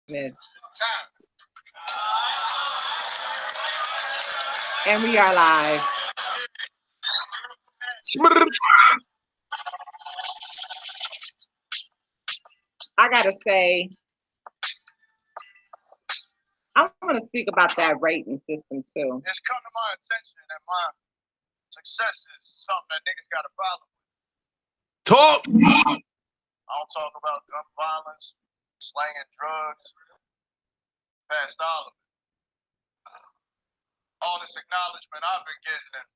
Miss. And we are live. I gotta say, I want to speak about that rating system too. It's come to my attention that my success is something that niggas got a problem with. Talk. I don't talk about gun violence, slanging drugs, past all of it. All this acknowledgement I've been getting, and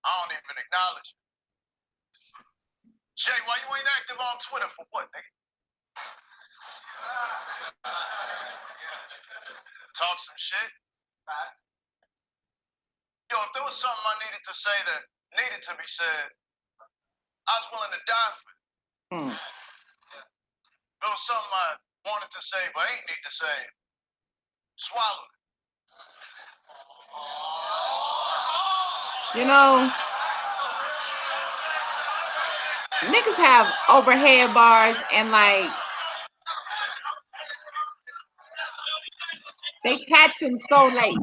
I don't even acknowledge it. Jay, why you ain't active on Twitter for what, nigga? Talk some shit. Yo, if there was something I needed to say that needed to be said, I was willing to die for it. If there was something I wanted to say but ain't need to say, swallow it. You know, niggas have overhead bars and like they catch him so late.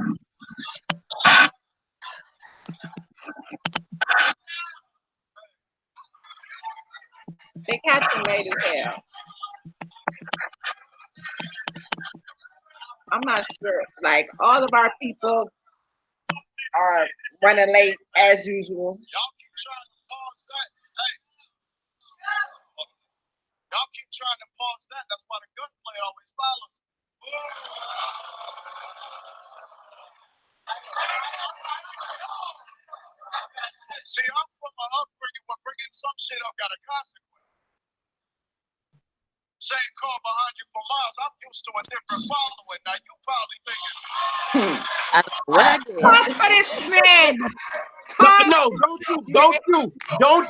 They catch him late as hell. I'm not sure. Like all of our people are running late as usual. Y'all keep trying to pause that. Hey. Y'all keep trying to pause that. That's why the gunplay always follows. See, I'm from an upbringing where bringing some shit up got a consequence. Same car behind you for miles. I'm used to a different following. Now you probably thinking. Talk for this man. No, don't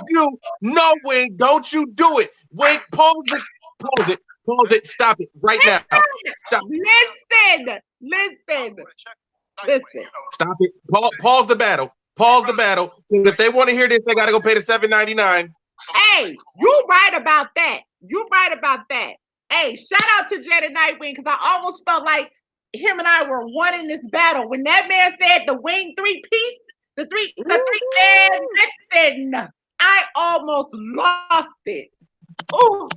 you, no, Wing, don't you do it. Wing, pause it, stop it right now. Stop. Listen. Stop it. Pause the battle. If they want to hear this, they gotta go pay the $7.99. Hey, you right about that. Hey, shout out to Jay the Nightwing because I almost felt like him and I were one in this battle. When that man said the wing three-piece, the three man, listen, I almost lost it. Oh,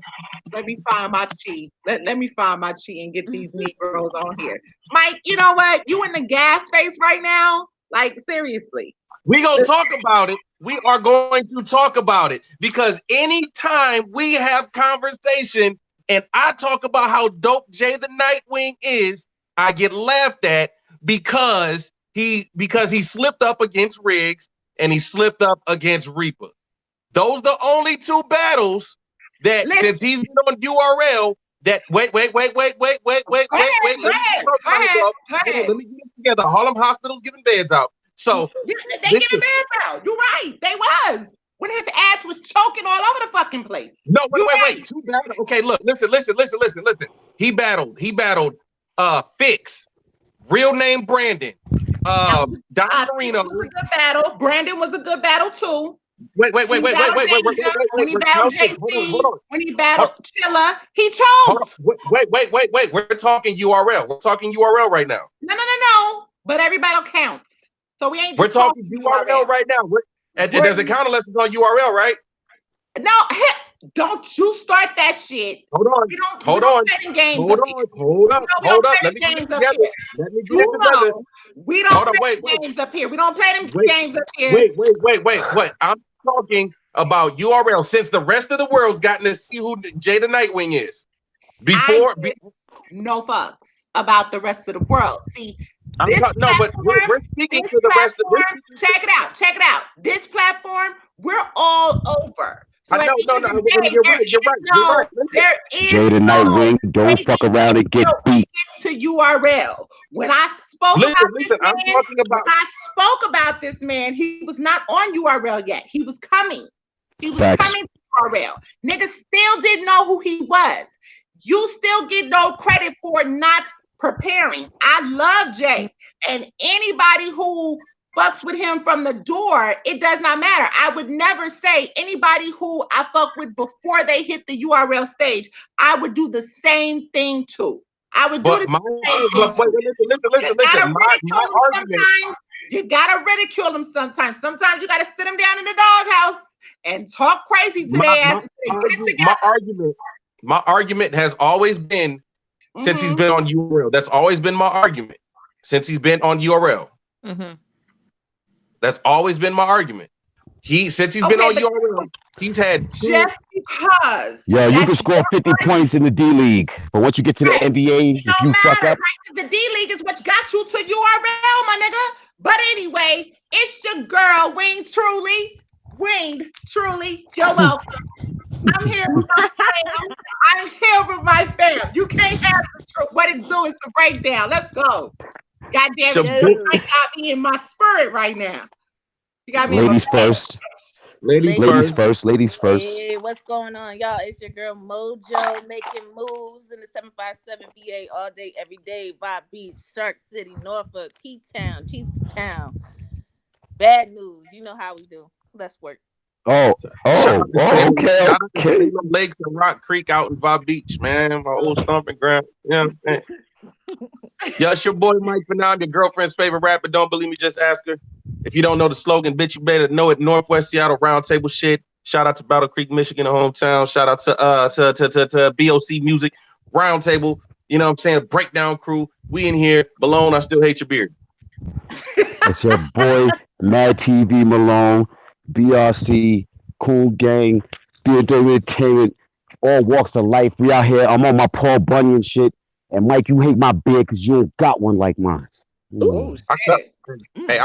let me find my chi. Let me find my chi and get these Negroes on here. Mike, you know what? You in the gas face right now? Like, seriously. We gonna talk about it. We are going to talk about it because anytime we have conversation and I talk about how dope Jay the Nightwing is, I get laughed at because he slipped up against Riggs and he slipped up against Reaper. Those are the only two battles that since he's been on URL that wait. Let me get it together. Harlem Hospital's giving beds out. So they giving beds out. You're right. They was. When his ass was choking all over the fucking place. No, wait. Two battles. Okay, look, listen. He battled Fix, real name Brandon. Don Marino. Was a good battle. Brandon was a good battle too. Wait. When he battled JC, when he battled Chilla, he choked. Wait. We're talking URL. We're talking URL right now. No. But every battle counts. So we ain't just we're talking URL right now. There's a counter lessons on URL, right? No, don't you start that shit. Hold on. Hold on. Let me get it together. We don't play games up here. We don't play them games up here. Wait. I'm talking about URL since the rest of the world's gotten to see who Jay the Nightwing is. No fucks about the rest of the world. See, but we're speaking to the rest of the. Check it out. This platform, we're all over. So you're right. There is Jay the Nightwing, don't fuck around and get beat. To URL. When I spoke about this man, he was not on URL yet. He was coming. Coming to URL. Niggas still didn't know who he was. You still get no credit for not preparing. I love Jay, and anybody who fucks with him from the door, it does not matter. I would never say anybody who I fuck with before they hit the URL stage, I would do the same thing too. I would do But the my same but thing. wait, listen. You gotta ridicule My them argument. sometimes. You gotta ridicule them sometimes. Sometimes you gotta sit them down in the doghouse and talk crazy to their ass until they get it together. My argument has always been since he's been on URL. That's always been my argument since he's been on URL. That's always been my argument. Since he's been on URL, he's had just because. Yo, you can score 50 points in the D League, but once you get to the NBA, if you fuck up, right? The D League is what got you to URL, my nigga. But anyway, it's your girl, Winged Truly. You're welcome. I'm here with my fam. I'm here with my fam. You can't have the truth. What it do is the breakdown. Let's go. God damn it. You got me in my spirit right now. You got me ladies first. Ladies first. Hey, what's going on, y'all? It's your girl Mojo making moves in the 757 VA all day, every day. Vibe Beach, Shark City, Norfolk, Keytown, Cheatstown. Bad news. You know how we do. Let's work. Okay. Lakes and Rock Creek out in Vibe Beach, man. My old stomping ground. You know what I'm saying? Yo, it's your boy Mike Phenom, your girlfriend's favorite rapper. Don't believe me, just ask her. If you don't know the slogan, bitch, you better know it. Northwest Seattle Roundtable shit. Shout out to Battle Creek, Michigan, the hometown. Shout out to BOC Music Roundtable. You know what I'm saying? Breakdown crew. We in here. Malone, I still hate your beard. It's your boy Mad TV Malone, BRC, Cool Gang, Field Entertainment, all walks of life. We out here. I'm on my Paul Bunyan shit. And Mike, you hate my beard because you don't got one like mine. Oh, I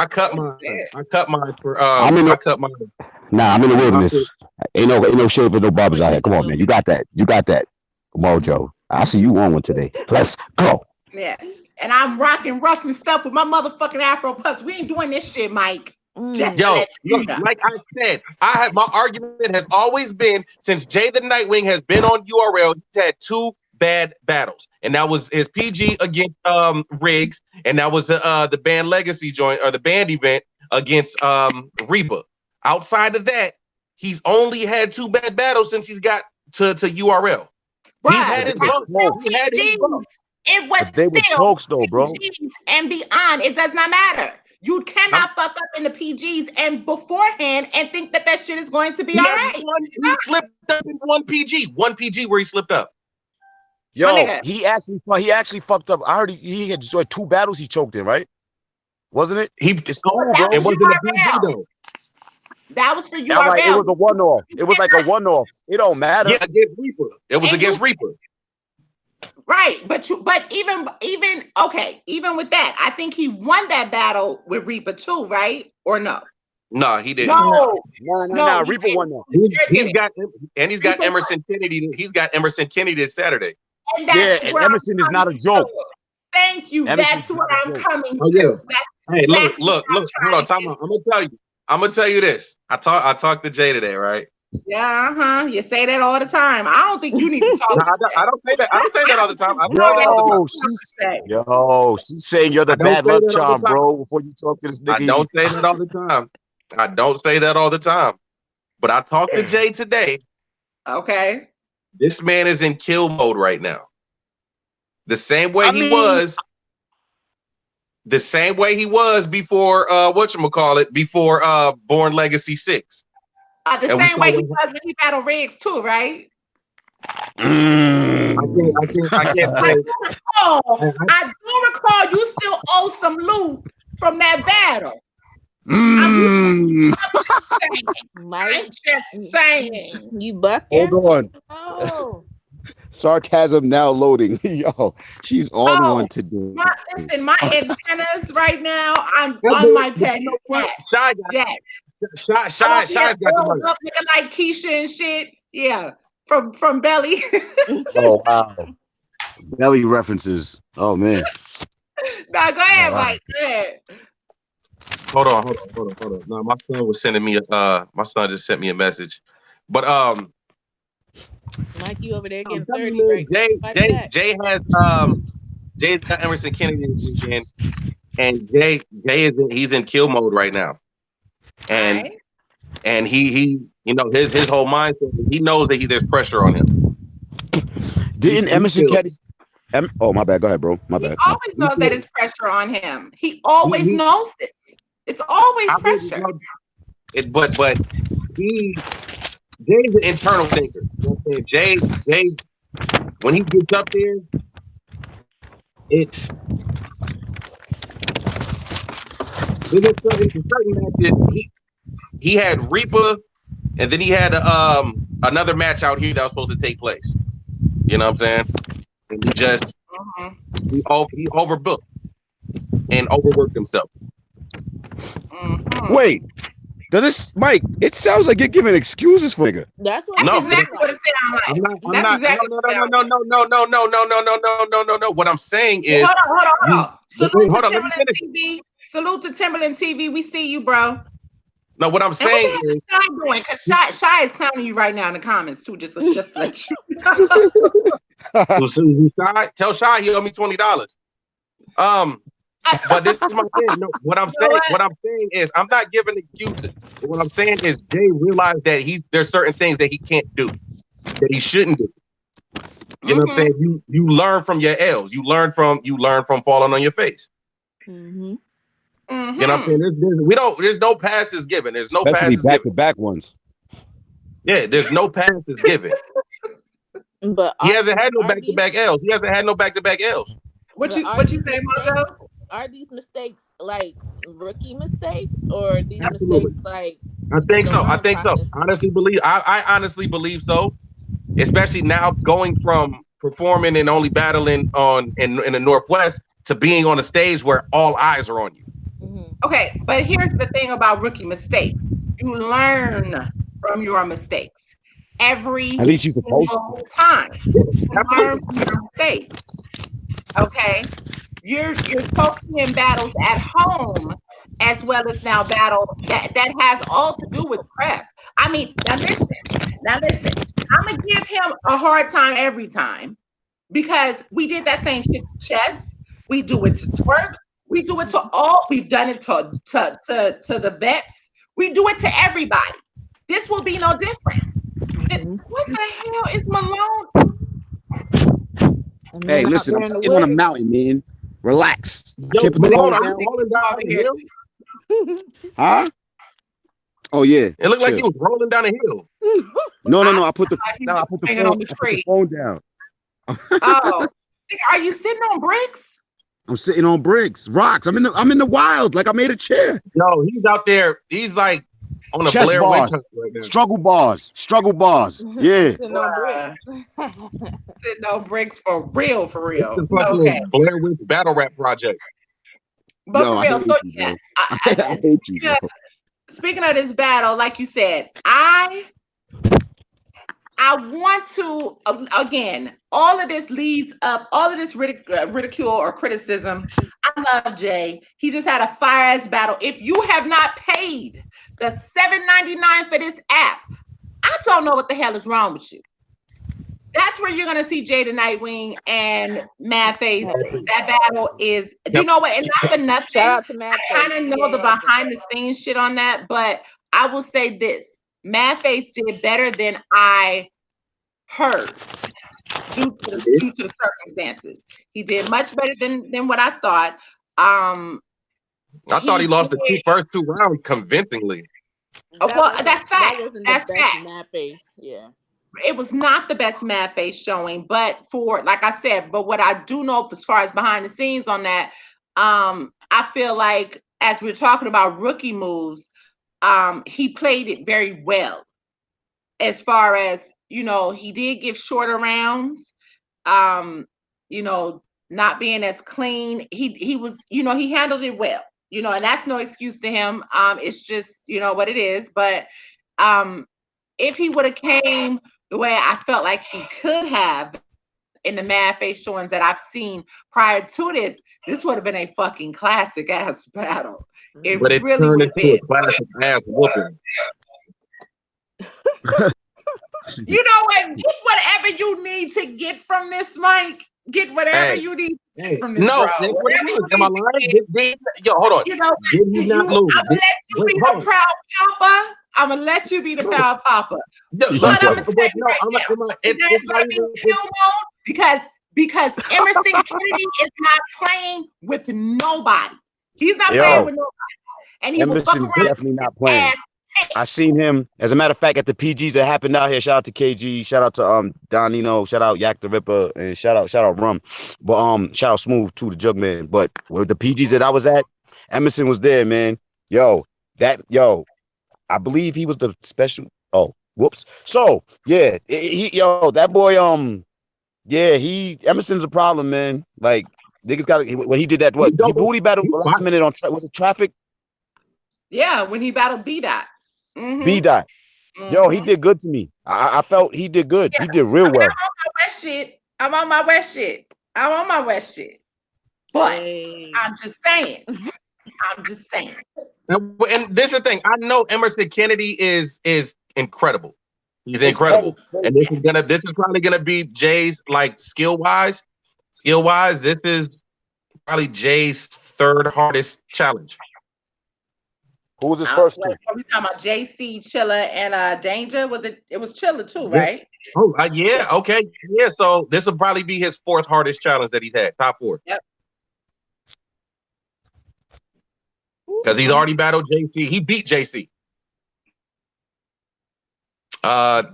cut mine. I cut mine for. I'm in the wilderness. Ain't no shade for no barbers out here. Come on, man. You got that. Mojo. I see you on one today. Let's go. Yes. And I'm rocking rough and stuff with my motherfucking Afro puffs. We ain't doing this shit, Mike. Yo, look, like I said, my argument has always been since Jay the Nightwing has been on URL, he's had two bad battles, and that was his PG against Riggs, and that was the band Legacy joint or the band event against Reba. Outside of that, he's only had two bad battles since he's got to URL. Right. He's had his bump. It was they were chokes though, bro. PGs and beyond. It does not matter. You cannot fuck up in the PGs and beforehand and think that shit is going to be all right. He slipped up in one PG where he slipped up. Yo, he actually fucked up. I heard he had destroyed two battles he choked in, right? Wasn't it? It wasn't a PG though. That was for URL. Like, it was a one-off. It was like a one-off. It don't matter. Yeah, against Reaper. It was against Reaper. Right, but even with that, I think he won that battle with Reaper too, right? Or no? No, he didn't. No. Reaper won that. He's got Emerson Kennedy. He's got Emerson Kennedy this Saturday. And that's and Emerson is not a joke. Thank you. That's what I'm coming to. Yeah. Hey, look. Hold on, time out. I'm gonna tell you this. I talked to Jay today, right? Yeah, You say that all the time. I don't think you need to talk. I don't say that. I don't say that all the time. She's saying you're the bad luck charm, bro. Before you talk to this nigga, I don't say that all the time. But I talked to Jay today. Okay. This man is in kill mode right now. The same way he was before before Born Legacy 6. The same way he was when he battled Riggs too, right? I can't say. I do recall you still owe some loot from that battle. I'm just saying. You bucking? Hold on. Oh. Sarcasm now loading. Yo, she's on one today. My antennas right now. I'm on my pet. Shy's got the money. Looking like Keisha and shit. Yeah, from Belly. Oh wow, Belly references. Oh man. No, go ahead, Mike. Go ahead. Hold on. No, my son was sending me my son just sent me a message. But Mike, you over there getting 30, right? Jay has Jay's got Emerson Kennedy this weekend, and he's in kill mode right now. And he you know his whole mindset, he knows that there's pressure on him. Didn't Emerson Kennedy Oh, my bad. Go ahead, bro. My He bad. always knows that it's pressure on him. He always knows it. It's always pressure. But Jay's an internal thinker. You know what I'm saying? Jay, when he gets up there, it's certain matches. He had Reaper, and then he had another match out here that was supposed to take place. You know what I'm saying? And he just he overbooked and overworked himself. Wait, does this, Mike? It sounds like you're giving excuses for nigga. That's what No, exactly what it sounds like. I'm not. No. What I'm saying is, hold on. Salute hold to on, let me Timberland finish. TV. Salute to Timberland TV. We see you, bro. No, what I'm And saying what the is, hell is Shy doing? Because Shy is clowning you right now in the comments too. Just to let you know. Tell Shy he owe me $20. But this is my thing. No, what I'm saying is, I'm not giving excuses. But what I'm saying is, Jay realized that there's certain things that he can't do, that he shouldn't do. You know what I'm saying? You learn from your L's. You learn from falling on your face. You know what I'm saying? There's no passes given. There's no Especially passes given. back ones. Yeah, there's no passes given. But he hasn't had no back-to-back L's. He hasn't had no back-to-back L's. What you say, Mojo? Are these mistakes like rookie mistakes, or are these Absolutely. mistakes like? I think so. I honestly believe so. Especially now going from performing and only battling in the Northwest to being on a stage where all eyes are on you. Okay, but here's the thing about rookie mistakes. You learn from your mistakes every At least you supposed single time. You learn from your mistakes. Okay? You're coaching in battles at home as well as now battle that has all to do with prep. I mean, now listen. I'm gonna give him a hard time every time because we did that same shit to chess. We do it to twerk. We do it to all. We've done it to the vets. We do it to everybody. This will be no different. What the hell is Malone? Hey, listen, I'm sitting on a mountain, man. Relax. Yo, Can't put the phone down. Rolling down the hill. Huh? Oh yeah. It looked like he was rolling down a hill. No. I put the phone down. Oh, are you sitting on bricks? I'm sitting on bricks, rocks. I'm in the wild. Like I made a chair. No, he's out there. He's like on a chest Blair bars, Witch right now. struggle bars. Yeah. Sitting on bricks. Sitting on bricks for real. Okay. Blair Witch battle rap project. But for real, so yeah. I hate you, bro. Speaking of this battle, like you said, I want to again. All of this leads up. All of this ridicule or criticism. I love Jay. He just had a fire ass battle. If you have not paid the $7.99 for this app, I don't know what the hell is wrong with you. That's where you're gonna see Jay the Nightwing and Madface. That battle is, you know what? And not for nothing. Shout out to Madface. I kind of know the behind the scenes shit on that, but I will say this: Madface did better than I heard due to the circumstances. He did much better than what I thought. I thought he lost the first two rounds convincingly. That's fact. That's fact. Madface, yeah. It was not the best Madface showing, but like I said, but what I do know as far as behind the scenes on that, I feel like as we're talking about rookie moves, he played it very well. As far as, he did give shorter rounds, not being as clean. He was, he handled it well, and that's no excuse to him. It's just, what it is. But if he would have came the way I felt like he could have in the Madface showings that I've seen prior to this would have been a fucking classic ass battle. It really would have been a classic ass whooping. You know what? Get whatever you need to get from this, Mike. Get whatever you need to get from this. No, am I lying? Yo, hold on. I'm gonna let you be the proud papa. No, But I'm gonna tell you right now, there's gonna be a kill mode because because Emerson Kennedy is not playing with nobody. He's not Yo, playing with nobody. And he will fuck Emerson around definitely with not his playing. ass. I seen him. As a matter of fact, at the PGs that happened out here. Shout out to KG. Shout out to Donino. Shout out Yak the Ripper. And shout out Rum. But shout out Smooth too, the Jug Man. But with the PGs that I was at, Emerson was there, man. I believe he was the special. Oh, whoops. So yeah, that boy. Emerson's a problem, man. Like niggas got when he did that. What he battled last minute on was it Traffic? Yeah, when he battled B Dot. B Dot. Yo, he did good to me. I felt he did good. Yeah. He did real well. I'm on my West shit. But I'm just saying. And this is the thing. I know Emerson Kennedy is incredible. He's incredible. And this is probably gonna be Jay's like skill wise. This is probably Jay's third hardest challenge. Who was his first two? Are we talking about JC, Chilla, and Danger? It was Chilla too, right? Oh, yeah. Okay. Yeah. So this will probably be his fourth hardest challenge that he's had. Top 4. Yep. Because he's already battled JC. He beat JC.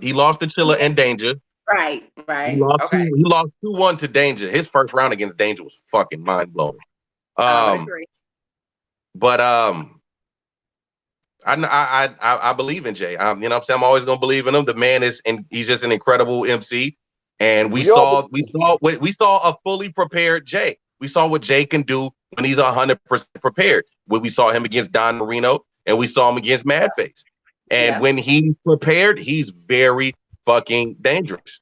He lost to Chilla and Danger. Right. He lost 2-1 to Danger. His first round against Danger was fucking mind blowing. I agree. But I believe in Jay. You know what I'm saying? I'm always gonna believe in him. The man he's just an incredible MC. And we saw a fully prepared Jay. We saw what Jay can do when he's 100% prepared. When we saw him against Don Marino and we saw him against Madface. And when he's prepared, he's very fucking dangerous.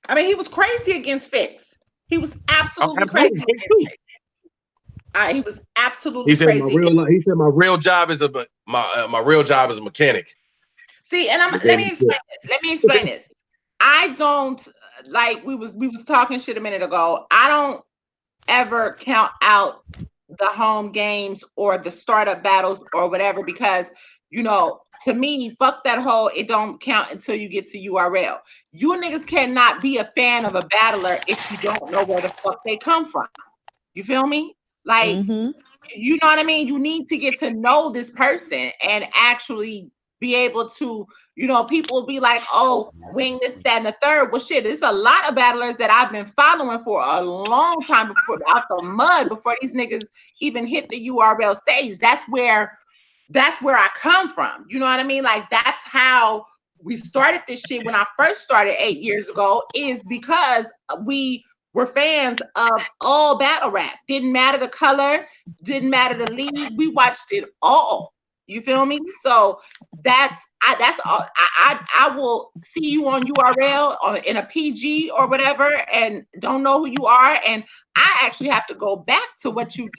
I mean, he was crazy against Fitz. He was absolutely crazy against Fitz. He was absolutely crazy. He said my real job is my real job is a mechanic. See, and let me explain this. I don't like we was talking shit a minute ago. I don't ever count out the home games or the startup battles or whatever because to me, fuck that whole it don't count until you get to URL. You niggas cannot be a fan of a battler if you don't know where the fuck they come from. You feel me? Like, you know what I mean? You need to get to know this person and actually be able to, people will be like, oh, wing this, that, and the third. Well, shit, there's a lot of battlers that I've been following for a long time out the mud before these niggas even hit the URL stage. That's where I come from. You know what I mean? Like, that's how we started this shit when I first started 8 years ago, is because we were fans of all battle rap. Didn't matter the color, didn't matter the league. We watched it all. You feel me? So that's all. I will see you on URL or in a PG or whatever and don't know who you are. And I actually have to go back to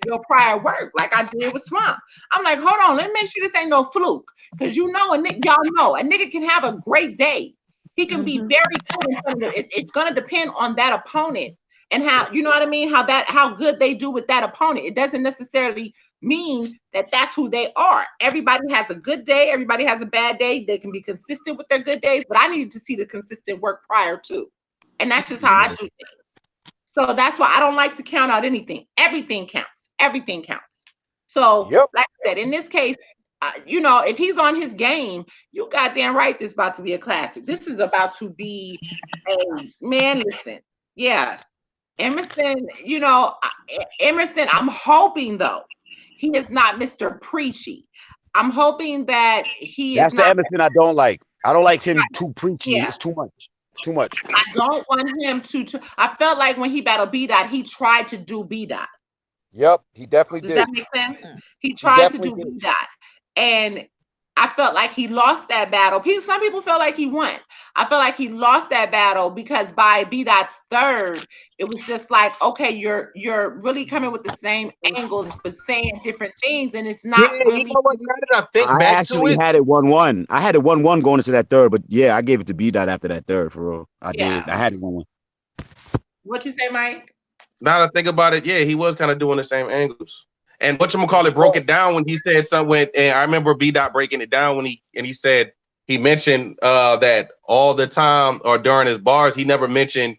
your prior work, like I did with Swamp. I'm like, hold on, let me make sure this ain't no fluke. Because y'all know a nigga can have a great day. He can be very good in front of it's gonna depend on that opponent and how, you know what I mean, how good they do with that opponent. It doesn't necessarily mean that that's who they are. Everybody has a good day, everybody has a bad day. They can be consistent with their good days, but I needed to see the consistent work prior to. And that's just how I do things. So that's why I don't like to count out anything. Everything counts. So like I said, in this case, if he's on his game, you goddamn right this is about to be a classic. This is about to be listen. Yeah. Emerson, I'm hoping though, he is not Mr. Preachy. I'm hoping that That's the Emerson I don't like. I don't like him too preachy. Yeah. It's too much. I don't want him to. I felt like when he battled B Dot, he tried to do B Dot. Yep, he definitely did. Does that make sense? He tried to do B Dot, and I felt like he lost that battle. Some people felt like he won. I felt like he lost that battle because by B Dot's third, it was just like, okay, you're really coming with the same angles but saying different things, and it's not really. You know what? I actually had it 1-1. I had it 1-1 going into that third, but yeah, I gave it to B Dot after that third for real. I did. I had it 1-1. What you say, Mike? Now that I think about it, yeah, he was kind of doing the same angles. And whatchamacallit broke it down when he said something. And I remember B Dot breaking it down when he said he mentioned that all the time or during his bars, he never mentioned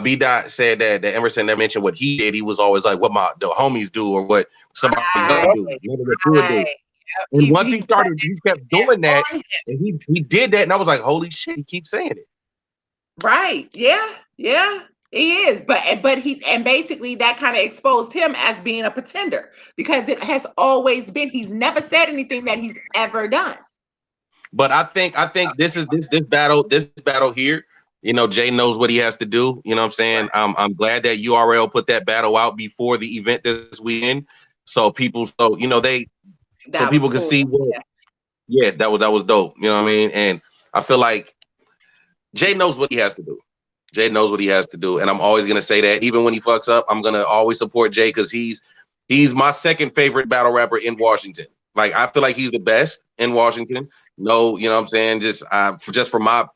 B Dot said that Emerson never mentioned what he did. He was always like, what the homies do or what somebody else do. None of what you would do. Right. And once he kept doing that, on him. and he did that, and I was like, holy shit, he keeps saying it. Right. Yeah. Yeah. He is. But he's, and basically that kind of exposed him as being a pretender, because it has always been, he's never said anything that he's ever done. But I think this battle here, you know, Jay knows what he has to do. You know what I'm saying? I'm glad that URL put that battle out before the event this weekend, so people, so you know, so people can see what. Yeah, that was dope. You know what I mean? And I feel like Jay knows what he has to do. Jay knows what he has to do, and I'm always gonna say that. Even when he fucks up, I'm gonna always support Jay, because he's my second favorite battle rapper in Washington. Like, I feel like he's the best in Washington. No, you know what I'm saying? Just for my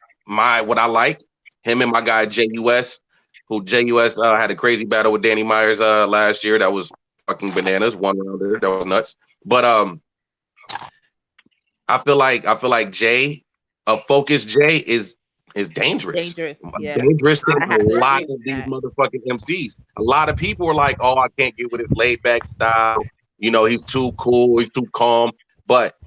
what I like, him and my guy JUS, who JUS had a crazy battle with Danny Myers last year. That was fucking bananas. One rounder, that was nuts. But I feel like Jay, a focused Jay is dangerous. Yeah. Dangerous to a lot of these motherfucking MCs. A lot of people are like, oh, I can't get with his laid back style. You know, he's too cool, he's too calm. But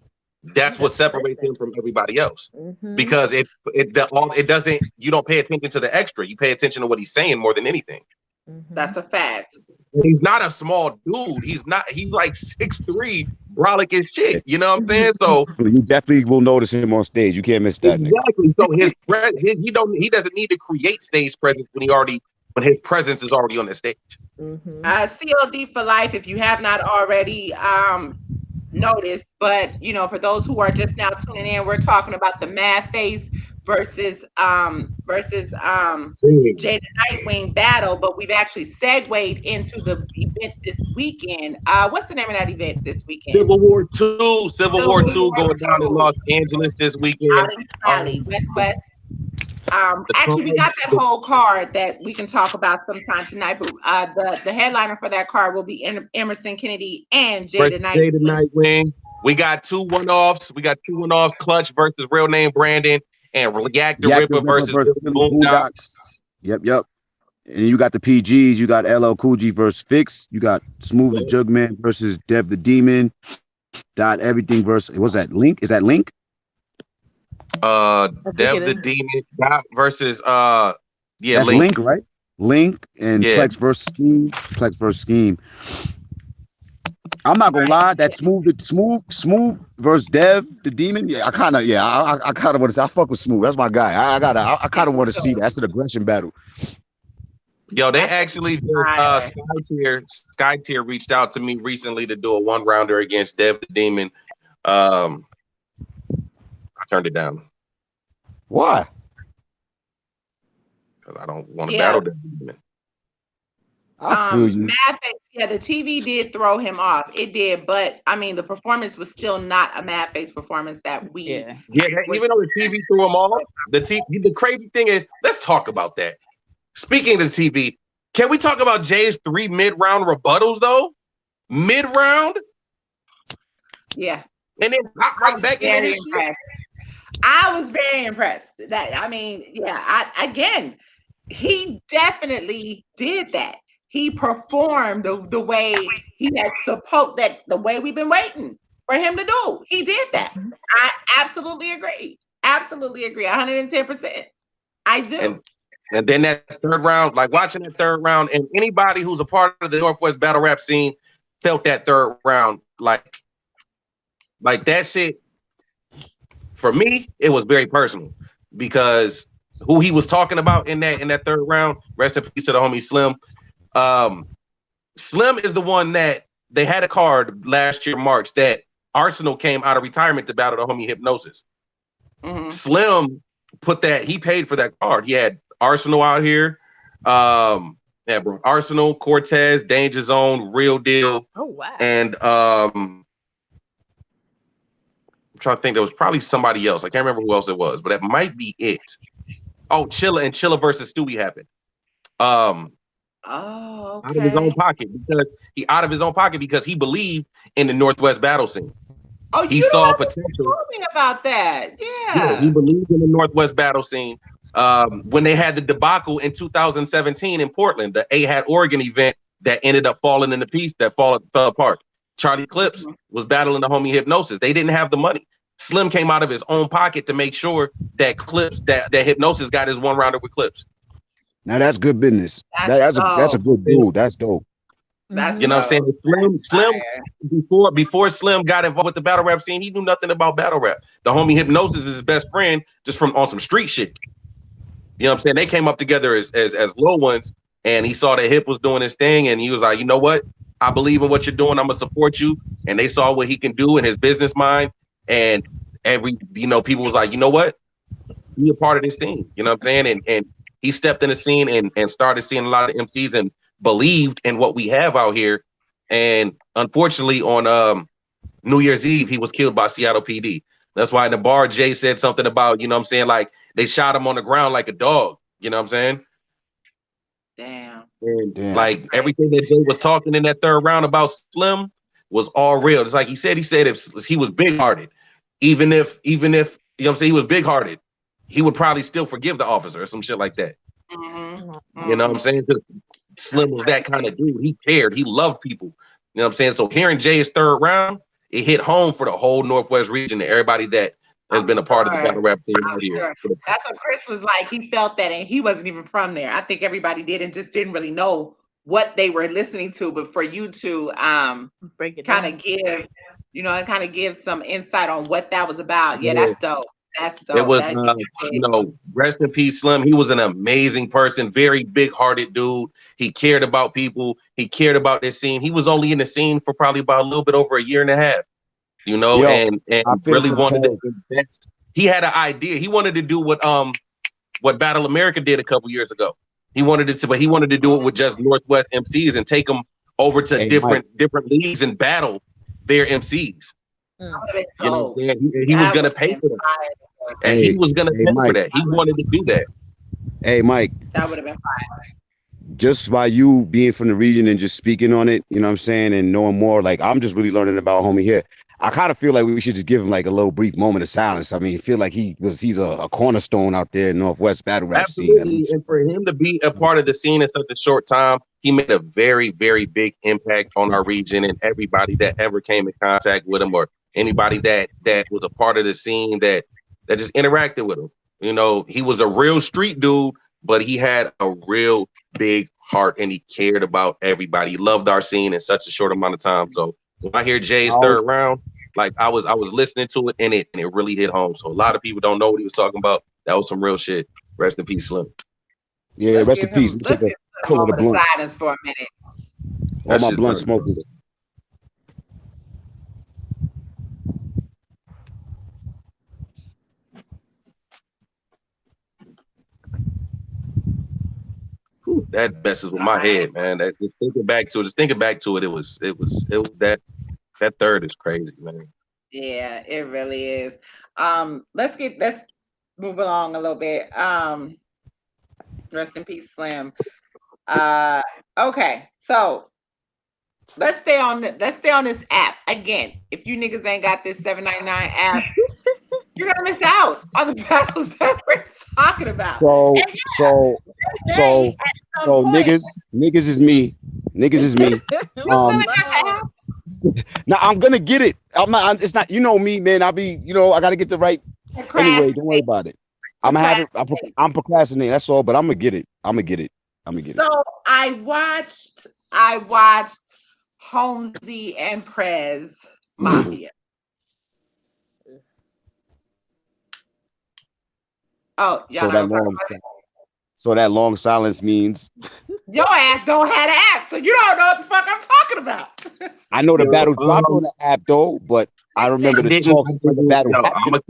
that's what separates him from everybody else. Because it doesn't, you don't pay attention to the extra. You pay attention to what he's saying more than anything. That's a fact. He's not a small dude. He's like 6'3", brolic as shit. You know what I'm saying? So you definitely will notice him on stage. You can't miss that. Exactly. Nigga. So he doesn't need to create stage presence when his presence is already on the stage. COD for life, if you have not already noticed, but you know, for those who are just now tuning in, we're talking about the Mad Face versus Jada Nightwing battle, but we've actually segued into the event this weekend. What's the name of that event this weekend? Civil War II going down in Los Angeles this weekend. Out in Cali, West. Actually, we got that whole card that we can talk about sometime tonight, but the headliner for that card will be Emerson Kennedy and Jada Nightwing. We got two one-offs. Clutch versus Real Name Brandon, and Yak the Ripper versus Boondocks. Yep. And you got the PGs. You got LL Cool G versus Fix. You got Smooth the Jugman versus Dev the Demon. Dot everything versus, what's that, Link? Is that Link? Dev the Demon Dot versus that's Link, right? Link and Plex versus Scheme. I'm not gonna lie, that smooth versus Dev the Demon. Yeah, I kind of want to say I fuck with Smooth. That's my guy. I kind of want to see that. That's an aggression battle. Yo, they actually Sky Tier reached out to me recently to do a 1-rounder against Dev the Demon. I turned it down. Why? Because I don't want to battle Dev the Demon. I feel you. The TV did throw him off. It did, but I mean, the performance was still not a Mad Face performance that we. Even though the TV threw him off, the crazy thing is, let's talk about that. Speaking of the TV, can we talk about Jay's 3 mid-round rebuttals though? Mid-round? Yeah. And then right back in his shit. I was very impressed. He definitely did that. He performed the way he had supposed, that the way we've been waiting for him to do. He did that. I absolutely agree. 110%. I do. And then that third round, like watching that third round, and anybody who's a part of the Northwest battle rap scene felt that third round, like that shit. For me, it was very personal, because who he was talking about in that third round, rest in peace to the homie Slim. Slim is the one that they had a card last year, March, that Arsenal came out of retirement to battle the homie Hypnosis. Slim he paid for that card. He had Arsenal out here. Arsenal, Cortez, Danger Zone, Real Deal. Oh wow. And I'm trying to think, there was probably somebody else. I can't remember who else it was, but that might be it. Oh, Chilla versus Stewie happened. Out of his own pocket, because he believed in the Northwest battle scene. Oh, he saw potential. About that, yeah. He believed in the Northwest battle scene, when they had the debacle in 2017 in Portland, the AHAT Oregon event that ended up falling into piece, that fell apart. Charlie Clips was battling the homie Hypnosis. They didn't have the money. Slim came out of his own pocket to make sure that that Hypnosis got his one rounder with Clips. Now that's good business. That's a good dude. That's dope. That's you know what I'm saying? Slim before Slim got involved with the battle rap scene, he knew nothing about battle rap. The homie Hypnosis is his best friend, just from on some street shit. You know what I'm saying? They came up together as low ones, and he saw that Hip was doing his thing, and he was like, you know what? I believe in what you're doing. I'm gonna support you. And they saw what he can do in his business mind, and people was like, you know what? Be a part of this scene. You know what I'm saying? And he stepped in the scene and started seeing a lot of MCs and believed in what we have out here. And unfortunately, on New Year's Eve, he was killed by Seattle PD. That's why in the bar, Jay said something about, you know what I'm saying, like they shot him on the ground like a dog. You know what I'm saying? Damn. And like everything that Jay was talking in that third round about Slim was all real. It's like he said if he was big hearted, even if you know what I'm saying, he was big hearted, he would probably still forgive the officer or some shit like that. Mm-hmm. You know what I'm saying? Because Slim was that kind of dude. He cared. He loved people. You know what I'm saying? So hearing Jay's third round, it hit home for the whole Northwest region and everybody that has been a part of the battle rap scene out here. Sure. That's what Chris was like. He felt that, and he wasn't even from there. I think everybody did and just didn't really know what they were listening to. But for you to break it kind down, of give some insight on what that was about. Yeah, that's dope. That's dope. It was, rest in peace, Slim. He was an amazing person, very big-hearted dude. He cared about people. He cared about this scene. He was only in the scene for probably about a little bit over a year and a half, and really wanted to invest. He had an idea. He wanted to do what Battle America did a couple years ago. He wanted to do it with just Northwest MCs and take them over to different leagues and battle their MCs. You know, he was gonna pay for that. And he was gonna pay for that. He wanted to do that. Hey, Mike. That would have been fine. Just by you being from the region and just speaking on it, you know what I'm saying, and knowing more, like I'm just really learning about homie here. I kind of feel like we should just give him like a little brief moment of silence. I mean, I feel like he's a cornerstone out there in Northwest battle rap scene. Absolutely. And for him to be a part of the scene in such a short time, he made a very, very big impact on our region and everybody that ever came in contact with him or anybody that was a part of the scene that just interacted with him. You know, he was a real street dude, but he had a real big heart and he cared about everybody. He loved our scene in such a short amount of time. So when I hear Jay's third round, like I was listening to it and it really hit home. So a lot of people don't know what he was talking about. That was some real shit. Rest in peace, Slim. Yeah, rest in peace. Let's get a moment of silence for a minute. All my blunt smoking. That messes with my head, man. That just thinking back to it, it was that third is crazy, man. Yeah, it really is. Let's move along a little bit. Rest in peace, Slim. Okay, so let's stay on this app again. If you niggas ain't got this 799 app, you're gonna miss out on the battles that we're talking about. So niggas is me. Niggas is me. Now I'm gonna get it. It's not. You know me, man. I gotta get the right. Anyway, don't worry about it. I'm procrastinating. That's all. But I'm gonna get it. So I watched Holmesy and Prez Mafia. Oh, yeah. So that long silence means your ass don't have the app, so you don't know what the fuck I'm talking about. I know the battle dropped on the app though, but I remember the talks when the battle happened. I'm gonna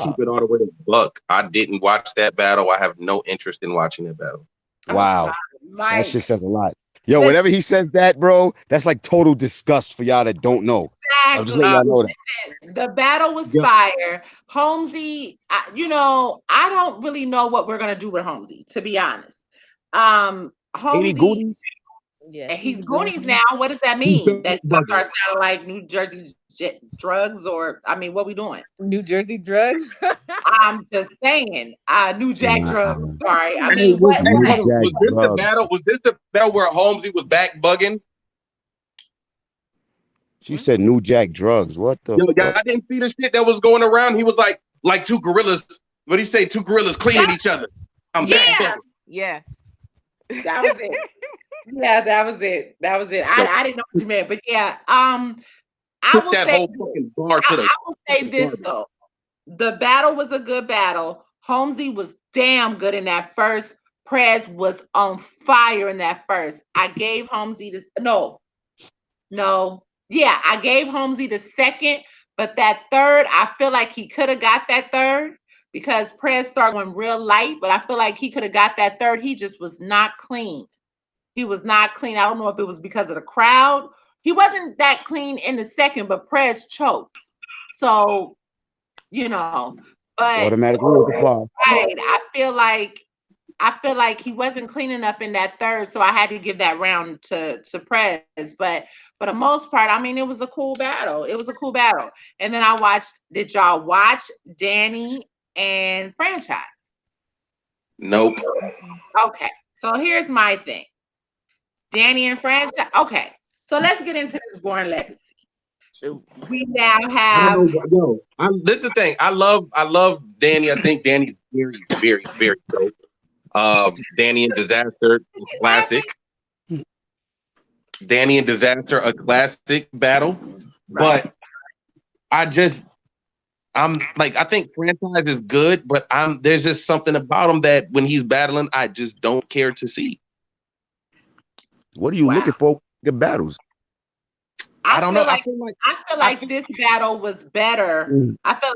keep it all the way to buck. I didn't watch that battle. I have no interest in watching that battle. Wow, that shit says a lot. Yo, whenever he says that, bro, that's like total disgust for y'all that don't know. Exactly. I'm just letting y'all know that. The battle was fire. Holmesy, I don't really know what we're gonna do with Holmesy, to be honest. Holmesy, Goonies? Yeah, he's Goonies now. What does that mean? That start sounding like New Jersey drugs, or I mean, what we doing? New Jersey drugs. I'm just saying, New Jack drugs. Wow. Sorry, I Hey, mean, what? New hold on. Jack Was this the drugs. battle? Was this the battle where Holmesy was back bugging? She said New Jack drugs. What the Yo, fuck? I didn't see the shit that was going around. He was like two gorillas. What do you say? Two gorillas cleaning each other. I'm back Yeah, bugging. Yes. that was it. Yeah, that was it. That was it. I didn't know what you meant, but yeah. I Took will that say whole fucking bar to the I will say fucking this garbage. though. The battle was a good battle. Holmesy was damn good in that first. Prez was on fire in that first. I gave Holmesy yeah, I gave Holmesy the second, but that third, I feel like he could have got that third because Prez started going real light, but I feel like he could have got that third. He just was not clean. He was not clean. I don't know if it was because of the crowd. He wasn't that clean in the second, but Prez choked. So, but Automatically multiply. right, I feel like he wasn't clean enough in that third, so I had to give that round to Prez. But for the most part, I mean, it was a cool battle. It was a cool battle. And then I watched. Did y'all watch Danny and Franchise? Nope. Okay, so here's my thing. Danny and Franchise. Okay, so let's get into this Born Legacy. We now I don't have. know. Yo, this is the thing. I love Danny. I think Danny's very, very, very dope. Danny and Disaster, classic. Danny and Disaster, a classic battle. But I'm like, I think Franchise is good, but there's just something about him that when he's battling, I just don't care to see. What are you looking for? Good battles. I don't know. I feel like this battle was better. I feel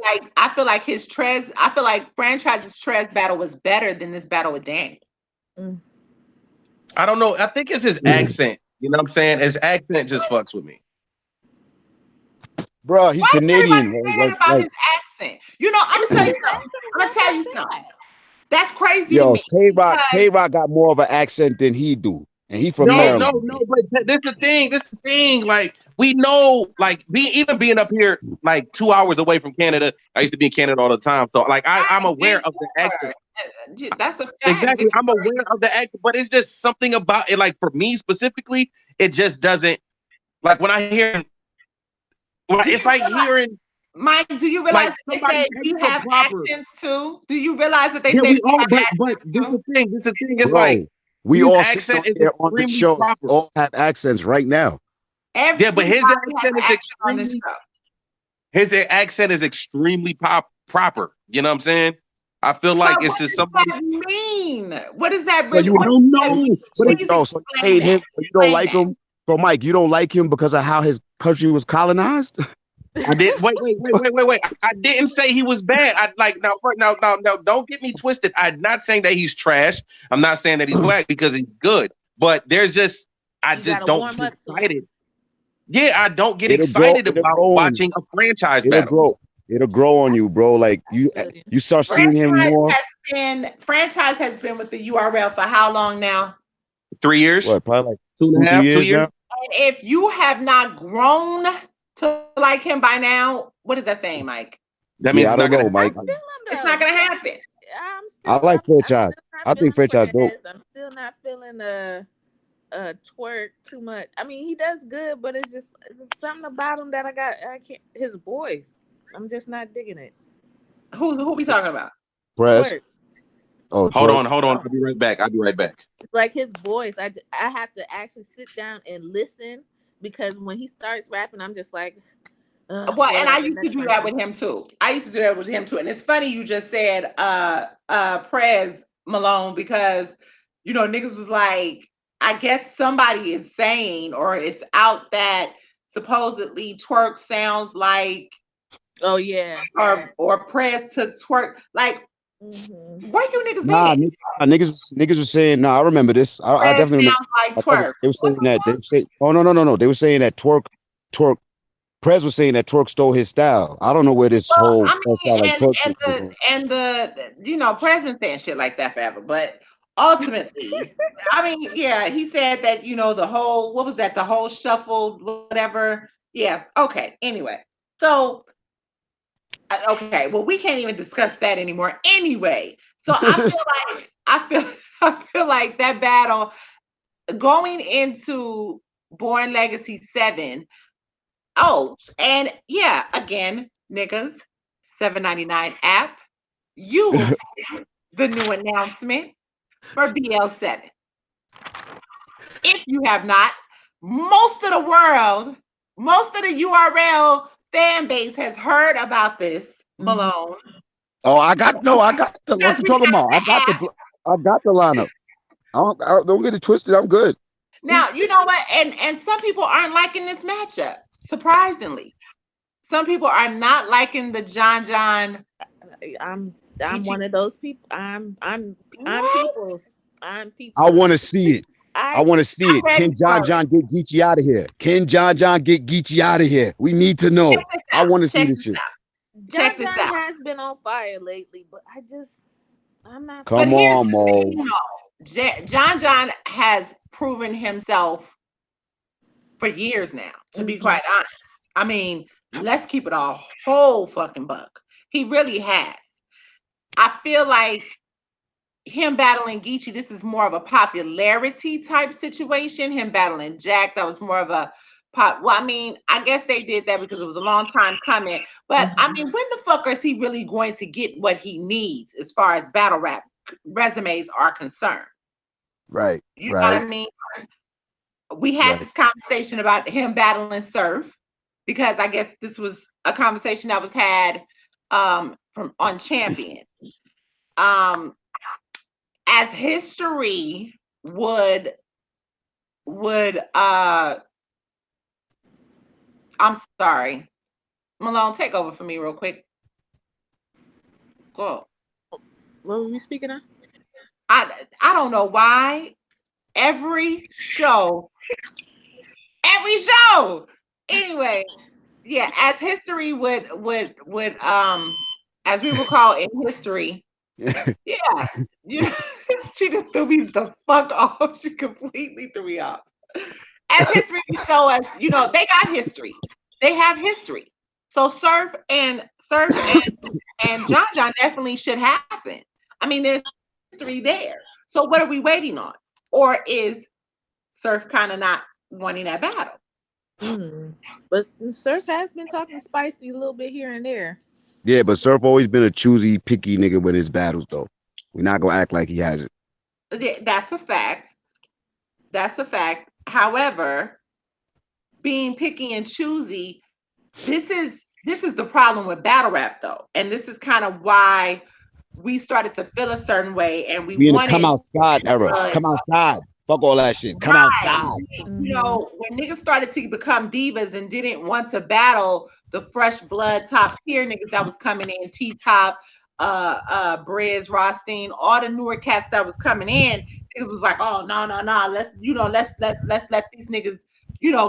like Franchise's Trez battle was better than this battle with Danny. I don't know. I think it's his accent. You know what I'm saying? His accent just fucks with me. Bro, he's Canadian. About his accent. I'm gonna tell you something. That's crazy to Yo, me. Tay-Rock got more of an accent than he do. And he from Maryland. No, but this is the thing. Like, we know, like, even being up here, like 2 hours away from Canada, I used to be in Canada all the time. So, like, I'm aware of the accent. That's a fact. Exactly. I'm aware of the accent, but it's just something about it. Like, for me specifically, it just doesn't, like, when I hear, it's like hearing. Mike, do you realize that they say you have accents too? Do you realize that they say we all, but this is the thing. It's bro, like, we all sit accent is there on the show. proper. All have accents right now. Yeah, but his accent is extremely proper. You know what I'm saying? I feel like it's just something. What does that mean? What does that So you don't know. So you hate him, but you don't like him. So Mike, you don't like him because of how his country was colonized? I did. Wait. I didn't say he was bad. Now, don't get me twisted. I'm not saying that he's trash. I'm not saying that he's whack because he's good. But there's just, I just don't get excited. Yeah, I don't get excited about watching a franchise battle. It'll grow on you, bro. Like you start seeing him more. Franchise has been with the URL for how long now? 3 years. What? Probably like 2.5 years now. And if you have not grown to like him by now, what is that saying, Mike? That means it's not gonna Mike. It's not gonna happen. I like Franchise. I think Franchise dope. I'm still not feeling twerk too much. I mean, he does good, but it's something about him that I can't. His voice, I'm just not digging it. Who we talking about? Press. Oh, hold on. I'll be right back. It's like his voice. I have to actually sit down and listen because when he starts rapping, I'm just like. And I used to do that with him too. And it's funny you just said Prez Malone because niggas was like, I guess somebody is saying or it's out that supposedly twerk sounds like or Prez took twerk like where you niggas been? Niggas was saying I remember this. I definitely sounds like twerk. They were saying that no. They were saying that twerk Prez was saying that twerk stole his style. I don't know where this whole sound like twerk Prez been saying shit like that forever, but ultimately, I mean, yeah, he said that the whole what was that? The whole shuffle, whatever. Yeah. Okay. Anyway, So okay, well, we can't even discuss that anymore anyway. So I feel like that battle going into Born Legacy 7. Oh, and yeah, again, niggas, 7.99 app. You will see the new announcement for BL7. If you have not, most of the world, most of the URL fan base has heard about this, Malone. Oh, I got the what Because you we talking have about. the app. I got the lineup. Don't get it twisted. I'm good. Now, you know what? And some people aren't liking this matchup, surprisingly. Some people are not liking the John. I'm Geechee. one of those people. I'm What? people's. I'm I people's. want to see it. I I want to see it. I'm ready Can for John it. John get Geechee out of here? Can John John get Geechee out of here? We need to know. Check this I out. want to see Check this this shit. out. John Check this John out. has been on fire lately, but I'm not But Come feeling here's it. on, the Mo. thing, John has proven himself for years now, to be Mhm. quite honest. I mean, let's keep it a whole fucking buck. He really has. I feel like him battling Geechee, this is more of a popularity type situation. Him battling Jack, that was more of a pop. Well, I mean, I guess they did that because it was a long time coming. But I Mhm. mean, when the fuck is he really going to get what he needs as far as battle rap resumes are concerned? Right, You know what I right, mean? We had right. this conversation about him battling Surf because I guess this was a conversation that was had from on Champion. Um, as history would I'm sorry. Malone, take over for me real quick. Go. What were we speaking of? I don't know why every show, every show. Anyway, yeah, as history would as we recall in history, yeah, you know, she just threw me the fuck off. She completely threw me off. As history would show us, they got history. They have history. So Surf and John definitely should happen. I mean, there's history there. So what are we waiting on? Or is Surf kind of not wanting that battle? Mm. But Surf has been talking spicy a little bit here and there. Yeah, but Surf always been a choosy, picky nigga with his battles, though. We're not gonna act like he hasn't. That's a fact. That's a fact. However, being picky and choosy, this is the problem with battle rap though. And this is kind of why we started to feel a certain way and we We in the come wanted outside era. uh, Come outside. Fuck all that shit. Come right. outside. Mm-hmm. When niggas started to become divas and didn't want to battle the fresh blood top tier niggas that was coming in, T Top, Briz, Rothstein, all the newer cats that was coming in, niggas was like, oh no, no, no, let's let these niggas,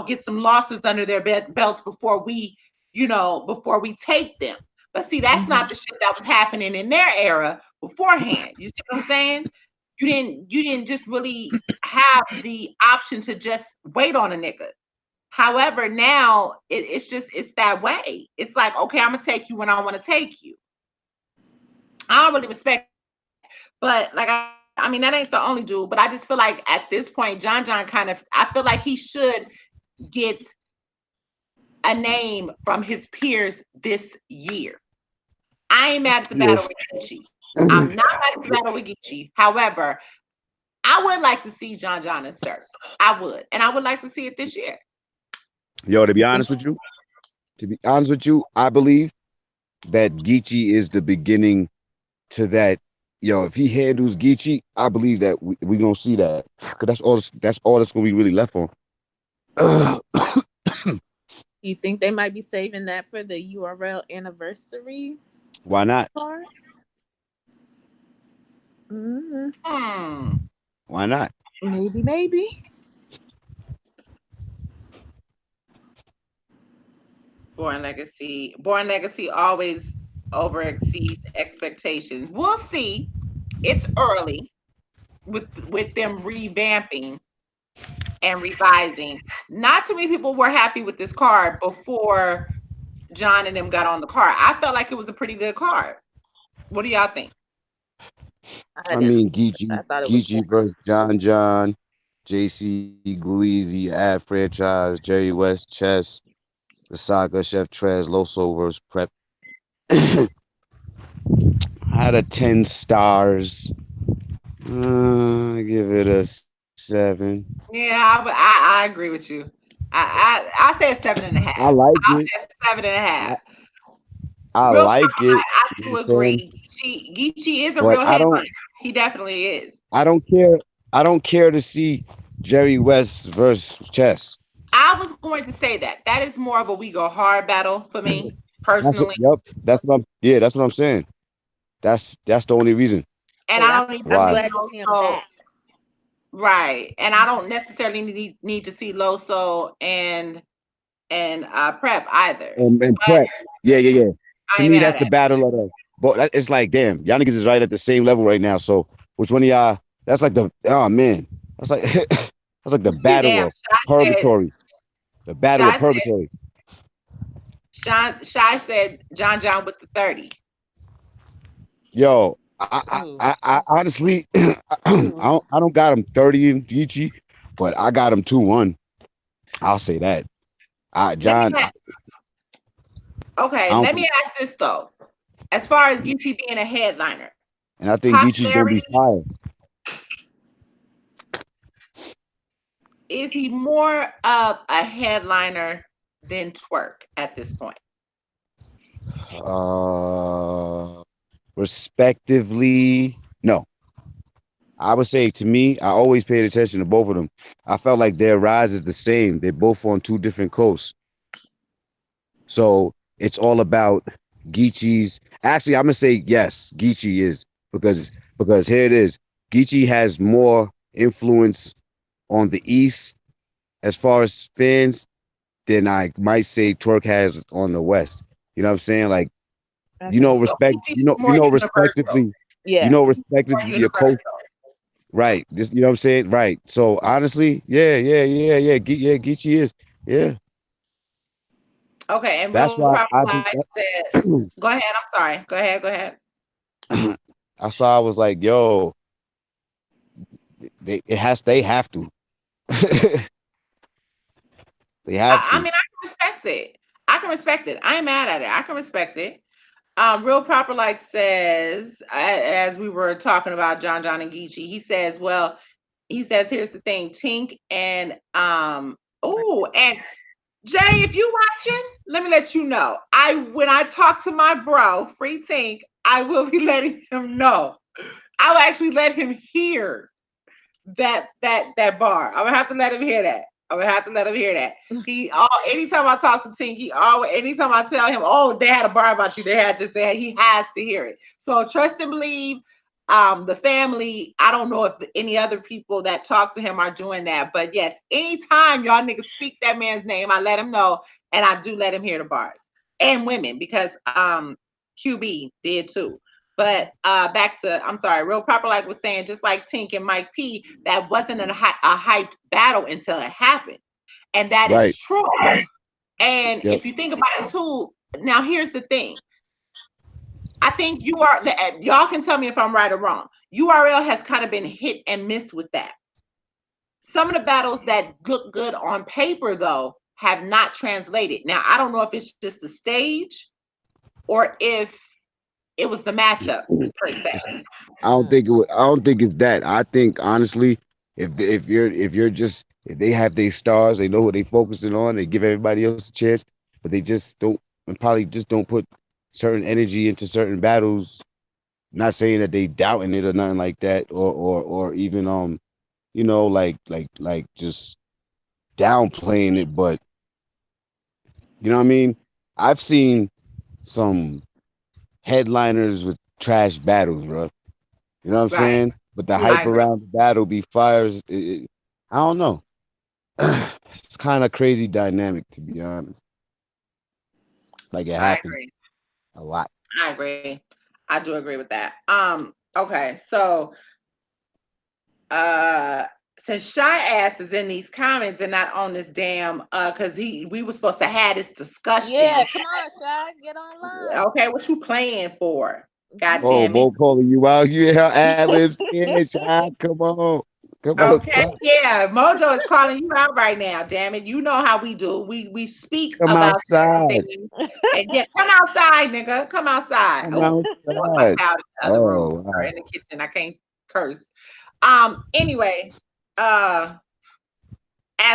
get some losses under their belts before we take them. But see, that's Mm-hmm. not the shit that was happening in their era beforehand. You see what I'm saying? You didn't just really have the option to just wait on a nigga. However, now it's that way. It's like, okay, I'm gonna take you when I want to take you. I don't really respect, but like I mean that ain't the only dude. But I just feel like at this point, John kind of I feel like he should get a name from his peers this year. I ain't mad at the Yeah. battle with Geechee. I'm not mad at the battle with Geechee. However, I would like to see John and Surf. I would, and I would like to see it this year. Yo, You think? to be honest with you, I believe that Geechee is the beginning to that. Yo, if he handles Geechee, I believe that we gonna see that. Cause that's all that's gonna be really left on. You think they might be saving that for the URL anniversary Why not? part? Mm-hmm. Hmm. Why not? Maybe. Born Legacy always over exceeds expectations. We'll see. It's early with them revamping and revising. Not too many people were happy with this card before John and them got on the card. I felt like it was a pretty good card. What do y'all think? I I didn't. mean, I thought it was Geechee versus John, JC, Gleazy, Ad Franchise, Jerry West, Chess, the Saga, Chef Trez, Loso versus Prep. Out of 10 stars, give it a 7. Yeah, I agree with you. I said 7.5. I like I it. said 7.5. I Real like it. I You know do what I'm saying? agree. Geechee is a But real I headliner. don't He definitely is. I don't care. I don't care to see Jerry West versus Chess. I was going to say that. That is more of a we go hard battle for me That's what personally. yep. That's what I'm saying. That's the only reason And because I don't need to I'm why. see glad to see him Loso. back. Right. And I don't necessarily need to see Loso and Prep either. And But Prep. Yeah. To I ain't me, mad that's at the it. battle of the. But it's like, damn, y'all niggas is right at the same level right now. So which one of y'all? That's like the oh man. That's like that's like the battle Damn, of purgatory. The battle of Shy said purgatory. Shy said John with the 30. Yo, Ooh. I honestly, Ooh. I don't got him 30 in Geechee, but I got him 2-1. I'll say that. Let me John, I okay, don't let think, me ask this though. As far as Gucci being a headliner, and I think Geechee's gonna popularity, be fire. is he more of a headliner than Twerk at this point? Uh, respectively, no. I would say to me, I always paid attention to both of them. I felt like their rise is the same. They're both on two different coasts. So it's all about Geechee's. Actually, I'm gonna say yes, Geechee is because here it is. Geechee has more influence on the East as far as fans than I might say Twerk has on the West. You know what I'm saying? Like, I can see. So Gucci is more universal. Yeah. More respectively, your coach, universal. right? Just you know what I'm saying, right? So honestly, yeah, Geechee is, yeah. Okay, and That's Real why Proper I Life think said, go ahead, I'm sorry. Go ahead. that's why I was like, yo, they have to. They have I to. mean, I can respect it. I can respect it. I ain't mad at it. I can respect it. Real Proper Like says, as we were talking about John and Geechee, he says, well, he says, here's the thing, Tink and oh, and Jay, if you watching, let me let you know. When I talk to my bro, Free Tink, I will be letting him know. I will actually let him hear that bar. I'm gonna have to let him hear that. I'm gonna have to let him hear that. Anytime I talk to Tink, anytime I tell him, oh, they had a bar about you, they had to say he has to hear it. So trust and believe. The family, I don't know if any other people that talk to him are doing that, but yes, anytime y'all niggas speak that man's name, I let him know, and I do let him hear the bars and women because QB did too. But back to, I'm sorry, Real Proper Like was saying, just like Tink and Mike P, that wasn't a hyped battle until it happened. And that is Right. true. And Yep. if you think about it too, now here's the thing. I think y'all can tell me if I'm right or wrong. URL has kind of been hit and miss with that. Some of the battles that look good on paper, though, have not translated. Now, I don't know if it's just the stage or if it was the matchup per se. I don't think it's that. I think honestly, if you're just if they have their stars, they know what they focusing on. They give everybody else a chance, but they just don't and probably just don't put certain energy into certain battles. Not saying that they doubting it or nothing like that, or even like just downplaying it. But you know what I mean. I've seen some headliners with trash battles, bro. You know what I'm Right. saying? But the I hype agree. around the battle be fires. I don't know. It's kind of crazy dynamic, to be honest. Like it I happens agree. a lot. I agree. I do agree with that. Okay. So since Shy Ass is in these comments and not on this damn because we were supposed to have this discussion. Yeah, come on, Shy, get online. Okay, what you playing for? God Oh, damn it. Mo calling you out. You hear her ad libs? Yeah, child. Come on. Come Okay, outside. yeah. Mojo is calling you out right now, damn it. You know how we do. We speak Come about certain outside. things. And yeah, come outside, nigga. Come outside. Come Oh, my outside. child in the other room Oh, or wow. in the kitchen. I can't curse. Anyway, as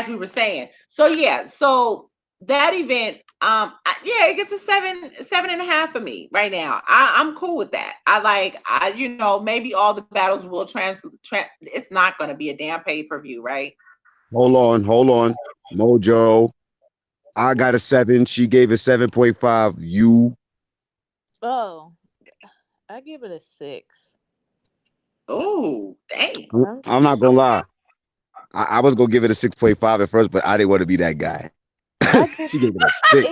we were saying. So yeah, so that event, yeah, it gets a 7.5 for me right now. I'm cool with that. Maybe all the battles will it's not gonna be a damn pay-per-view, right? Hold on. Mojo. I got a 7. She gave a 7.5. You. Oh, I give it a 6. Oh, dang. I'm not gonna lie. I was gonna give it a 6.5 at first, but I didn't want to be that guy. I just She gave it a 6.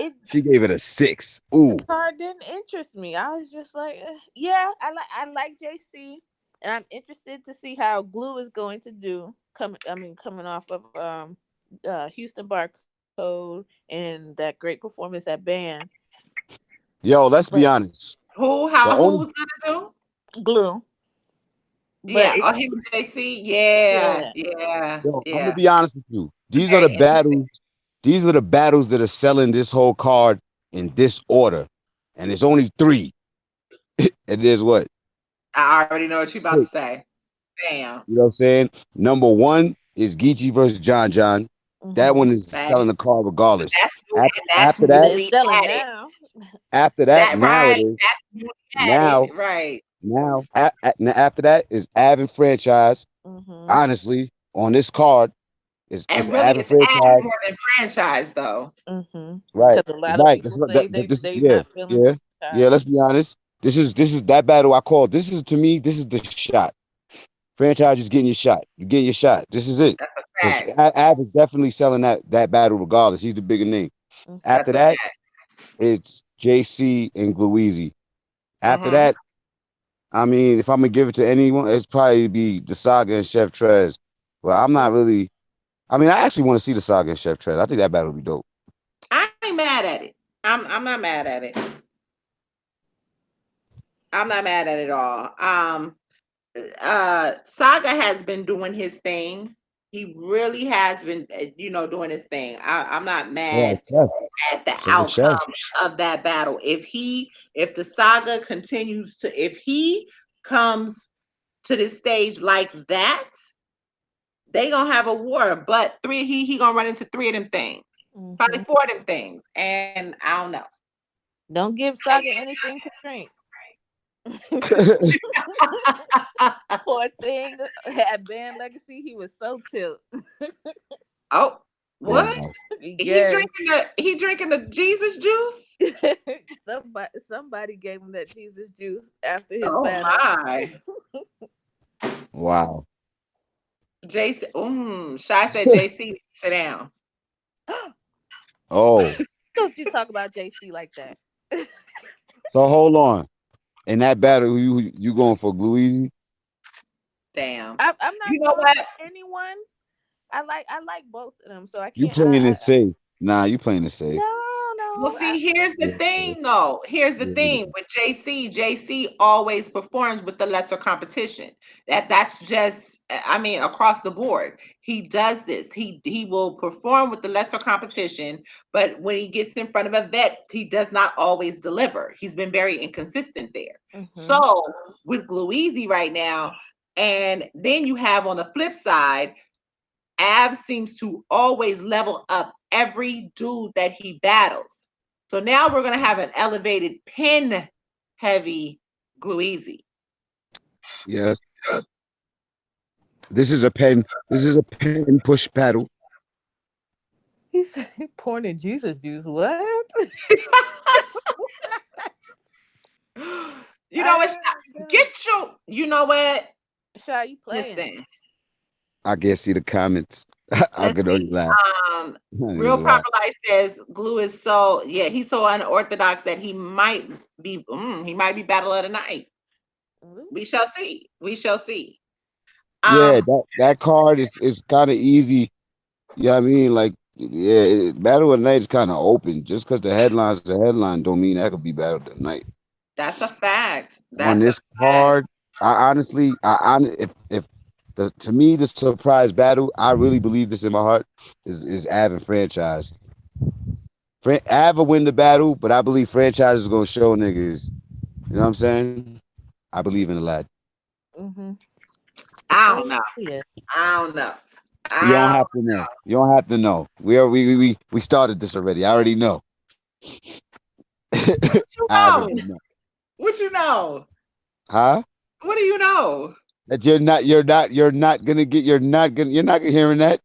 it She gave it a 6. Ooh. this card didn't interest me. I was just like, yeah, I like JC, and I'm interested to see how Glue is going to do. Coming off of Houston Barcode and that great performance at Band. Yo, let's But be honest. Who? The Who only was gonna Glue, do? but Yeah. it, Oh, him and JC. Yeah. yeah, Yeah. Yo, I'm gonna Yeah. be honest with you. These are Very the interesting. battles. These are the battles that are selling this whole card in this order, and it's only 3. And there's what I already know what you're about to 6. say. Damn. You know what I'm saying? Number 1 is Geechee versus John John. That one mm-hmm. is That selling the card regardless. that's that's After that, It's newly selling added. now. That now it right. is That's newly now added. Right. after that is Avon franchise. Mm-hmm. Honestly, on this card is And really, Avon it's added franchise. more than franchise, though. Mm-hmm. Right, Because a lot of right. people say This they yeah, not feeling yeah, yeah. franchise. Let's be honest. This is that battle I call. This is to me. This is the shot. Franchise is getting your shot. You're getting your shot. This is it. That's a Because fact. Av is definitely selling that battle regardless. He's the bigger name. That's After a that, fact. it's JC and Gluezy. After Mm-hmm. that, I mean, if I'm gonna give it to anyone, it's probably be the Saga and Chef Trez. Well, I'm not really. I mean, I actually want to see the Saga and Chef Trez. I think that battle would be dope. I ain't mad at it. I'm not mad at it. I'm not mad at it all. Saga has been doing his thing. He really has been, doing his thing. I'm not Yeah, mad Chef. at the So the Chef. outcome of that battle. If the Saga continues if he comes to this stage like that, they gonna have a war. But he gonna run into 3 of them things, probably Mm-hmm. 4 of them things, and I don't know. Don't give Saga anything to drink. Poor thing had Band Legacy. He was so tilt. Oh, what? Wow. Yes. He drinking the Jesus juice? Somebody gave him that Jesus juice after his Oh battle. my. Wow. JC, Shy said JC, sit down. Oh, Don't you talk about JC like that? so hold on. In that battle, you going for Gluezy? Damn. I'm not You know going what? for anyone. I like both of them, so I You can't. playing it safe? Nah, you playing it safe. Well, No. see, here's the Yeah, thing though. Here's the yeah. thing with JC. JC always performs with the lesser competition. That's just across the board. He does this. He will perform with the lesser competition, but when he gets in front of a vet, he does not always deliver. He's been very inconsistent there. Mm-hmm. So with Gluezy right now, and then you have on the flip side, Av seems to always level up every dude that he battles. So now we're going to have an elevated pin heavy Gluezy. Yes. This is a pen. This is a pen push battle. He said porn and Jesus juice. What? You know what? Oh my god. Get you. You know what? Shy, you playing? Listen, I can't see the comments. I let's could only see. laugh. Um, I ain't Real gonna lie. Proper Life says Glue is he's so unorthodox that he might be battle of the night. Ooh. We shall see. We shall see. Yeah, Um, that card is kind of easy. Yeah, I mean, like, yeah, Battle of the Night is kind of open. Just because the headline's the headline, don't mean that could be Battle of the Night. that's a fact. On That's a this fact. card, I honestly, if the to me the surprise battle, I really believe this in my heart is Av and Franchise. Av will win the battle, but I believe Franchise is gonna show niggas. You know what I'm saying? I believe in the lad. Mm-hmm. I don't Oh know. yeah. I don't know. You don't I have to know. You don't have to know. We started this already. I already know. what you I already know? know. What you know? Huh? What do you know? That you're not hearing that.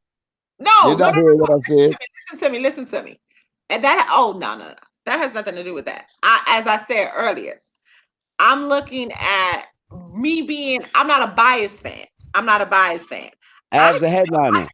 No, You're no, no, not no, hearing no. what I'm saying. Listen to me. Listen to me. And that, oh, no, no, no. That has nothing to do with that. As I said earlier, I'm looking at me being, I'm not a biased fan. I'm not a biased fan. I, As the headliner.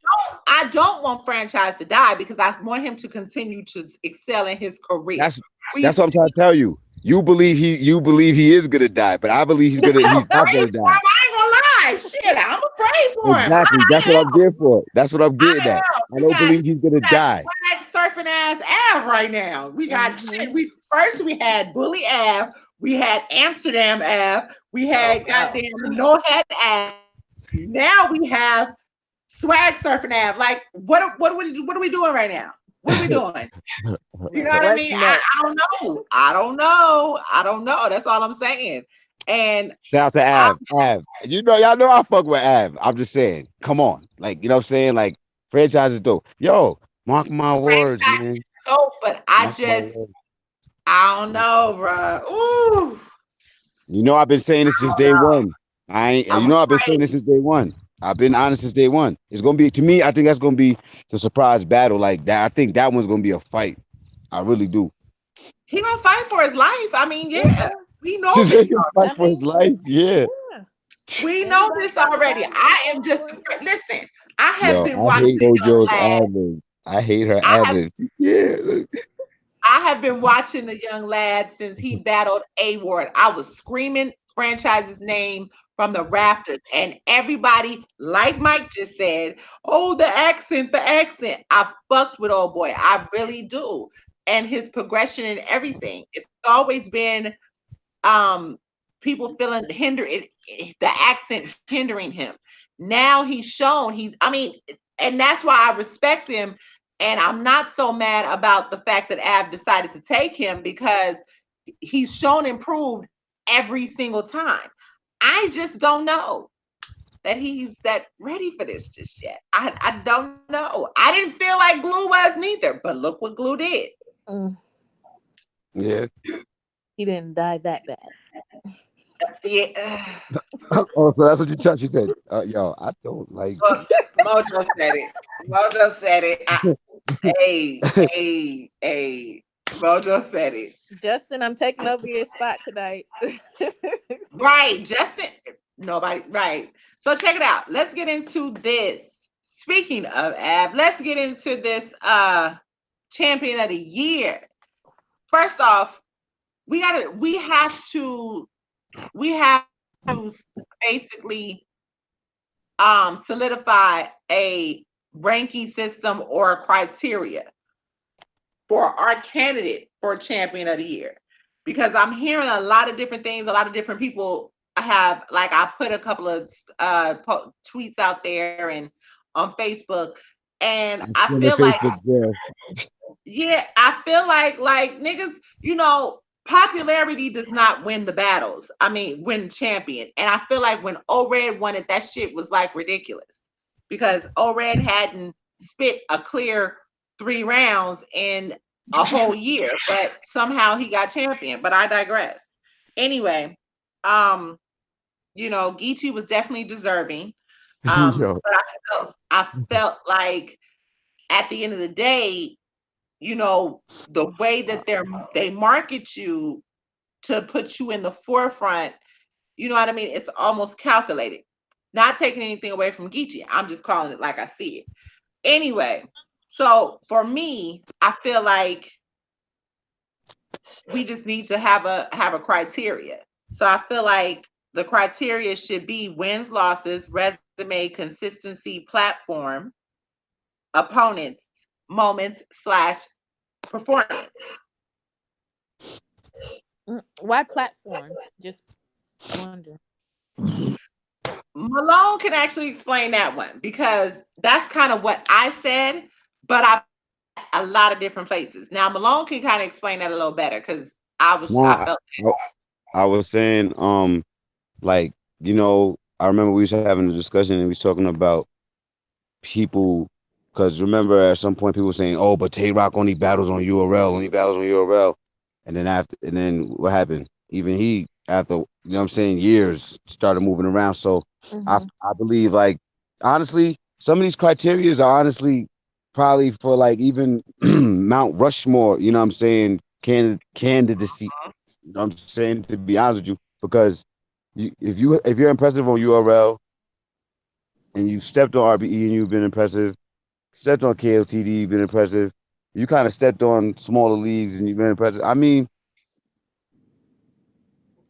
I don't want Franchise to die because I want him to continue to excel in his career. That's We that's what I'm see trying to tell you. You believe he is gonna die, but I believe he's not pray gonna for him. die. I ain't gonna lie. Shit, I'm gonna pray for him. Exactly. That's what I'm there for. That's what I'm getting I at. am. I don't believe he's gonna We got die. swag surfing ass Av right now. We got shit. Mm-hmm. We had Bully Av, we had Amsterdam Av, we Oh had wow. goddamn No Head Av. Now we have swag surfing Av. Like what are we doing right now? What are we doing? You know Right. what I What's mean? next? I don't know. I don't know. I don't know. That's all I'm saying. And Shout out to I, Av. You know, y'all know I fuck with Av. I'm just saying, come on. Like, you know what I'm saying? Like, franchise is dope. Yo, mark my words, franchise man. is dope, but Mark my words. I don't Mark my know, words. bro. Ooh, You know, I've been saying this since day one. I ain't, I'm you know, I've been afraid. saying this since day one. I've been honest since day one. It's gonna be to me. I think that's gonna be the surprise battle. Like that. I think that one's gonna be a fight. I really do. He gonna fight for his life. I mean, yeah, Yeah. we know Just this. gonna fight I for his mean, life. Yeah. yeah. We know Anybody this got to already. die, he gonna I am fight just for it. listen. I have Yo, been I watching hate the young Mojo's lad. ad. I hate her I have ad. Yeah. Look. I have been watching the young lad since he battled A Ward. I was screaming franchise's name from the rafters, and everybody, like Mike just said, "Oh, the accent, the accent." I fucks with old boy. I really do, and his progression and everything. It's always been um people feeling the accent hindering him. Now he's shown I mean, and that's why I respect him. And I'm not so mad about the fact that Av decided to take him because he's shown improved every single time. I just don't know that he's that ready for this just yet. I don't know. I didn't feel like Glue was neither, but look what Glue did. Mm, Yeah. he didn't die that bad. Yeah. Oh, so that's what you touched. You said, yo, I don't like. Well, Mojo said it. Mojo said it. Hey, hey, hey. Mojo said it. Justin, I'm taking over your spot tonight. Right, Justin. Nobody. Right. So check it out. Let's get into this. Speaking of Ab, let's get into this champion of the year. First off, we have to basically solidify a ranking system or a criteria for our candidate for champion of the year, because I'm hearing a lot of different things. A lot of different people have, like, I put a couple of tweets out there and on Facebook, and I'm I still in feel like, Facebook jail. yeah, I feel like niggas, popularity does not win the battles. I mean, win champion. And I feel like when O-Red won it, that shit was like ridiculous because O-Red hadn't spit a clear 3 rounds in a whole year, but somehow he got champion. But I digress. Anyway, um, Geechee was definitely deserving. Yo, But I felt like at the end of the day, the way that they market you to put you in the forefront, you know what I mean? It's almost calculated. Not taking anything away from Geechee. I'm just calling it like I see it. Anyway, so for me, I feel like we just need to have a criteria. So I feel like the criteria should be wins, losses, resume consistency platform opponents moments slash performance. Why platform? Just wonder. Malone can actually explain that one because that's kind of what I said, but I a lot of different places. Now Malone can kind of explain that a little better because I Nah, felt I was saying, like, I remember we was having a discussion and we was talking about people, because remember at some point people were saying, "Oh, but Tay Rock only battles on URL, only battles on URL," and then what happened? Even he, after what I'm saying, years started moving around. So I believe, like, honestly, some of these criterias are honestly probably for like even Mount Rushmore. You know what I'm saying? Candidacy. You know what I'm saying, to be honest with you, because if you're impressive on URL and you stepped on RBE and you've been impressive, stepped on KOTD, you've been impressive. You kind of stepped on smaller leagues and you've been impressive. I mean,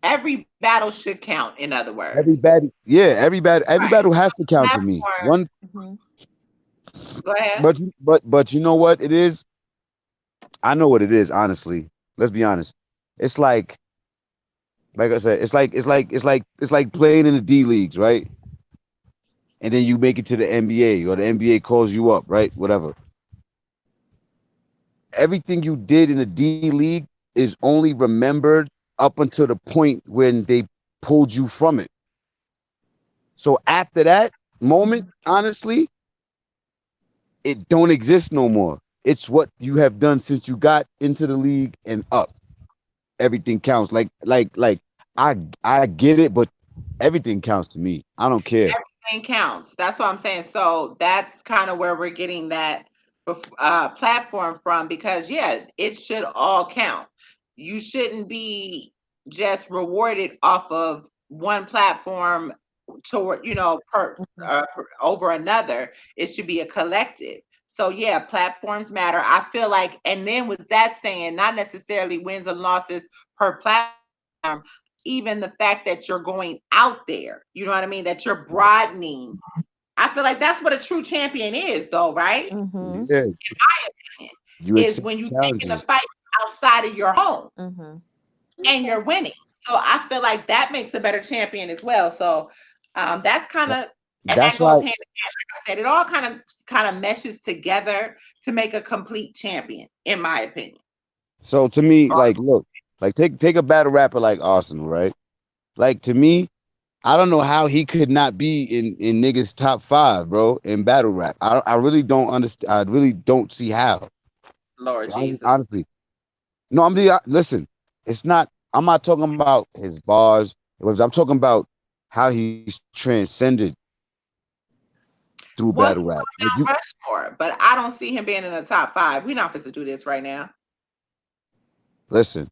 every battle should count. In other every words, battle, yeah, every right? battle has to count to me. Platforms. One, Go ahead. but you know what it is? I know what it is. Honestly, let's be honest. It's like I said, it's like playing in the D leagues, right? And then you make it to the NBA, or the NBA calls you up, right? Whatever. Everything you did in the D League is only remembered up until the point when they pulled you from it. So after that moment, honestly, it don't exist no more. It's what you have done since you got into the league and up. Everything counts. Like I get it, but everything counts to me. I don't care. Everything counts. That's what I'm saying. So that's kind of where we're getting that platform from because, yeah, it should all count. You shouldn't be just rewarded off of one platform toward, over another. It should be a collective. So, yeah, platforms matter. I feel like, and then with that saying, not necessarily wins and losses per platform, even the fact that you're going out there, you know what I mean? That you're broadening. I feel like that's what a true champion is, though, right? Yeah, you Is accept when you taking the challenges. fight outside of your home and you're winning. So I feel like that makes a better champion as well. So that's kind of, and that That's goes why. hand in hand. Like I said, it all kind of meshes together to make a complete champion, in my opinion. So to me, like, look, like take a battle rapper like Arsenal, right? Like, to me, I don't know how he could not be in niggas top 5, bro, in battle rap. I really don't understand. I really don't see how. Lord Jesus. Honestly, no. Listen. It's not. I'm not talking about his bars. I'm talking about how he's transcended through Well, battle he's rap. Like, on Mount Rushmore, but I don't see him being in the top 5. We're not supposed to do this right now. listen,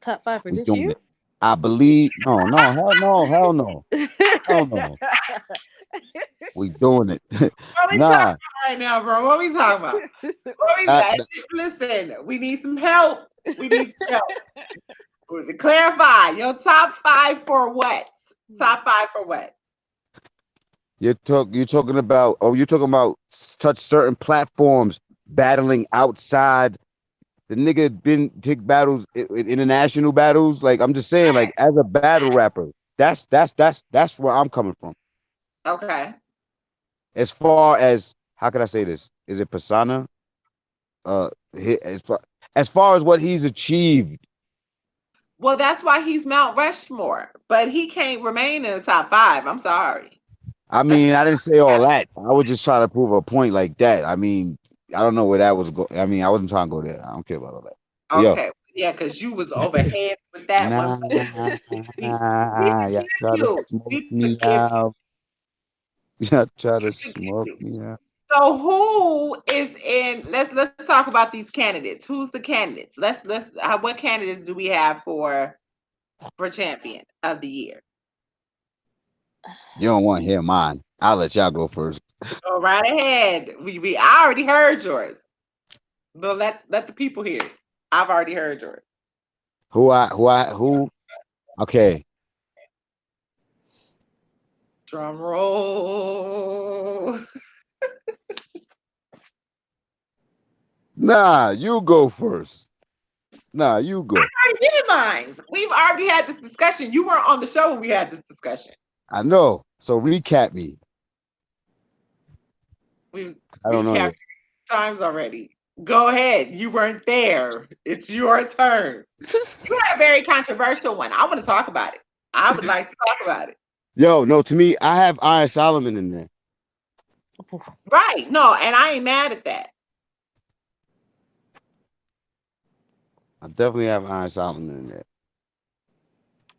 Top 5 for we this doing year? it. I believe. No, no, hell no, hell no, hell no. We doing it. What we talking Nah. about right now, bro? What we talking about? What we That, got? Listen, we need some help. We need some help. To clarify, your top 5 for what? Top 5 for what? you're talking about. Oh, you're talking about touch certain platforms, battling outside. The nigga been take battles, international battles. Like, I'm just saying, like, as a battle rapper, that's where I'm coming from. Okay. As far as, how can I say this? Is it persona? As far as what he's achieved. Well, that's why he's Mount Rushmore, but he can't remain in the top 5. I'm sorry. I That's mean, I didn't say all that. I was just trying to prove a point like that. I mean, I don't know where that was going. I mean, I wasn't trying to go there. I don't care about all that. But yo, okay. Yeah, because you was overhead with that one. nah, y'all try to You. smoke We me forgive you. out. Y'all try to We forgive smoke you. me out. So who is in? Let's talk about these candidates. Who's the candidates? What candidates do we have for champion of the year? You don't want to hear mine. I'll let y'all go first. Go right ahead. I already heard yours. But let the people hear it. I've already heard yours. Who? Okay. Drum roll. Nah, you go first. Nah, you go. I already did mine. We've already had this discussion. You weren't on the show when we had this discussion. I know. So recap me. We've I don't know recapped yet. times already. Go ahead. You weren't there. It's your turn. You had a very controversial one. I want to talk about it. I would like to talk about it. Yo, no, to me, I have Iron Solomon in there. Right. No, and I ain't mad at that. I definitely have Iron Solomon in there.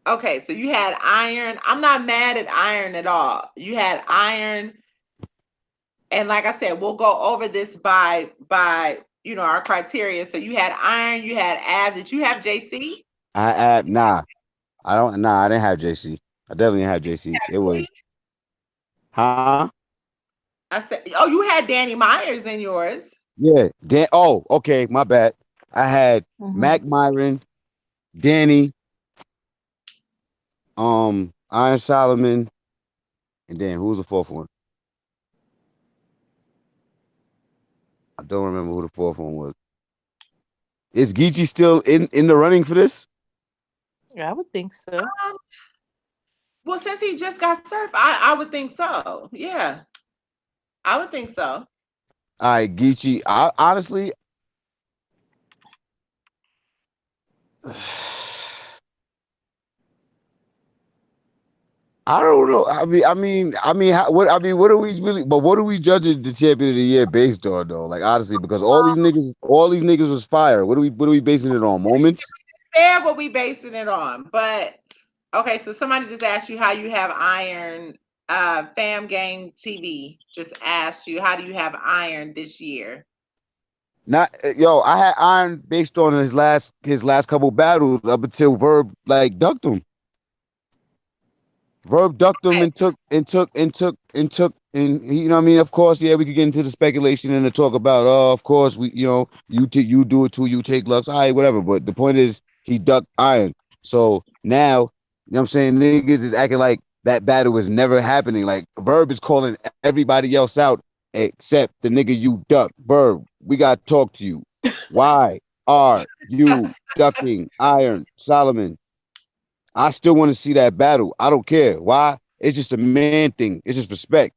Okay, so you had Iron. I'm not mad at Iron at all. You had Iron, and like I said, we'll go over this by our criteria. So you had Iron, you had Av. Did you have JC? Nah, I don't. Nah, I didn't have JC. I definitely didn't have JC. It was, huh? I said, oh, you had Danny Myers in yours. Yeah. Oh, okay. My bad. I had Mhm. Mac Myron, Danny, Iron Solomon, and then who was the fourth one? I don't remember who the fourth one was. Is Geechee still in the running for this? I would think so. Well, since he just got surf, I would think so. Yeah, I would think so. All right, Geechee. I honestly, I don't know. What are we really? But what are we judging the champion of the year based on, though? Like honestly, because all these niggas was fire. What are we basing it on? Moments? Fair what we basing it on, but okay. So somebody just asked you how you have Iron. Fam Game TV just asked you how do you have Iron this year? Not yo. I had Iron based on his last couple battles up until Verb like ducked him. Verb ducked him Okay. and you know what I mean. Of course, yeah, we could get into the speculation and the talk about of course you do it too, you take Lux, all right, whatever. But the point is he ducked Iron. So now, you know what I'm saying, niggas is acting like that battle was never happening. Like Verb is calling everybody else out except the nigga you duck. Verb, we gotta talk to you. Why are you ducking Iron Solomon? I still want to see that battle. I don't care. Why? It's just a man thing. It's just respect.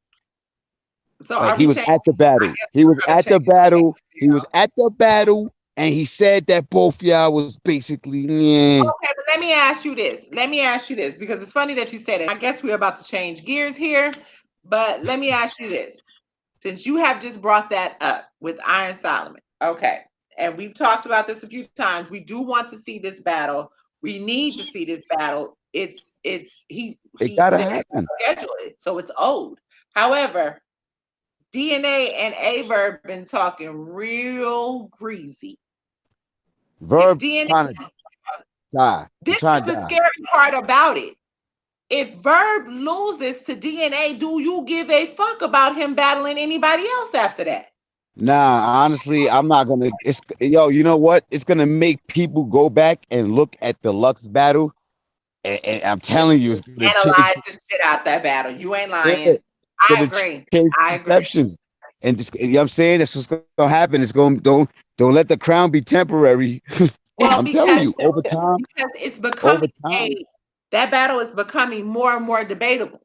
So Like are he we was changing? at the I battle. guess He we're was gonna at the change the battle. He was video. at the battle, and he said that both y'all was basically, yeah. Okay, but let me ask you this. Let me ask you this because it's funny that you said it. I guess we're about to change gears here, but let me ask you this. Since you have just brought that up with Iron Solomon, okay, and we've talked about this a few times. We do want to see this battle. We need to see this battle. It's It he gotta said he's happen. gonna schedule it, so it's old. However, DNA and Averb been talking real greasy. If Verb trying to DNA, die. He this trying is to the die. scary part about it. If Verb loses to DNA, do you give a fuck about him battling anybody else after that? Nah, honestly, I'm not gonna. It's yo. You know what? It's gonna make people go back and look at the Lux battle, and I'm telling you, it's gonna change. Analyze the shit out that battle. You ain't Yeah, lying. I gonna agree. change I agree. perceptions, and just you know what I'm saying that's what's gonna happen. It's going don't let the crown be temporary. Well, I'm telling you, because it's over becoming time, that battle is becoming more and more debatable.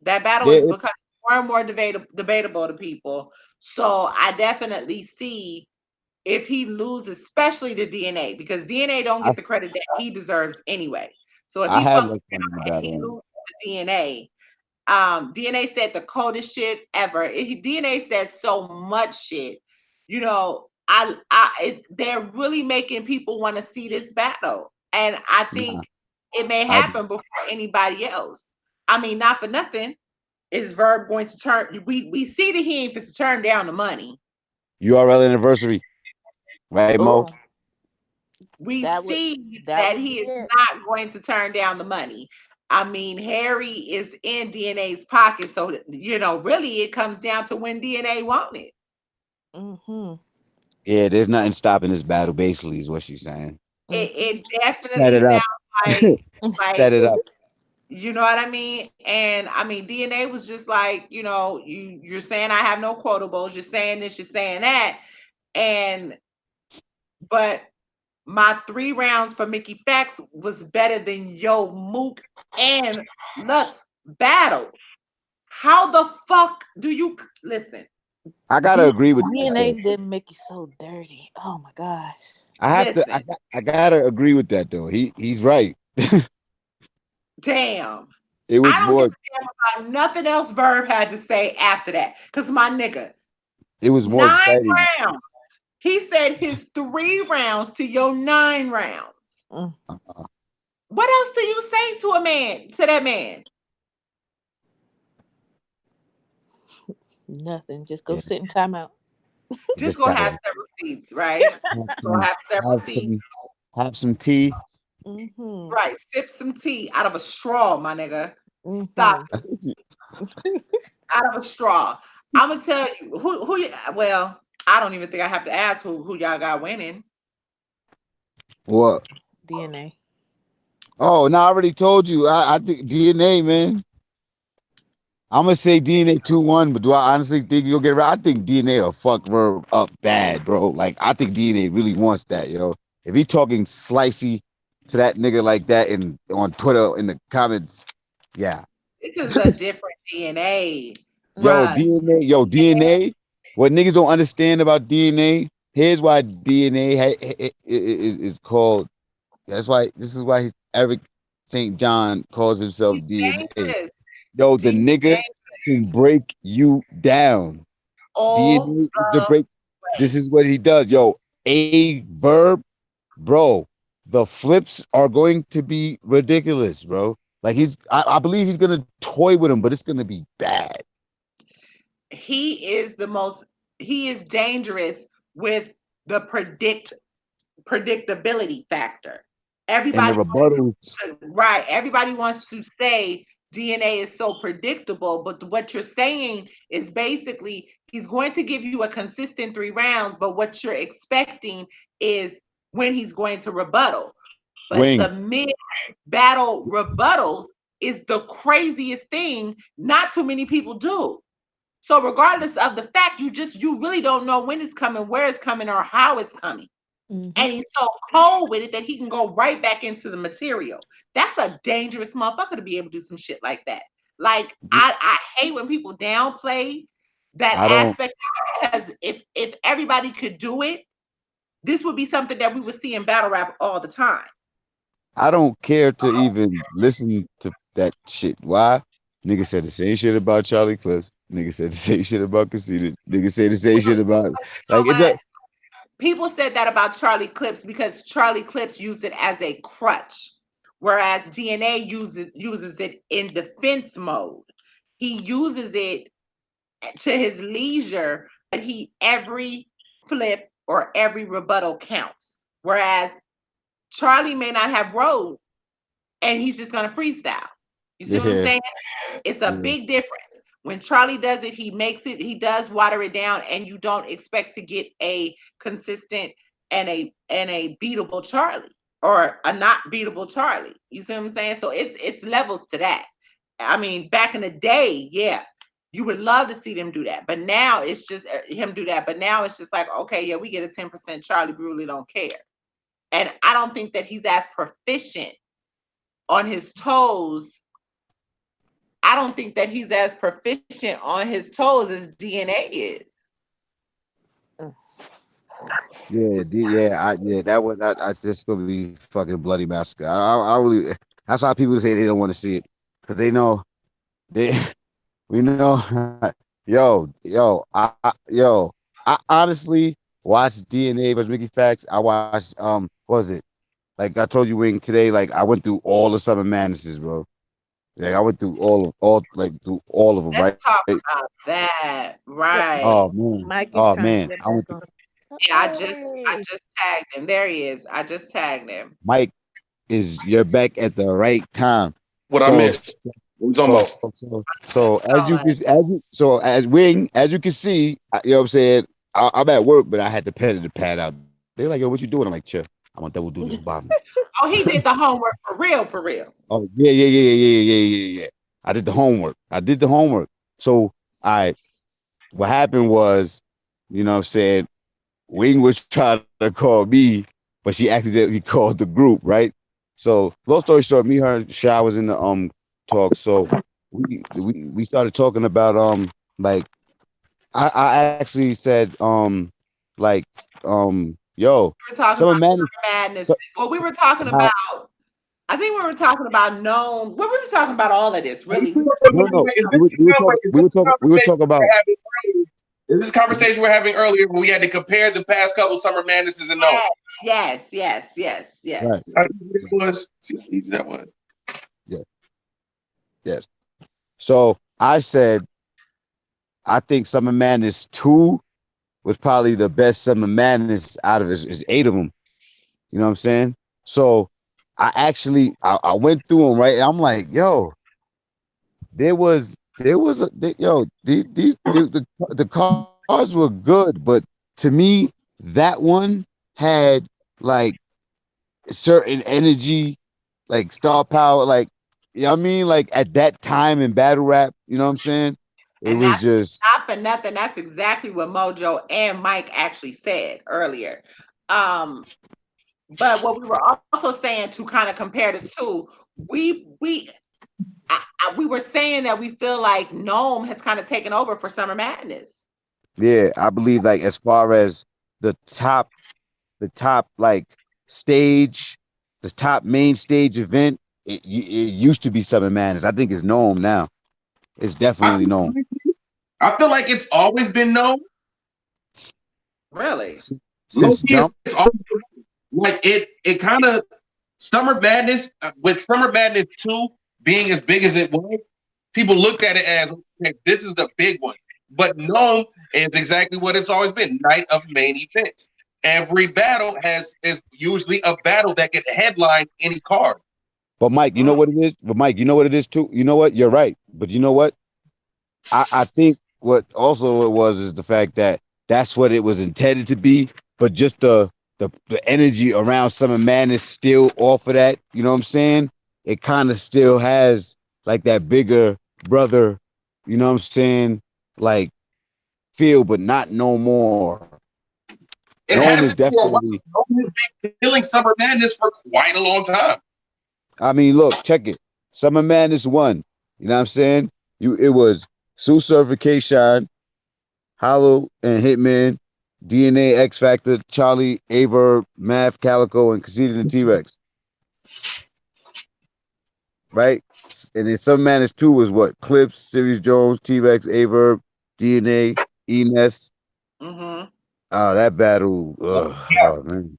That battle there is becoming more and more debatable to people. So I definitely see if he loses, especially the DNA, because DNA don't I, get the credit that he deserves anyway. So if I he have fucks Lux winning the around and he battle. loses to DNA, DNA said the coldest shit ever. DNA said so much shit. They're really making people want to see this battle, and I Nah, think it may I do. happen before anybody else. I mean, not for nothing. Is Verb going to turn? We see that he ain't supposed to turn down the money. URL anniversary, right, Mo? Oh, We that would see that that would he be is it. not going to turn down the money. I mean, Harry is in DNA's pocket, so really, it comes down to when DNA want it. Mm-hmm. Yeah, there's nothing stopping this battle. Basically, is what she's saying. It, Mm-hmm. it Set definitely it up. sounds like Set it up. You know what I mean? And I mean, DNA was just like, you're saying I have no quotables. You're saying this. You're saying that. And but my 3 rounds for Mickey Fax was better than Yo Mook and Lux battle. How the fuck do you listen? I gotta D- agree with that DNA though. didn't make you so dirty. Oh my gosh. I have to. Listen, I gotta agree with that though. He's right. damn. It was I don't give more. a damn about nothing else Verb had to say after that. Because my nigga, It was more 9 rounds. He said his 3 rounds to your 9 rounds. Mm, What else do you say to that man? nothing. Just go Yeah, sit in timeout. Just just go gotta have several seats, right? have Go some, have several have seats. some, have some tea. Mm-hmm. Right. Sip some tea out of a straw, my nigga. Stop Mm-hmm. out of a straw. I'm gonna tell you well, I don't even think I have to ask who y'all got winning. What? DNA. Oh no, I already told you. I think DNA, man. I'm gonna say DNA 2-1, but do I honestly think you'll get right? I think DNA will fuck Verb up bad, bro. Like I think DNA really wants that, yo. If he talking slicey to that nigga like that in on Twitter in the comments, yeah. This is a different DNA, Yo, bruh. Mm-hmm. DNA. What niggas don't understand about DNA, here's why DNA is called. That's why this is why Eric St. John calls himself He's DNA. dangerous. Yo, the DNA nigga can break you down. all DNA is the the break. This way. is what he does. Yo, a verb, bro. The flips are going to be ridiculous, bro. Like I believe he's gonna toy with him, but it's gonna be bad. He is he is dangerous with the predictability factor. And the Everybody rebuttals, right, everybody wants to say DNA is so predictable, but what you're saying is basically he's going to give you a consistent 3 rounds, but what you're expecting is when he's going to rebuttal. But the wing. mid battle rebuttals is the craziest thing not too many people do. So regardless of the fact, you really don't know when it's coming, where it's coming, or how it's coming. Mm-hmm. And he's so cold with it that he can go right back into the material. That's a dangerous motherfucker to be able to do some shit like that. Like I hate when people downplay that I don't. aspect because if everybody could do it, this would be something that we would see in battle rap all the time. I don't care to even listen to that shit. Why? Nigga said the same shit about Charlie Clips. Nigga said the same shit about Casita. Nigga said the same shit about You know like it. what? People said that about Charlie Clips because Charlie Clips used it as a crutch, whereas DNA uses it in defense mode. He uses it to his leisure, but he every flip or every rebuttal counts. Whereas Charlie may not have road and he's just gonna freestyle. You see what I'm Yeah, saying? It's a yeah. big difference. When Charlie does it, he does water it down, and you don't expect to get a consistent and a beatable Charlie or a not beatable Charlie. You see what I'm saying? So it's levels to that. I mean, back in the day, yeah, you would love to see them do that, but now it's just him do that. But now it's just like, okay, yeah, we get a 10% Charlie, we really don't care. And I don't think that he's as proficient on his toes. I don't think that he's as proficient on his toes as DNA is. Yeah. That was I just gonna be fucking bloody massacre. I really. That's why people say they don't want to see it because they know they. We know, I honestly watched DNA versus Mickey Facts. I watched what was it? Like I told you, Wing, today, like I went through all the Summer Madnesses, bro. Like I went through through all of them, Let's right? talk about that. Yep. Oh Right. man, Mike is oh trying to man. get I went back through on. Yeah, I Hey. just tagged him. There he is. I just tagged him. Mike you're back at the right time. What I So missed? What we talking about? so as So you can as Wing, as you can see, you know what I'm saying, I'm at work, but I had the pen and the pad out. They're like, yo, what you doing? I'm like, chill. I want double duty bomb. Oh, he did the homework for real, for real. Oh yeah. I did the homework. So what happened was, you know what I'm saying, Wing was trying to call me, but she accidentally called the group, right? So long story short, me, her, and Shy was in the talk. So we started talking about like I actually said like yo, We were talking Summer about Madness. madness. So, Well, we were talking how, about. I think we were talking about known. Well, we were talking about all of this, really. no, we were talking about This is a conversation we're having earlier when we had to compare the past couple Summer Madnesses and no. Yes. right. That was. Yeah. Yes. So I said I think Summer Madness 2 was probably the best Summer Madness out of his 8 of them. You know what I'm saying? So I went through them, right? And I'm like, yo, the cars were good, but to me, that one had like certain energy, like star power, like, you know what I mean? Like at that time in battle rap, you know what I'm saying? It And was that's just not for nothing. That's exactly what Mojo and Mike actually said earlier. But what we were also saying to kind of compare the two, we were saying that we feel like Gnome has kind of taken over for Summer Madness. yeah, I believe like as far as the top like stage, the top main stage event, it used to be Summer Madness. I think it's known now. It's I, definitely known. I feel like it's always been known. Really? Since Jump. It's always like it kind of Summer Madness with Summer Madness 2 being as big as it was, people looked at it as, okay, this is the big one. But no, it's exactly what it's always been: night of main events. Every battle is usually a battle that can headline any card. But Mike, you know what it is? But Mike, you know what it is too? You know what? You're right. But you know what? I think what also it was is the fact that that's what it was intended to be, but just the energy around Summer Madness still off of that, you know what I'm saying? It kind of still has like that bigger brother, you know what I'm saying? Like feel, but not no more. It Gnome is has for a while. definitely. Gnome has been killing Summer Madness for quite a long time. I mean, look, check it. Summer Madness 1. You know what I'm saying? It was Sue Surfer, K-Shine, Hollow and Hitman, DNA, X Factor, Charlie, Aver, Math, Calico, and Conceited and T-Rex. Right? And then Summer Madness 2 was what? Clips, Sirius Jones, T-Rex, Aver, DNA, Enes. Mm-hmm. Oh, that battle. Ugh, oh, man.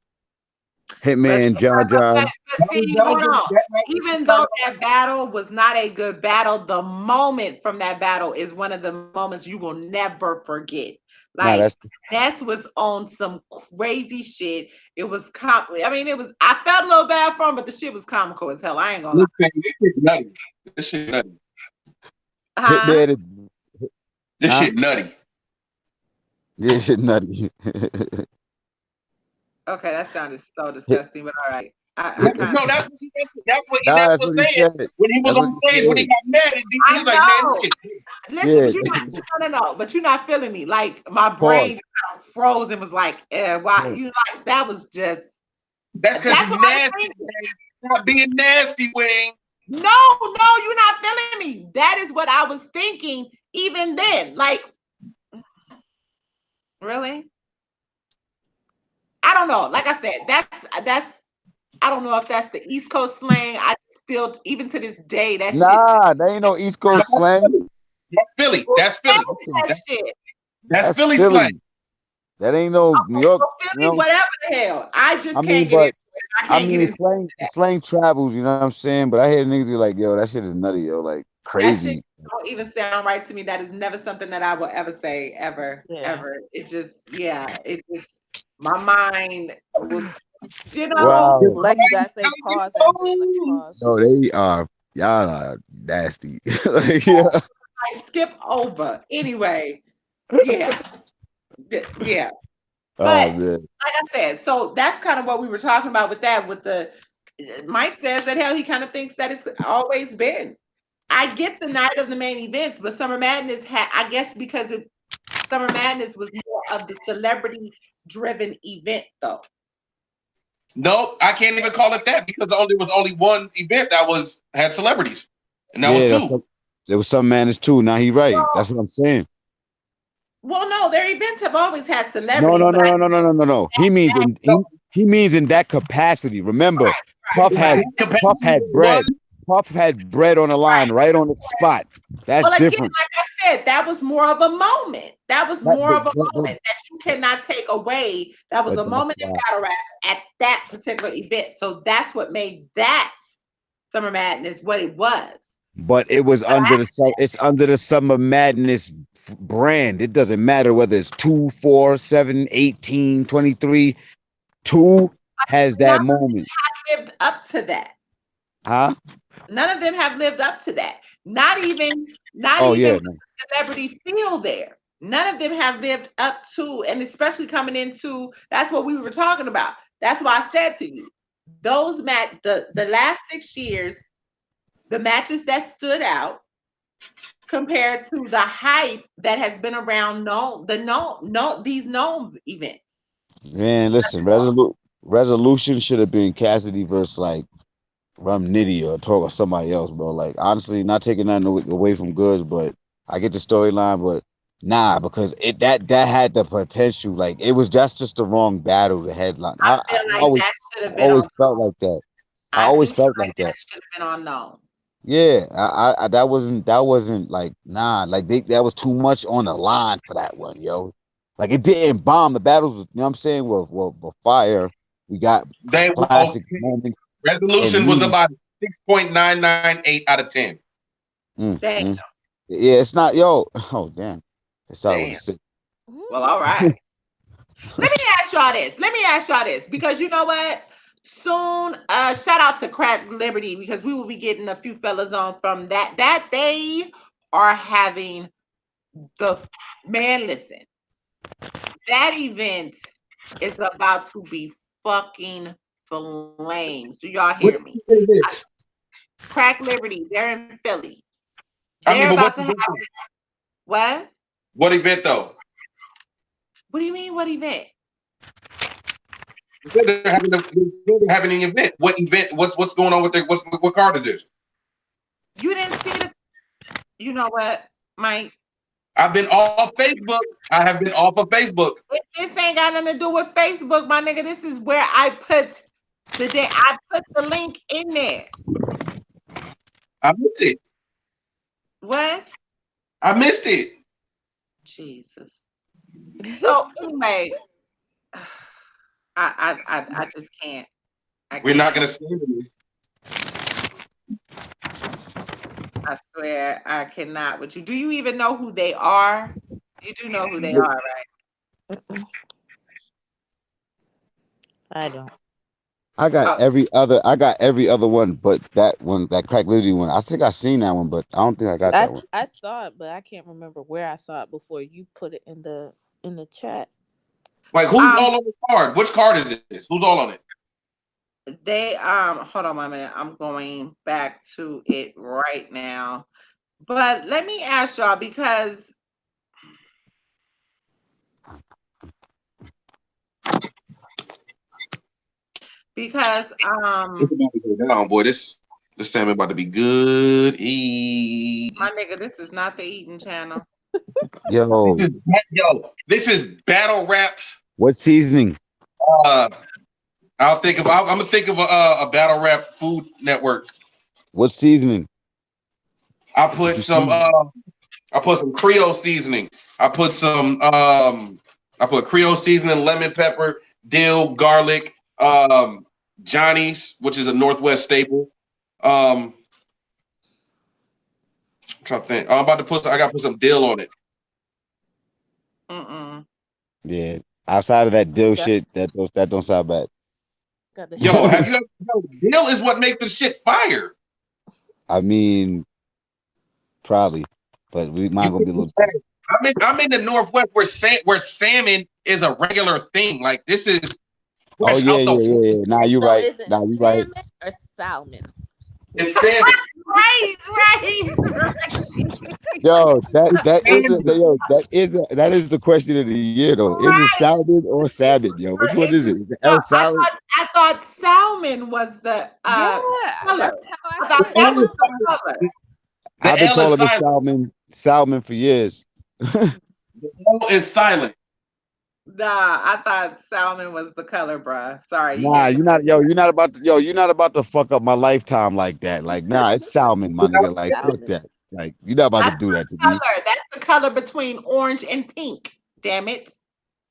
Hitman, John. But see, hold on. Even though that battle was not a good battle, the moment from that battle is one of the moments you will never forget. Nah, Like Ness was on some crazy shit. It was I mean, it was. I felt a little bad for him, but the shit was comical as hell. I ain't gonna lie. This shit nutty. Huh? Hitman. This shit nutty. Yeah, shit nutty. Okay, that sounded so disgusting, but all right. No, that's what Nah, Ines was saying when he was on stage when he got mad at me. He was like, "Man, this shit." Listen, Yeah. but no, but you're not feeling me. Like my brain Pause. just kind of froze and was like, why? You like that was just. That's because you nasty. Not being nasty, Wing. No, you're not feeling me. That is what I was thinking even then. Like, really? I don't know. Like I said, that's. I don't know if that's the East Coast slang. I still, even to this day, that shit. Nah, that ain't no East Coast slang. That's Philly. That's Philly. That shit. That's Philly slang. That ain't no New York. Philly, you know? Whatever the hell. I just can't get but, into it. I mean, slang travels, you know what I'm saying? But I hear niggas be like, yo, that shit is nutty, yo, like crazy. That shit don't even sound right to me. That is never something that I will ever say, ever. It just, it just, my mind will, Wow. Like you gotta say pause after pause. No, y'all are nasty. Yeah. I skip over. Anyway, yeah. But man. like I said, so that's kind of what we were talking about with that. With the Mike says that hell, he kind of thinks that it's always been. I get the night of the main events, but Summer Madness had, I guess, because Summer Madness was more of the celebrity driven event, though. Nope, I can't even call it that because there was only one event that had celebrities, and that was Yeah, two. there was some madness too. Now he right. Well, That's what I'm saying. well, no, their events have always had No, celebrities, no, but no, no, no, no, no, no, no. He means that, he means in that capacity. Remember, Puff had Puff Capacity had was bread. Puff had bread on the line, right on the spot. That's well, again, different. like I said, that was more of a moment. That was That, more of a moment that you cannot take away. That was but a that's moment in why. battle rap at that particular event. So that's what made that Summer Madness what it was. But it was it's under the Summer Madness brand. It doesn't matter whether it's 2, 4, 7, 18, 23. 2 has None that of moment. them have lived up to that. Huh? None of them have lived up to that. Not even Oh yeah. celebrity feel there. None of them have lived up to, and especially coming into, that's what we were talking about. That's why I said to you, those the last 6 years, the matches that stood out compared to the hype that has been around these known events. Man, listen, resolution should have been Cassidy versus like Rum Nitty or talk or somebody else, bro. Like honestly, not taking nothing away from Goods, but I get the storyline, but nah, because that had the potential. Like it was just the wrong battle. The headline. I feel I like always that should I have been always on. felt like that. I I do always feel felt like like that. that should have been on known. Yeah, that wasn't like nah, like that was too much on the line for that one, yo. Like it didn't bomb. The battles, you know what I'm saying, were fire. We got they were classic okay. moments and Resolution was memes. about 6.998 out of 10. Damn, Yeah, it's not yo. Oh damn, it started with a damn. 6. Well, all right. Let me ask y'all this. Let me ask y'all this because you know what? Soon, shout out to Crack Liberty because we will be getting a few fellas on from that. That they are having the man. Listen, that event is about to be fucking flames. Do y'all What hear me? is this? Crack Liberty, they're in Philly. I They're mean, but about to have what? what event though? What do you mean? What event? You said they're having an event. What event? What's going on with their what card is this? You didn't see the. You know what, Mike? I've been off Facebook. I have been off of Facebook. This ain't got nothing to do with Facebook, my nigga. This is where I put I put the link in there. I missed it. What? I missed it. Jesus. So anyway, I just can't. I We're not can't. gonna say this. I swear I cannot with you. Do you even know who they are? You do know who they are, right? I don't. I got Oh, every other one, but that one, that Crack Liberty one. I think I seen that one, but I don't think I got that one. I saw it, but I can't remember where I saw it before you put it in the chat. Like who's all on the card? Which card is this? Who's all on it? they hold on a minute. I'm going back to it right now. But let me ask y'all because It's about to go down, boy. This salmon about to be good. my nigga, this is not the eating channel. Yo, This is battle raps. what seasoning? I'm gonna think of a battle rap food network. What seasoning? I put some Creole seasoning. I put Creole seasoning, lemon pepper, dill, garlic, Johnny's, which is a Northwest staple. I'm trying to think. I gotta put some dill on it. Yeah, outside of that dill shit, that don't sound bad. Yo, have you ever dill is what makes the shit fire. I mean, probably, but mine gonna be a little. I'm in the Northwest where salmon is a regular thing. Like this is Oh fresh yeah, out the yeah. Nah, you So right. is it Nah, you right. salmon or salmon? it's salmon. Right. Yo, that is Salmon. that is the question of the year though. Is it Right. salmon or salmon, yo? Which one is it? Is it El Salad? I thought salmon was the Yeah, color. that's how I I thought said that it. was the color. I've The been L is calling it silent. salmon for years. The L is silent. Nah, I thought salmon was the color, bruh. Sorry, you Nah, had you're not about to fuck up my lifetime like that. Like, nah, it's salmon, my nigga. Like, fuck Salmon. that. Like, you're not about I to do that to me. color. That's the color between orange and pink. Damn it.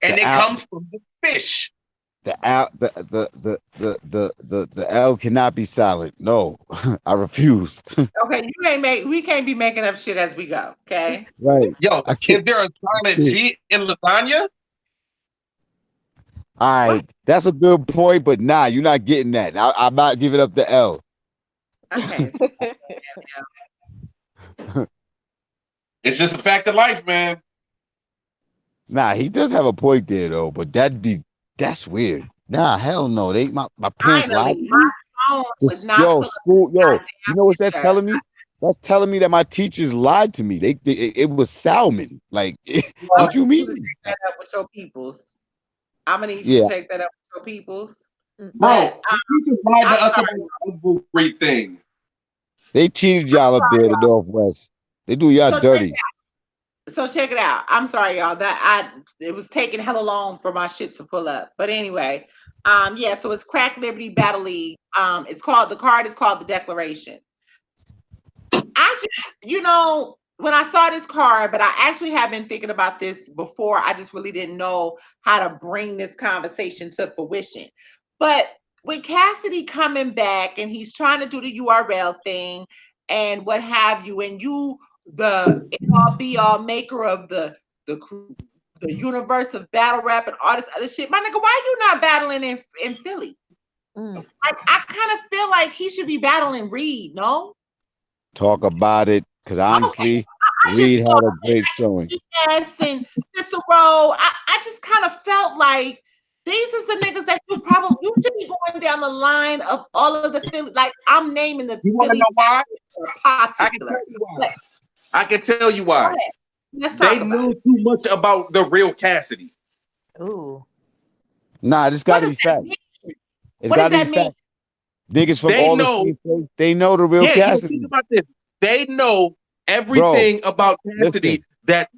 And The it L, comes from the fish. the L cannot be silent. No, I refuse. Okay, we can't be making up shit as we go. Okay. Right. Yo, I can't. is there a silent G in lasagna? All right, that's a good point, but nah, you're not getting that. I'm not giving up the L. Okay. It's just a fact of life, man. Nah, he does have a point there though, but that's weird. Nah, hell no. My parents lied to Finally, me. my phone would not Yo, pull up school, yo, goddamn you know what's that picture. telling me? That's telling me that my teachers lied to me. It was salmon. Like, I'm what you gonna need you to mean? take that up with your peoples. I'm gonna need you Yeah, to take that up with your peoples. Bro, But you just lied I'm to us sorry. about the breed thing. they cheated y'all up there in the Northwest. They do y'all So dirty. check it out. I'm sorry, y'all. It was taking hella long for my shit to pull up. But anyway, yeah. So it's Crack Liberty Battle League. The card is called the Declaration. I just, when I saw this card, but I actually have been thinking about this before. I just really didn't know how to bring this conversation to fruition. But with Cassidy coming back and he's trying to do the URL thing and what have you, and you, the all be all maker of the the universe of battle rap and all this other shit, my nigga, why you not battling in Philly? Like, I kind of feel like he should be battling Reed, no? Talk about it, because Okay. honestly, I just Reed felt had a great showing. yes and Cicero. I just kind of felt like these are some niggas that you should be going down the line of all of the Philly. Like, I'm naming the You want to Philly know why? I can popular. tell you why. But I can tell you go why. ahead. Let's They talk about knew it. too much about the real Cassidy. Ooh. Nah, this What got to does be that fact. mean? It's What got does to be that mean? fact. Niggas from They all the know, same place, they know the real yeah, yo, think Cassidy. about this. They know Bro, everything about Cassidy listen, that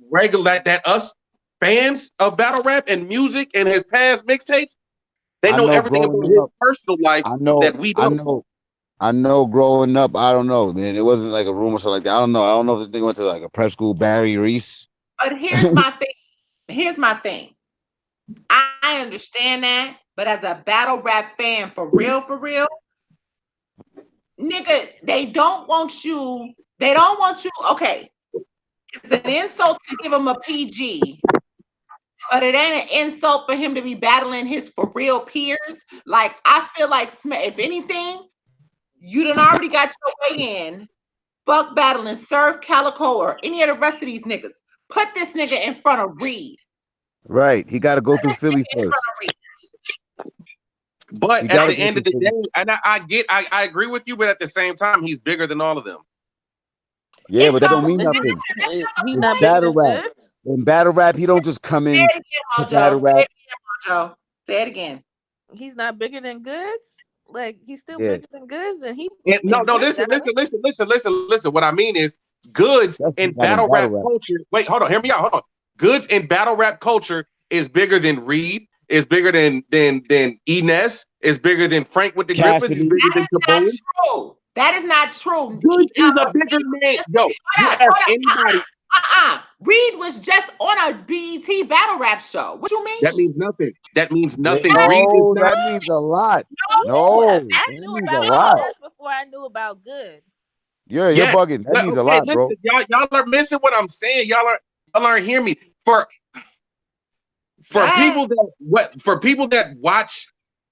us fans of battle rap and music and his past mixtapes, they I know know everything about growing his up, personal life I know, that we I don't. know, I know growing up, I don't know, man. It wasn't like a rumor or something like that. I don't know. I don't know if this thing went to like a prep school, Barry Reese. But here's my thing. Here's my thing. I understand that, but as a battle rap fan, for real, nigga, they don't want you. They don't want you. Okay, it's an insult to give him a PG, but it ain't an insult for him to be battling his for real peers. Like, I feel like, if anything, you done already got your way in. Fuck battling Surf, Calico, or any of the rest of these niggas. Put this nigga in front of Reed. Right. He got to go Put through this nigga Philly in front first. of Reed. But He at got to the go end of through the Philly. day, and I agree with you, but at the same time, he's bigger than all of them. Yeah, And but that so don't mean Is nothing. he In not bigger battle than rap, good? he don't just come say in it again, to battle Mojo. rap. Say it again, Mojo. Say it again. He's not bigger than goods. Like, he's still Yeah, bigger than goods, and No, no, goods listen, got listen, listen, listen, listen, listen. What I mean is, goods that's in just not in battle battle rap rap. culture. Wait, hold on, hear me out. Hold on. Goods in battle rap culture is bigger than Reed. Is bigger than Ines. Is bigger than Frank with the Griffins. Is Cassidy, bigger than Not Kaboom. true. That is not true. Goods is a bigger name. Yo, you ask anybody, Reed was just on a BET battle rap show. What you that mean? means nothing. That means nothing. Reed is no, not. that means a lot. yeah, No, I that knew means a about lot. Ines before I knew about goods. You're Yes. bugging. That Well, means a okay, lot, bro. listen, y'all are missing what I'm saying. Y'all aren't hearing me. For people that watch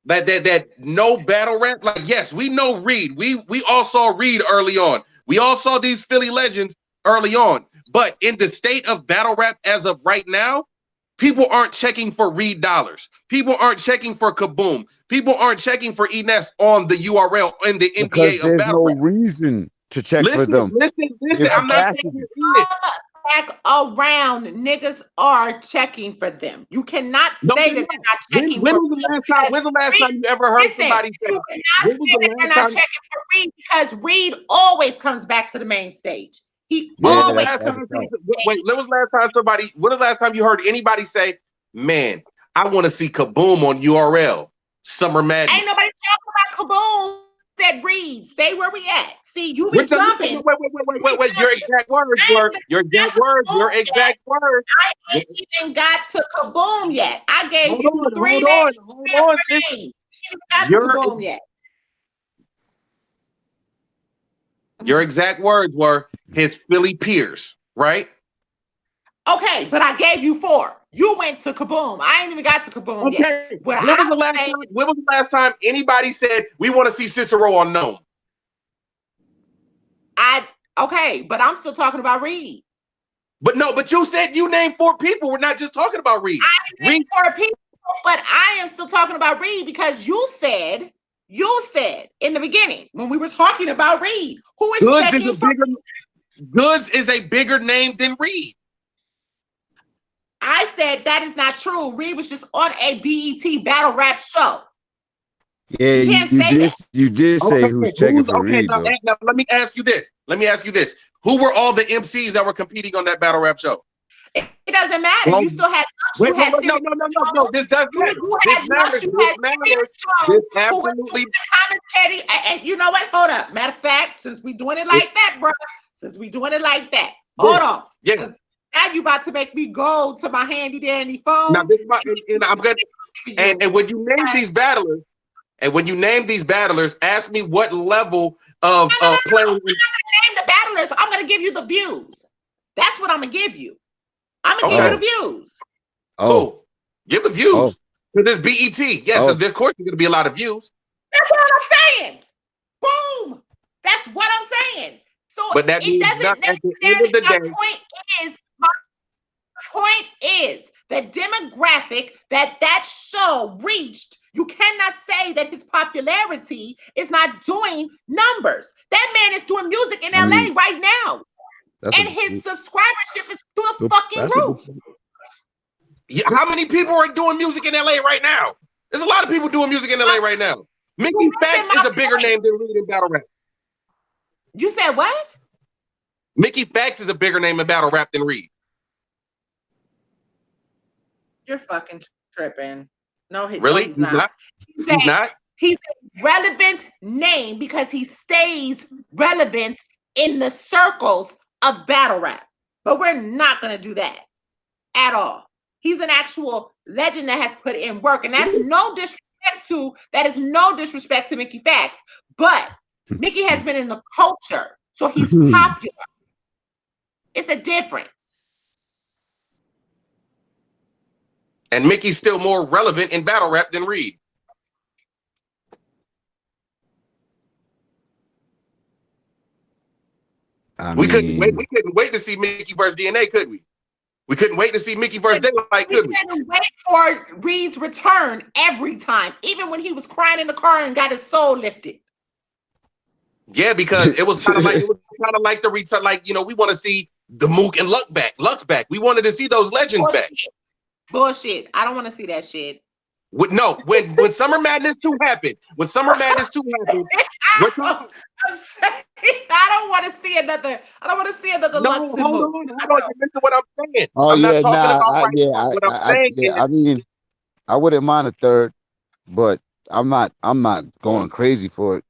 that know battle rap, like, yes, we know Reed. We all saw Reed early on. We all saw these Philly legends early on. But in the state of battle rap as of right now, people aren't checking for Reed dollars. People aren't checking for Kaboom. People aren't checking for Enes on the URL in the Because NBA of there's battle no rap. reason to check for Listen, them. listen. I'm not saying it is. Back around, niggas are checking for them. You cannot No, say they're that not. they're not checking When for was the Reed last time? When's the last time you ever heard Listen, somebody say? you cannot When was say the that they're last not time? checking for Reed because Reed always comes back to the main stage. He When was the always last comes time? back. Wait, when was the last time somebody? When was the last time you heard anybody say, "Man, I want to see Kaboom on URL Summer Madness"? Ain't nobody talking about Kaboom. Said Reed, stay where we at. See, you be Wait, jumping. wait. Your exact words were. Your exact words. Your exact words. I ain't even got to Kaboom yet. I gave Hold you on, three hold on. names. You ain't got to Your Kaboom yet. your exact words were his Philly peers, right? Okay, but I gave you 4. You went to Kaboom. I ain't even got to Kaboom yet. Okay. Well, When was the last time? When was the last time anybody said we want to see Cicero on Gnome? Okay, but I'm still talking about Reed. But you said you named 4 people. We're not just talking about Reed. I named 4 people, but I am still talking about Reed because you said in the beginning when we were talking about Reed, who is Goods checking is a bigger Goods is a bigger name than Reed. I said that is not true. Reed was just on a BET battle rap show. Yeah, you did say who's checking for Reed, now, though. now let me ask you this. Who were all the MCs that were competing on that battle rap show? It doesn't matter. Well, You still had wait, no. This does matter. This matters. This absolutely. Commentary. And you know what? Hold up. Matter of fact, since we doing it like that, bro. Hold on. Yeah. Now you about to make me go to my handy dandy phone. Now this and I'm gonna and when you name these battlers, ask me what level of playing. I'm not gonna name the battlers. I'm gonna give you the views. That's what I'm gonna give you. I'm gonna give you the views. Cool. Give the views. Because there's BET. Yes, so of course there's gonna be a lot of views. That's what I'm saying. Boom. That's what I'm saying. So but that it doesn't at the end of the day. My point is the demographic that show reached. You cannot say that his popularity is not doing numbers. That man is doing music in LA right now. And his subscribership is through a fucking roof. Yeah, how many people are doing music in LA right now? There's a lot of people doing music in LA right now. Mickey Facts is a bigger name than Reed in battle rap. You said what? Mickey Facts is a bigger name in battle rap than Reed. You're fucking tripping. No, really? No, he's not. He's not? He's a relevant name because he stays relevant in the circles of battle rap. But we're not going to do that at all. He's an actual legend that has put in work. And that's no disrespect to Mickey Facts. But Mickey has been in the culture. So he's popular. It's a difference. And Mickey's still more relevant in battle rap than Reed. We couldn't wait to see Mickey versus DNA, could we? We couldn't wait to see Mickey versus Daylight, could we? We couldn't wait for Reed's return every time, even when he was crying in the car and got his soul lifted. Yeah, because it was kind of like the return, like, you know, we want to see the Mook and Lux back. We wanted to see those legends back. Bullshit. I don't want to see that shit. When Summer Madness 2 happened, I don't want to see another. I don't want to see another. No, Lux hold on. You listen to what I'm saying. Oh, I'm yeah, not talking about what I'm saying. I mean, I wouldn't mind a third, but I'm not going crazy for it.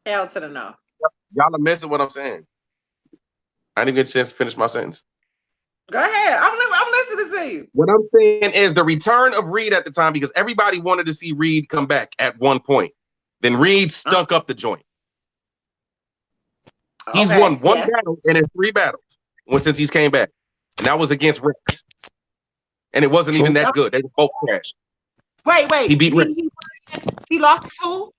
Hell to the no. Y'all are missing what I'm saying. I didn't get a chance to finish my sentence. Go ahead. I'm listening to you. What I'm saying is the return of Reed at the time, because everybody wanted to see Reed come back at one point. Then Reed stunk up the joint. He's won one battle in his 3 battles since he's came back. And that was against Rex. And it wasn't even that good. They were both trash. Wait. He beat Rex. He lost 2?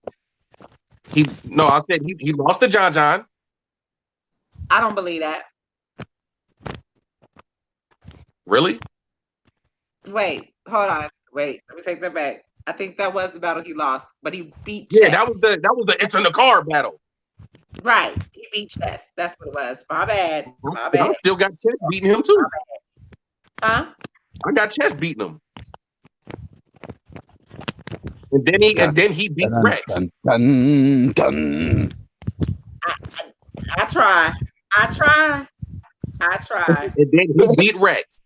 I said he lost to John. I don't believe that. Really? Wait, hold on. Wait, let me take that back. I think that was the battle he lost, but he beat Yeah, Chess. that was the it's in the car battle. Right. He beat Chess. That's what it was. My bad. My I bad. still got Chess beating him too. Huh? I got Chess beating him. And then he beat Rex. Dun, dun. I try. I try. I try. And then he beat Rex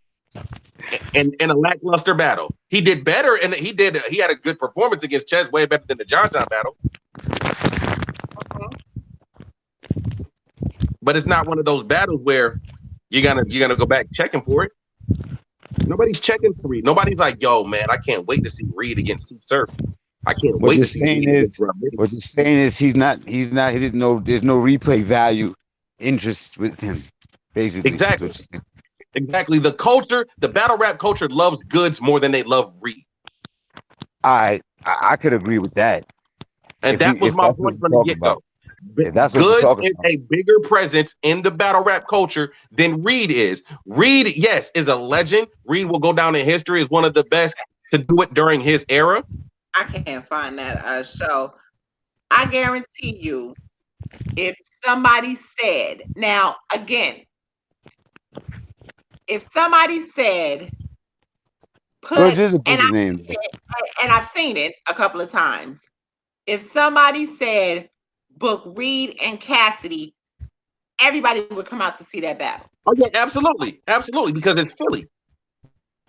in a lackluster battle. He did better, and he had a good performance against Chess, way better than the John battle. But it's not one of those battles where you're gonna go back checking for it. Nobody's checking for Reed. Nobody's like, yo, man, I can't wait to see Reed against Sue Surf. I can't What wait you're to see saying Reed is, against Rob Whittaker. what you're saying is he didn't know there's no replay value interest with him, basically. Exactly. Exactly. The culture, the battle rap culture loves Goods more than they love Reed. I could agree with that. And that was my point from the get-go. That's what Goods talking is about. a bigger presence in the battle rap culture than Reed is. Reed, yes, is a legend. Reed will go down in history as one of the best to do it during his era. I can't find that show. I guarantee you, if somebody said, now again, if somebody said, Goods is a big name. And I've seen it a couple of times. If somebody said book Reed and Cassidy, everybody would come out to see that battle. Oh yeah, absolutely, absolutely, because it's Philly.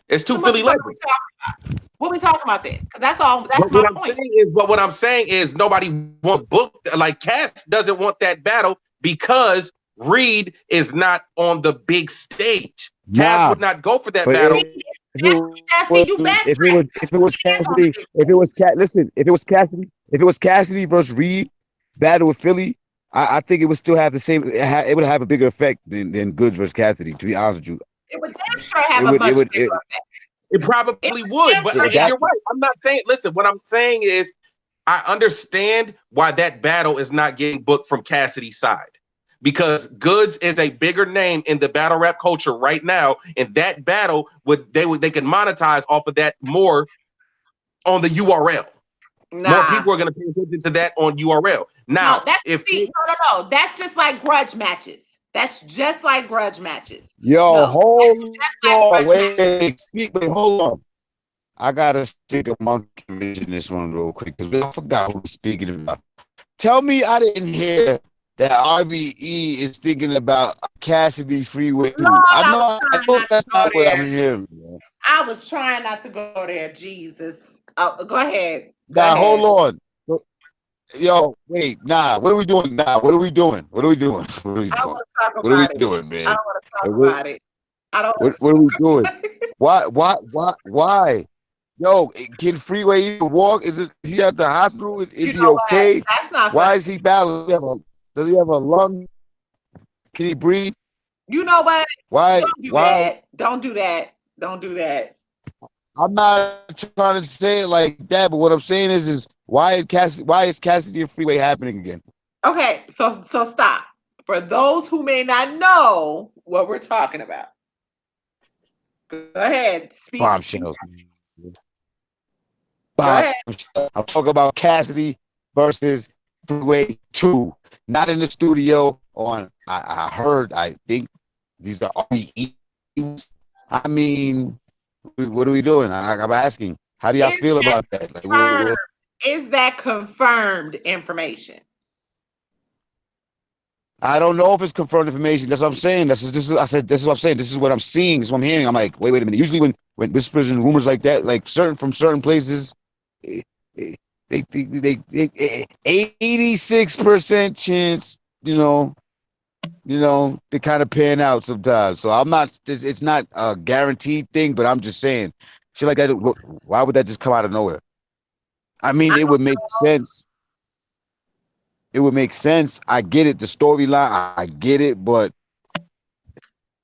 It's two Philly legends. What we talking about then? Because that's all. That's my point. But what I'm saying is nobody want book like Cass doesn't want that battle because Reed is not on the big stage. Cass would not go for that battle. If it was Cassidy versus Reed battle with Philly, I think it would still have the same. It would have a bigger effect than Goods versus Cassidy. To be honest with you, it would damn sure have a much bigger effect. It probably would, but you're right. I'm not saying. Listen, what I'm saying is, I understand why that battle is not getting booked from Cassidy's side, because Goods is a bigger name in the battle rap culture right now, and that battle they could monetize off of that more on the URL. More people are going to pay attention to that on URL. Now, no, that's just like grudge matches. That's just like grudge matches. Yo, hold on. Wait, hold on. I gotta stick a monkey in this one real quick because I forgot who was speaking about. Tell me I didn't hear that RVE is thinking about Cassidy Freeway 2. I know that's not what I'm hearing. I was trying not to go there. Jesus. Go ahead. Hold on. Yo, wait, what are we doing now? What are we doing? What are we doing, man? I don't want to talk about it. What are we doing? Why? Yo, can Freeway even walk? Is he at the hospital? Is he okay? Why is he battling? Does he have a lung? Can he breathe? You know what? Why? Don't do that. I'm not trying to say it like that, but what I'm saying is why is Cassidy and Freeway happening again? Okay, so stop. For those who may not know what we're talking about, go ahead. Speak. Bombshells. I'm talking about Cassidy versus Freeway 2. Not in the studio. I think these are RVEs. I mean, what are we doing? I'm asking. How do y'all feel about that? Like, is that confirmed information? I don't know if it's confirmed information. That's what I'm saying. This is what I'm saying. This is what I'm seeing. This is what I'm hearing. I'm like, wait a minute. Usually when whispers and rumors like that, like from certain places, they 86% chance, they kind of pan out sometimes. So it's not a guaranteed thing, but I'm just saying, shit like that. Why would that just come out of nowhere? I mean, it would make sense. It would make sense. I get it. The storyline, I get it, but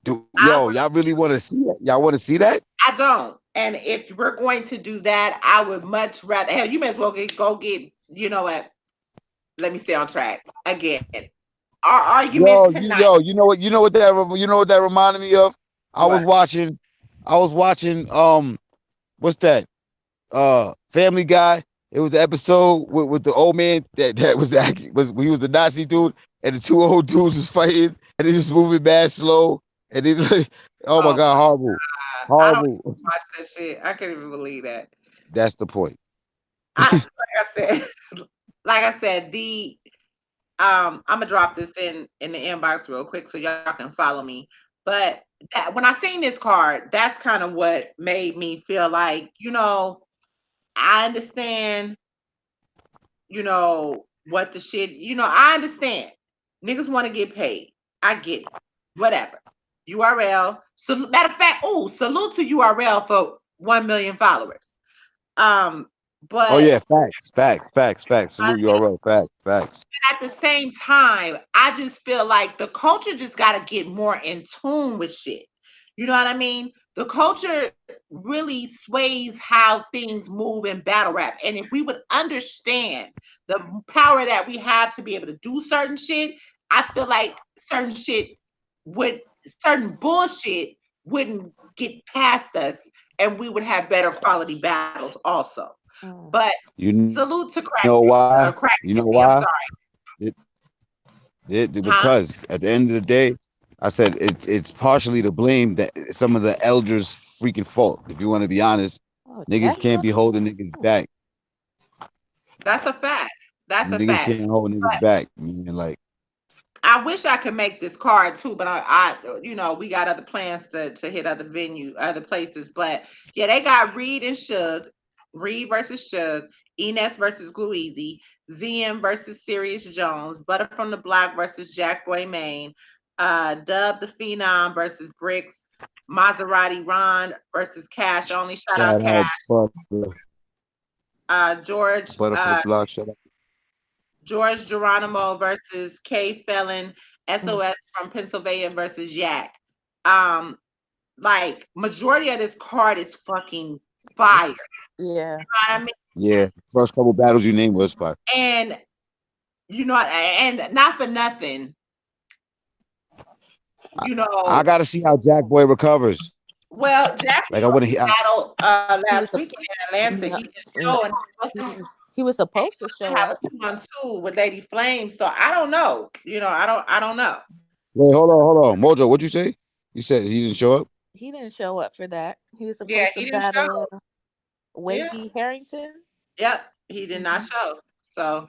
y'all really want to see that? Y'all want to see that? I don't. And if we're going to do that, I would much rather. Hell, you may as well go get. You know what? Let me stay on track again. Our argument tonight. You know what that reminded me of? I was watching I was watching what's that? Family Guy. It was the episode with the old man that was acting he was the Nazi dude, and the two old dudes was fighting, and they just moving mad slow, and it's like, oh my Oh god, horrible, my God. I don't horrible. even watch that shit. I can't even believe that. That's the point. Like I said, I'm gonna drop this in the inbox real quick so y'all can follow me. But that when I seen this card, that's kind of what made me feel like, I understand, what the shit, I understand. Niggas want to get paid. I get it. Whatever. URL. So matter of fact, salute to URL for 1 million followers. Um, Oh but yeah, facts. Salute you, all right, facts. at the same time, I just feel like the culture just got to get more in tune with shit. You know what I mean? The culture really sways how things move in battle rap. And if we would understand the power that we have to be able to do certain shit, I feel like certain bullshit wouldn't get past us and we would have better quality battles also. But You salute to know why? Crack You know City. I'm why? sorry. Huh? Because at the end of the day, I said it's partially to blame that some of the elders' freaking fault. If you want to be honest, Oh, niggas that's can't be holding niggas back. That's a fact. That's a Niggas fact. can't hold niggas back. I mean, like, I wish I could make this card too, but we got other plans to hit other places. But yeah, they got Reed and Suge, Reed versus Suge, Enes versus Gluezy, ZM versus Sirius Jones, Butter from the Block versus Jack Boy Maine, Dub the Phenom versus Bricks, Maserati Ron versus Cash Only. Shout out shout out Cash. Butter, George Butter for the block. Shout out. George Geronimo versus K Felon, SOS from Pennsylvania versus Yak. Um, like majority of this card is fucking fire. Yeah. You know what I mean? Yeah, first couple battles you named was fire. And and not for nothing, I gotta see how Jack Boy recovers. well, Jack Like I want to hear. battle He was last weekend in Atlanta. no, He did show and he was supposed to show have a up. 2-on-2 with Lady Flame. So I don't know. I don't know. Wait, hold on, Mojo. What'd you say? You said he didn't show up. He didn't show up for that. He was Yeah, supposed he to didn't show. battle Yeah. Wakey Harrington. Yep. He did not show. So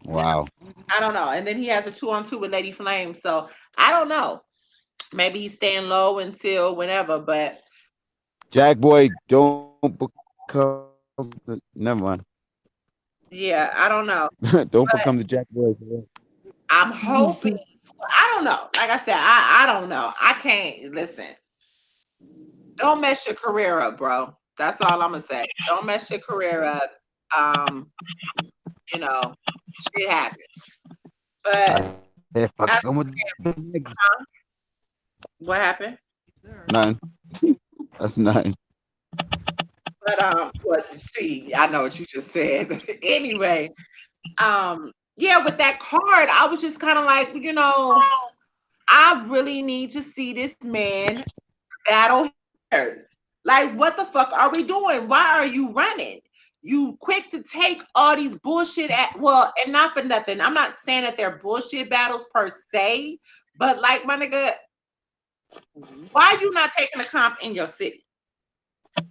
Wow. I don't know. And then he has a 2-on-2 with Lady Flame. So I don't know. Maybe he's staying low until whenever, but Jack Boy, don't become never mind. yeah, I don't know. Don't But become the Jack Boy. I'm hoping. I don't know. Like I said, I don't know. I can't listen. Don't mess your career up, bro. That's all I'm gonna say. Don't mess your career up. Um, you know, shit happens. But If I I, come with the niggas. what happened? Nothing. That's nothing. But what see, I know what you just said. Anyway, yeah, with that card, I was just kind of like, I really need to see this man battle haters. Like, what the fuck are we doing? Why are you running? You quick to take all these bullshit and not for nothing. I'm not saying that they're bullshit battles per se, but like my nigga, why you not taking a comp in your city?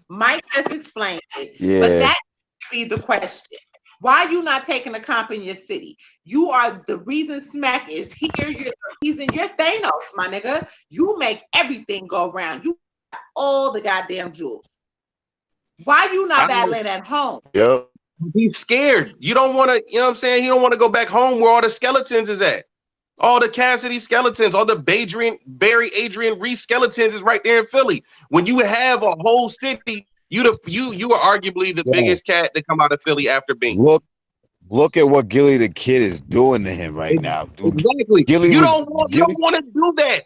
Mike just explained it, but Yeah. that should be the question. Why you not taking a comp in your city? You are the reason Smack is here. He's in your Thanos, my nigga. You make everything go around. You got all the goddamn jewels. Why you not battling at home? Yep. He's scared. You don't want to, you know what I'm saying? He don't want to go back home where all the skeletons is at. All the Cassidy skeletons, all the Barry Adrian Reese skeletons is right there in Philly. When you have a whole city, you are arguably the biggest cat to come out of Philly after Binks. Look at what Gilly the Kid is doing to him right now, dude. Exactly. Gilly You was don't want to do that.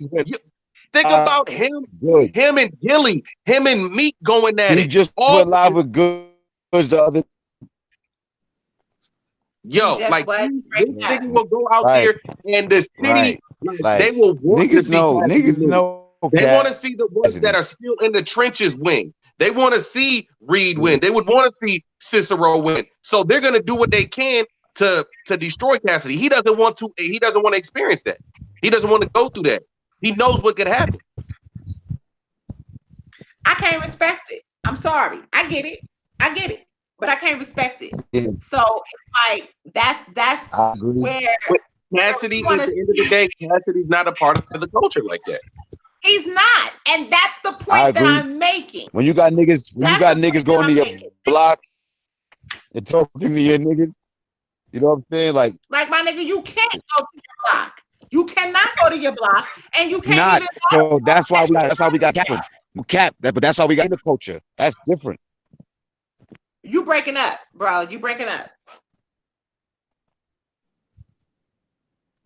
Think about him, good. him and Gilly, him and Meek going at He it. just went live with Goods the other. Yo, Just like what? this nigga will go out Right. there and the city, Right. like, Like they will want to niggas see know. Cassidy Niggas lose. know They want to see the ones that are still in the trenches win. They want to see Reed win. They would want to see Cicero win. So they're going to do what they can to destroy Cassidy. He doesn't want to. He doesn't want to experience that. He doesn't want to go through that. He knows what could happen. I can't respect it. I'm sorry. I get it, but I can't respect it. Yeah. So it's like that's where But Cassidy, at the end of the day, Cassidy's not a part of the culture like that. He's not, and that's the point that I'm making. When you got niggas, going to your block and talking to your niggas, you know what I'm saying? Like my nigga, you can't go to your block. You cannot go to your block, and you can't not. even So that's why we got capping. But that's why we got in the culture. That's different. You breaking up, bro. You breaking up.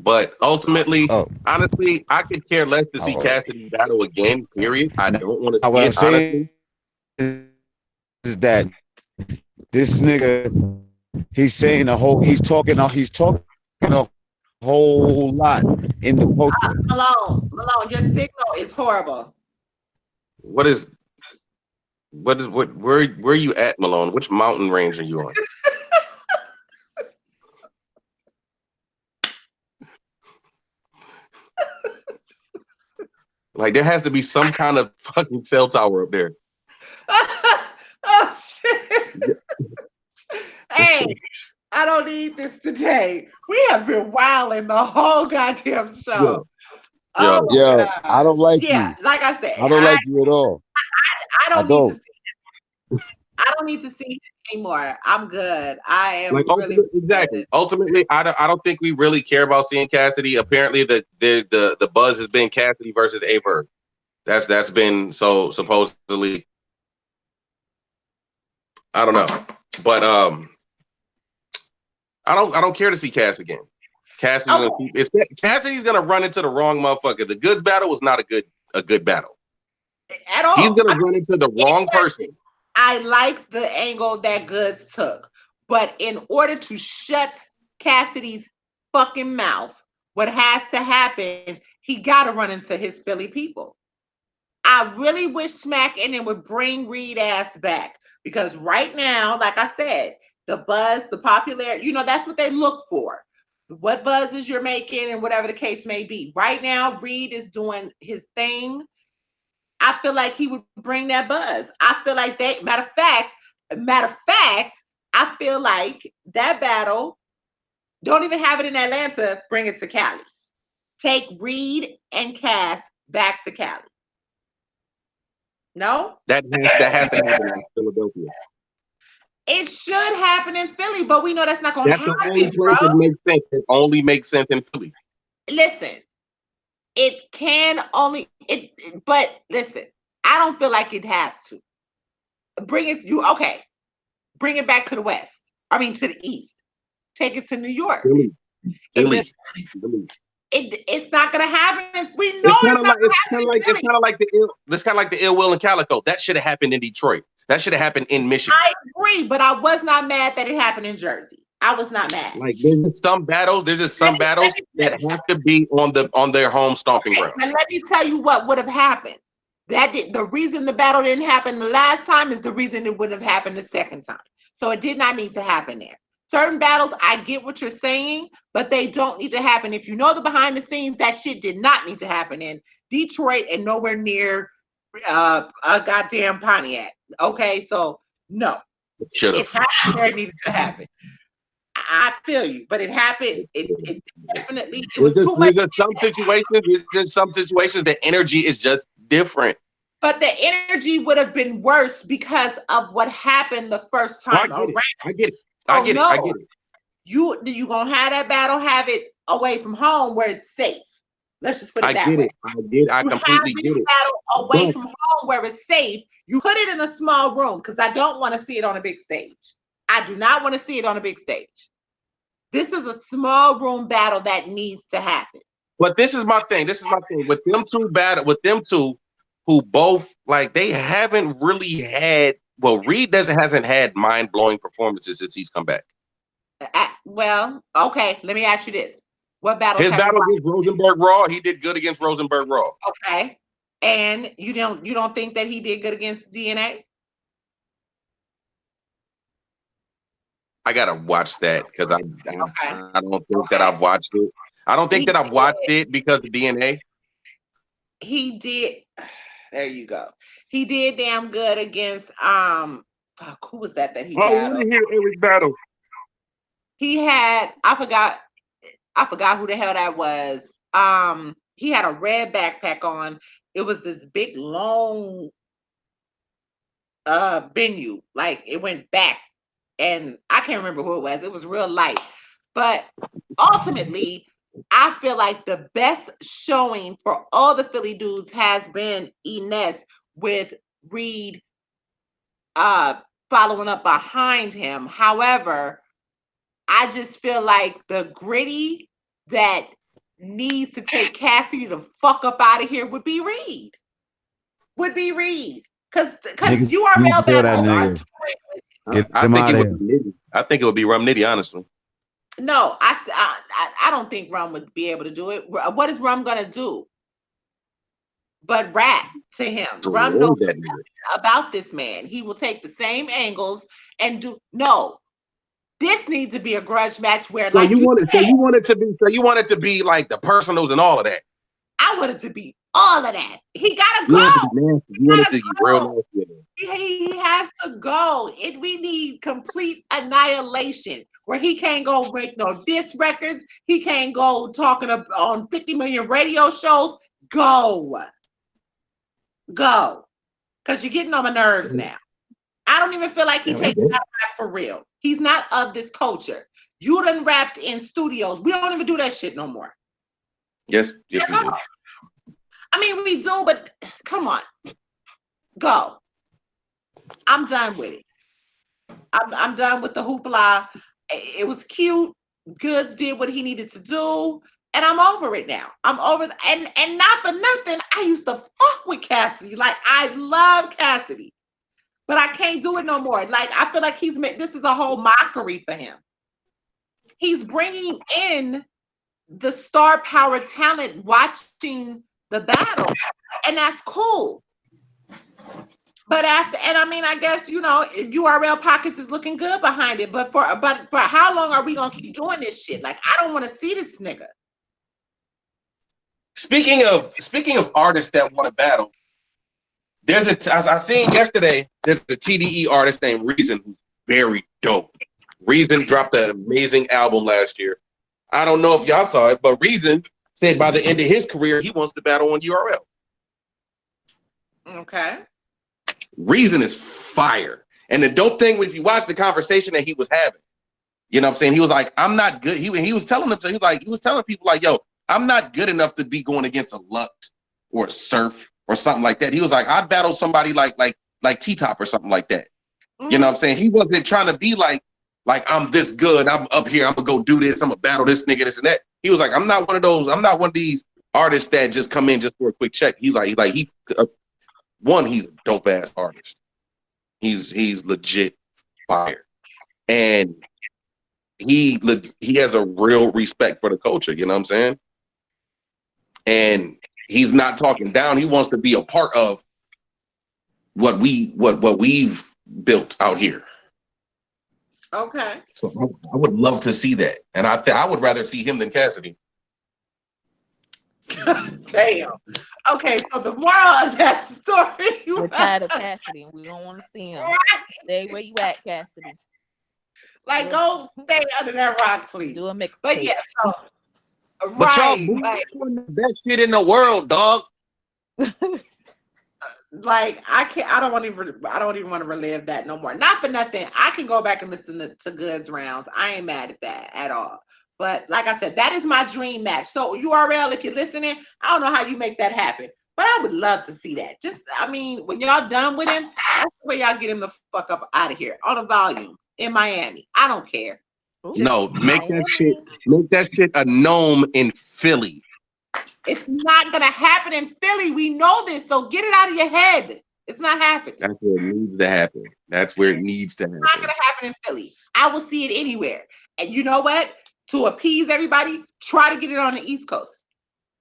But ultimately, honestly, I could care less to see Cassidy battle again. Period. I don't want to see what it. I'm saying is that this nigga, he's talking a whole lot in the culture. Malone, your signal is horrible. Where are you at, Malone? Which mountain range are you on? Like there has to be some kind of fucking cell tower up there. Oh shit. Hey, I don't need this today. We have been wilding the whole goddamn show. Yeah. God. I don't like you. Like I said, I don't like you at all. I don't need to see it. I don't need to see it anymore. I'm good. I am exactly. Ultimately, I don't think we really care about seeing Cassidy. Apparently, the buzz has been Cassidy versus Verb. That's been so supposedly. I don't know, but I don't care to see Cass again. Cassidy's gonna run into the wrong motherfucker. The goods battle was not a good battle at all. He's gonna run into the wrong person. I like the angle that Goods took, but in order to shut Cassidy's fucking mouth, what has to happen? He got to run into his Philly people. I really wish Smack and it would bring Reed ass back because right now, like I said, the buzz, the popularity, that's what they look for. What buzzes you're making and whatever the case may be. Right now, Reed is doing his thing. I feel like he would bring that buzz. I feel like matter of fact, I feel like that battle, don't even have it in Atlanta, bring it to Cali. Take Reed and Cass back to Cali. No? That has to happen in Philadelphia. It should happen in Philly, but we know that's not going to happen. That's the only place that makes sense. It only makes sense in Philly. Listen, it can only but listen, I don't feel like it has to. Bring it back to the west. I mean to the east. Take it to New York. Philly. It's not gonna happen. We know it's kind of like the Ill Will and Calico. That should have happened in Detroit. That should have happened in Michigan. I agree, but I was not mad that it happened in Jersey. I was not mad. Like there's just some battles that have to be on their home stomping ground. And let me tell you what would have happened. The reason the battle didn't happen the last time is the reason it wouldn't have happened the second time. So it did not need to happen there. Certain battles, I get what you're saying, but they don't need to happen. If you know the behind the scenes, that shit did not need to happen in Detroit and nowhere near a goddamn Pontiac. Okay, so no. It happened where it needed to happen. I feel you, but it happened. It definitely was too much. There's just some situations the energy is just different. But the energy would have been worse because of what happened the first time around. I get it. You gonna have that battle, have it away from home where it's safe. Let's just put it that way. I completely get it. Battle away from home where it's safe. You put it in a small room because I don't want to see it on a big stage. I do not want to see it on a big stage. This is a small room battle that needs to happen. But this is my thing. With them two who both they haven't really had. Well, Reed hasn't had mind-blowing performances since he's come back. Well, okay. Let me ask you this: what battle? His battle against Rosenberg Raw, he did good against Rosenberg Raw. Okay. And you don't think that he did good against DNA? I gotta watch that because I Okay. don't think that I've watched it. I don't think He that I've watched did. it because of DNA. He did. There you go. He did damn good against fuck, who was that he Oh, I want battled? to hear Eric battle. He had I forgot who the hell that was. He had a red backpack on. It was this big long venue. Like it went back and I can't remember who it was. It was real light. But ultimately, I feel like the best showing for all the Philly dudes has been Ines with Reed following up behind him. However, I just feel like the gritty that needs to take Cassidy the fuck up out of here would be Reed. Because Niggas need to URL kill that battles are nigga. Get I him think out it of would here. be Nitty. I think it would be Rum Nitty, honestly. no. I don't think Rum would be able to do it. What is Rum gonna do? But rap to him. Rum Destroy knows that nigga. about this man. He will take the same angles and do no. This needs to be a grudge match where, So like you you want it? said, So you want it to be like the personals and all of that. I want it to be all of that. He gotta You want it to go. be nasty. You He want it gotta to be real go. nasty. He has to go. We need complete annihilation where he can't go break no diss records. He can't go talking on 50 million radio shows. Go. Because you're getting on my nerves now. I don't even feel like he takes that rap for real. He's not of this culture. You done rapped in studios. We don't even do that shit no more. Yes, we do. I mean, we do, but come on. Go. I'm done with it. I'm done with the hoopla. It was cute. Goods did what he needed to do, and I'm over it now. I'm over and not for nothing. I used to fuck with Cassidy. Like I love Cassidy, but I can't do it no more. Like I feel like he's made this is a whole mockery for him. He's bringing in the star power talent watching the battle, and that's cool. But I mean, I guess URL Pockets is looking good behind it. But for how long are we gonna keep doing this shit? Like, I don't want to see this nigga. Speaking of artists that want to battle, as I seen yesterday, there's a TDE artist named Reason who's very dope. Reason dropped an amazing album last year. I don't know if y'all saw it, but Reason said by the end of his career, he wants to battle on URL. Okay. Reason is fire. And the dope thing, if you watch the conversation that he was having, you know what I'm saying? He was like, I'm not good. He was telling them, he was telling people like, yo, I'm not good enough to be going against a Lux or a Surf or something like that. He was like, I'd battle somebody like T-Top or something like that. Mm-hmm. You know what I'm saying? He wasn't trying to be like I'm this good. I'm up here. I'm gonna go do this. I'm gonna battle this nigga, this and that. He was like, I'm not one of those. I'm not one of these artists that just come in just for a quick check. He's like he's a dope ass artist. He's legit fire, and he has a real respect for the culture. You know what I'm saying? And he's not talking down. He wants to be a part of what we've built out here. Okay. So I would love to see that, and I would rather see him than Cassidy. Damn. Okay, so the moral of that story. We're tired of Cassidy. We don't want to see him. Right? Stay where you at, Cassidy. Like, go stay under that rock, please. Do a mixtape. But yeah, so, But y'all right. doing the best shit in the world, dog. Like I can't. I don't even want to relive that no more. Not for nothing. I can go back and listen to Goods rounds. I ain't mad at that at all. But like I said, that is my dream match. So URL, if you're listening, I don't know how you make that happen, but I would love to see that. Just, I mean, when y'all done with him, that's where y'all get him the fuck up out of here on a volume in Miami. I don't care. No, make that shit a gnome in Philly. It's not gonna happen in Philly. We know this, so get it out of your head. It's not happening. That's where it needs to happen. That's where it needs to happen. It's not gonna happen in Philly. I will see it anywhere. And you know what? To appease everybody, try to get it on the East Coast.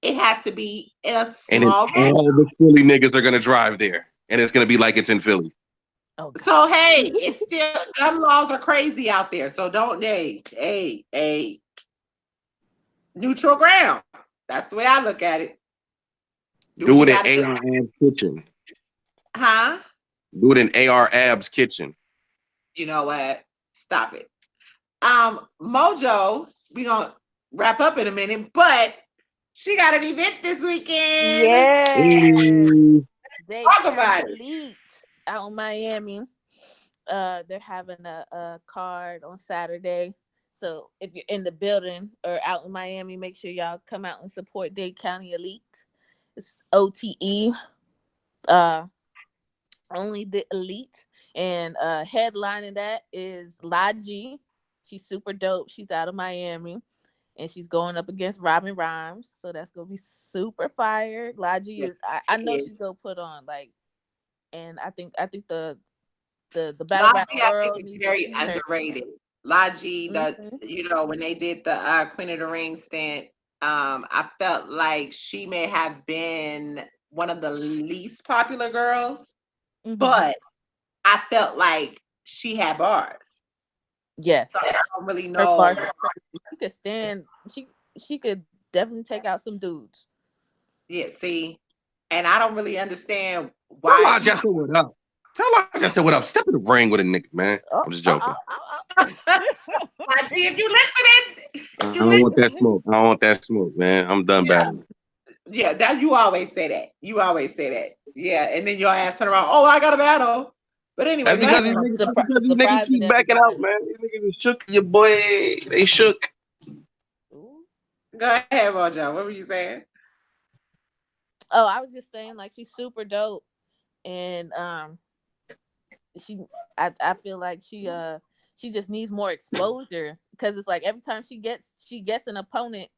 It has to be in a And then small group. all the Philly niggas are gonna drive there, and it's gonna be like it's in Philly. Oh God. So hey, it's still gun laws are crazy out there. So don't hey, neutral ground. That's the way I look at it. Do what Do you it gotta in do. AR Ab's kitchen. Huh? Do it in AR Ab's kitchen. You know what? Stop it. Mojo, we gonna wrap up in a minute, but she got an event this weekend. Yes. Hey. They Talk about it. Elite out in Miami. They're having a card on Saturday. So if you're in the building or out in Miami, make sure y'all come out and support Dade County Elite. It's OTE. Uh only the elite. And headlining that is Laji. She's super dope. She's out of Miami. And she's going up against Robin Rhymes. So that's gonna be super fire. Laji Yes, is I she know is. she's gonna put on like, and I think the battle rap Logi, I think, world is needs to very see her. underrated. Logi, Mhm. when they did the Queen of the Ring stint, I felt like she may have been one of the least popular girls, Mhm. but I felt like she had bars. Yes, So I don't really her know. bars are crazy. She could stand. She could definitely take out some dudes. Yeah, see, and I don't really understand Tell why. I just said what up. Tell I just said what up. Step in the ring with a nigga, man. Oh, I'm just oh, joking. Logi, if you listening, I if you don't want listen, that smoke. I don't want that smoke, man. I'm done yeah. battling. Yeah, that you always say that. You always say that. Yeah, and then your ass turn around. Oh, I got a battle. But anyway, That's back because to these niggas surprising keep backing out, everybody. man. These niggas is shook, your boy. They shook. Ooh. go ahead, Mojo. What were you saying? Oh, I was just saying, like, she's super dope, and she I feel like she just needs more exposure, because it's like every time she gets an opponent,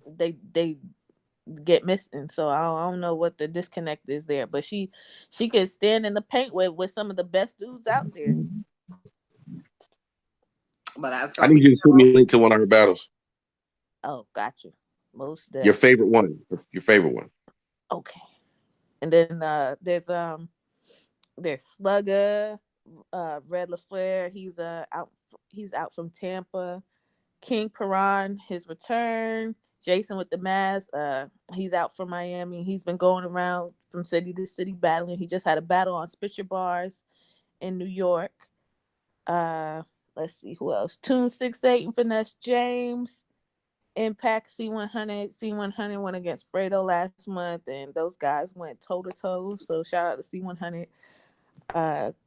they get missing. So I don't know what the disconnect is there, but she could stand in the paint with some of the best dudes out there. But that's I gonna need be you to send me a link to one of her battles. Oh, gotcha. Most Your deaf. favorite one. Your favorite one. Okay. And then there's Slugger, Red LaFleur. He's out from Tampa. King Piran, his return. Jason with the mask. He's out from Miami. He's been going around from city to city battling. He just had a battle on Spitzer Bars in New York. Uh, let's see who else. Tune 68 and Finesse James. Impact C100 went against Fredo last month, and those guys went toe to toe. So shout out to C100.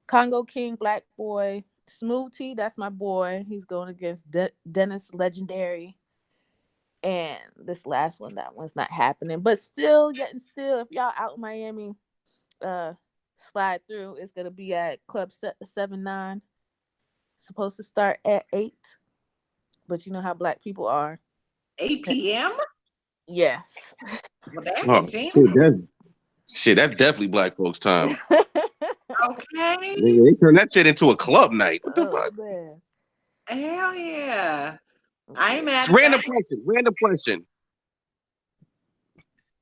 Congo King, Black Boy, Smooth T, that's my boy. He's going against Dennis Legendary. And this last one, that one's not happening. But still, if y'all out in Miami, uh, slide through. It's gonna be at Club 79. Supposed to start at 8, but you know how black people are. 8 p.m. Yes. Well, damn Oh, it, Gina. that's definitely black folks' time. Okay. They turn that shit into a club night. What the Oh fuck? man. Hell yeah. I ain't Yeah. It's mad at random that. question. Random question.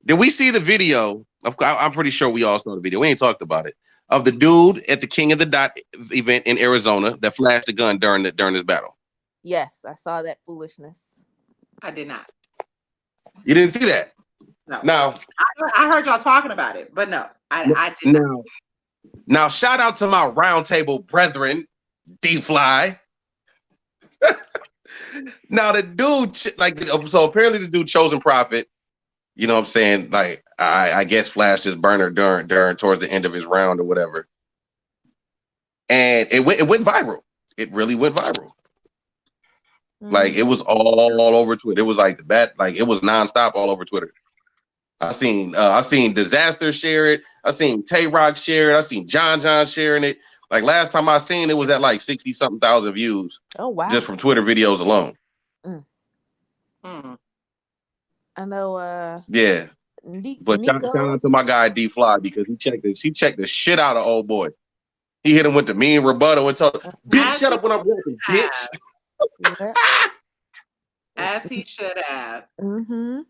Did we see the video? I'm pretty sure we all saw the video. We ain't talked about it. Of the dude at the King of the Dot event in Arizona that flashed a gun during this battle. Yes, I saw that foolishness. I did not. You didn't see that? No. Now, I heard y'all talking about it, but no, I did not. now, shout out to my roundtable brethren, D Fly. Now the dude, so apparently the dude Chosen Prophet, you know what I'm saying? Like, I guess flashed his burner during towards the end of his round or whatever. And it went viral. It really went viral. Like, it was all over Twitter. It was like it was nonstop all over Twitter. I seen Disaster share it. I seen Tay Rock share it. I seen John sharing it. Like, last time I seen it was at like 60 something thousand views. Oh wow. Just from Twitter videos alone. I know Yeah. But shout Nico. out to my guy D Fly, because he checked the shit out of old boy. He hit him with the mean rebuttal and told, bitch, As shut he up when I'm walking, bitch. have. Yeah. As he should have. Mm-hmm.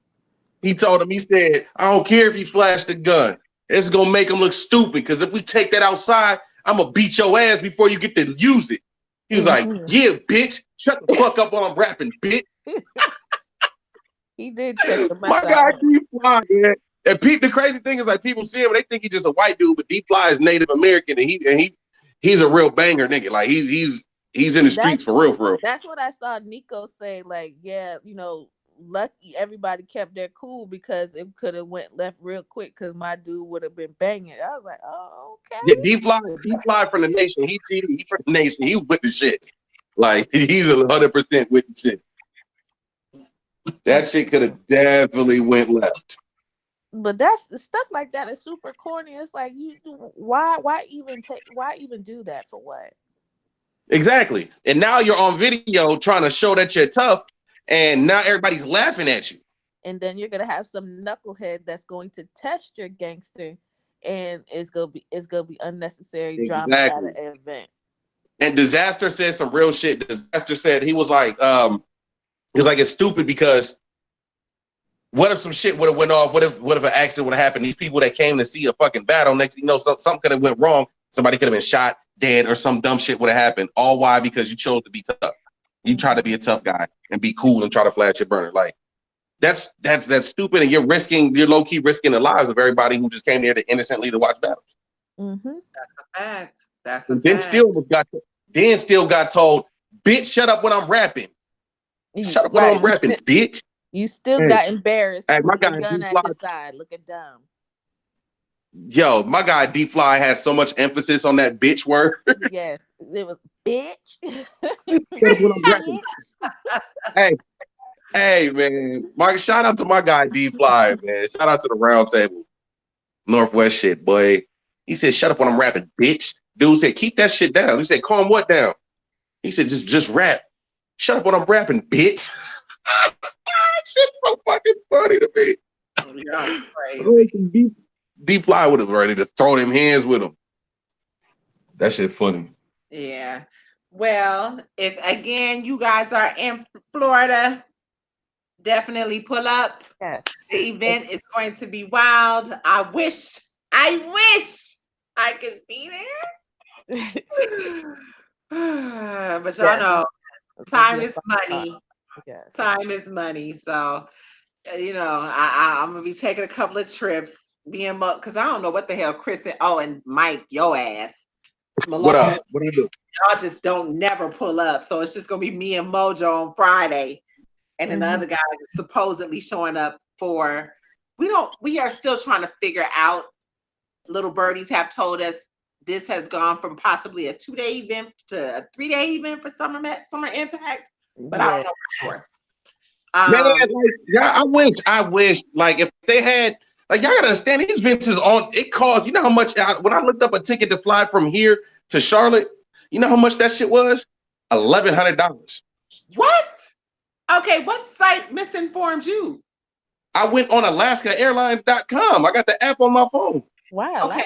He told him, he said, I don't care if he flashed the gun. It's gonna make him look stupid because if we take that outside, I'm gonna beat your ass before you get to use it. He was like, yeah, bitch, shut the fuck up while I'm rapping, bitch. He did check the My guy D-Fly, man. And the crazy thing is like people see him, they think he's just a white dude, but D-Fly is Native American and he's a real banger nigga. Like he's in the streets for real. That's what I saw Nico say. Like, yeah, you know, lucky everybody kept their cool because it could have went left real quick because my dude would have been banging. I was like, oh, okay. Yeah, D-Fly from the nation. He from the nation. He with the shit. Like he's 100% with the shit. That shit could have definitely went left. But that's stuff like that is super corny. It's like why even do that for what? Exactly. And now you're on video trying to show that you're tough, and now everybody's laughing at you. And then you're gonna have some knucklehead that's going to test your gangster, and it's gonna be unnecessary drama at an event. And Disaster said some real shit. Disaster said he was like it's stupid because what if some shit would have went off? What if an accident would have happened? These people that came to see a fucking battle, next thing you know, something could have went wrong. Somebody could have been shot, dead, or some dumb shit would have happened. All why? Because you chose to be tough. You try to be a tough guy and be cool and try to flash your burner. Like that's stupid, and you're low key risking the lives of everybody who just came there to innocently to watch battles. That's a fact. That's a then fact. Still got told, bitch, shut up when I'm rapping. Shut up when I'm rapping, bitch. You still got embarrassed my with guy your gun at your side, looking dumb. Yo, my guy D-Fly has so much emphasis on that bitch word. Yes, it was bitch. Hey, man. Shout out to my guy D-Fly, man. Shout out to the round table. Northwest shit, boy. He said, shut up when I'm rapping, bitch. Dude said, keep that shit down. He said, calm what down? He said, just rap. Shut up when I'm rapping, bitch. Shit's so fucking funny to me. Yeah, crazy. D-Fly would have ready to throw them hands with him. That shit funny. Yeah. Well, if again you guys are in Florida, definitely pull up. Yes. The event is going to be wild. I wish I could be there. But y'all know time is money. Yes. Time is money. So, you know, I'm gonna be taking a couple of trips, because I don't know what the hell Chris and Mike, your ass. Malone, what up? What do you do? Y'all just don't never pull up. So it's just gonna be me and Mojo on Friday. And then the other guy is supposedly showing up for we are still trying to figure out. Little birdies have told us this has gone from possibly a 2-day event to a 3-day event for Summer Impact, but I don't know for sure. Man, I wish, like, if they had, like, y'all gotta understand these events is on. It costs. You know how much? When I looked up a ticket to fly from here to Charlotte, you know how much that shit was? $1,100. What? Okay, what site misinformed you? I went on AlaskaAirlines.com. I got the app on my phone. Wow. Okay.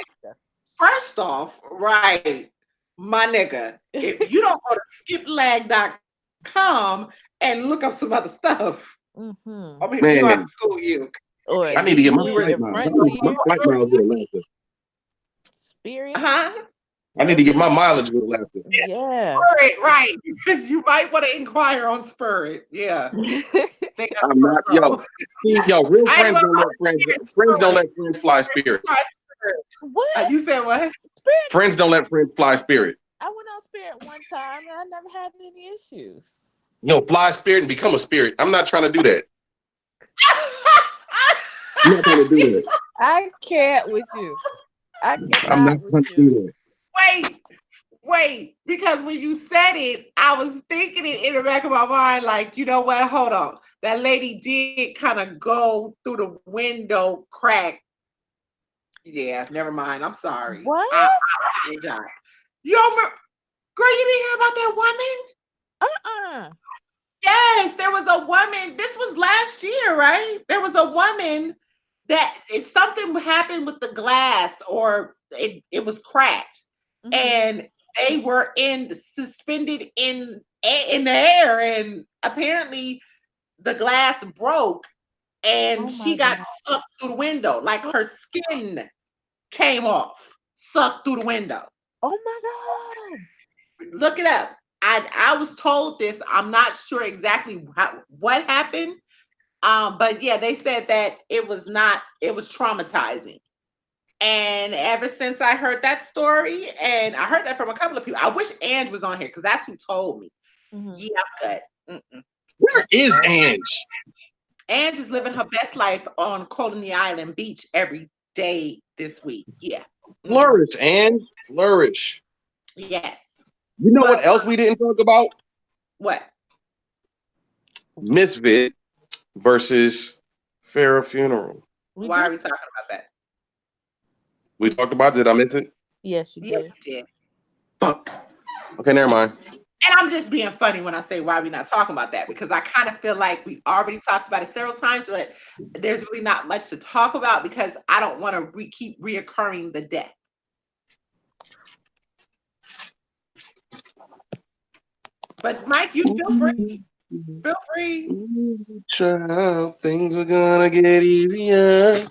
First off, right, my nigga, if you don't go to skiplag.com and look up some other stuff, I mean, you don't have to school you. I need to get my flight miles to Alaska. Spirit. I need to get my mileage to Alaska. Yeah. Spirit, right. Because you might want to inquire on Spirit. Yeah. I'm not, real friends don't let friends don't let friends fly Spirit. What? You said what? Spirit? Friends don't let friends fly Spirit. I went on Spirit one time and I never had any issues. Fly Spirit and become a spirit. I'm not trying to do that. I'm not trying to do that. I can't with you. I cannot I'm not with you. Wait, because when you said it, I was thinking it in the back of my mind, like, you know what? Hold on. That lady did kind of go through the window crack. Yeah, never mind. I'm sorry. What? I apologize. Girl, you didn't hear about that woman? Yes, there was a woman. This was last year, right? There was a woman that something happened with the glass, or it was cracked, and they were suspended in the air, and apparently the glass broke, and Oh she my got God. sucked through the window. Like her skin came off, sucked through the window. Oh my God. Look it up. I was told this. I'm not sure exactly what happened. But yeah, they said that it was not. It was traumatizing. And ever since I heard that story, and I heard that from a couple of people, I wish Ange was on here because that's who told me. Mhm. Yeah, but Where is Ange? Ange is living her best life on Colony Island Beach every day this week. Yeah. Mhm. Flourish, Ange. Flourish. Yes. You know But what else we didn't talk about? what? Misfit versus Farrah Funeral. We Why are did. we talking about that? We talked about it. Did I miss it? Yes, you Yeah, did. we did. Fuck. Okay, never mind. And I'm just being funny when I say why we're not talking about that because I kind of feel like we already talked about it several times, but there's really not much to talk about because I don't want to keep reoccurring the death. But Mike, you feel free. Feel free. Child, things are gonna get easier.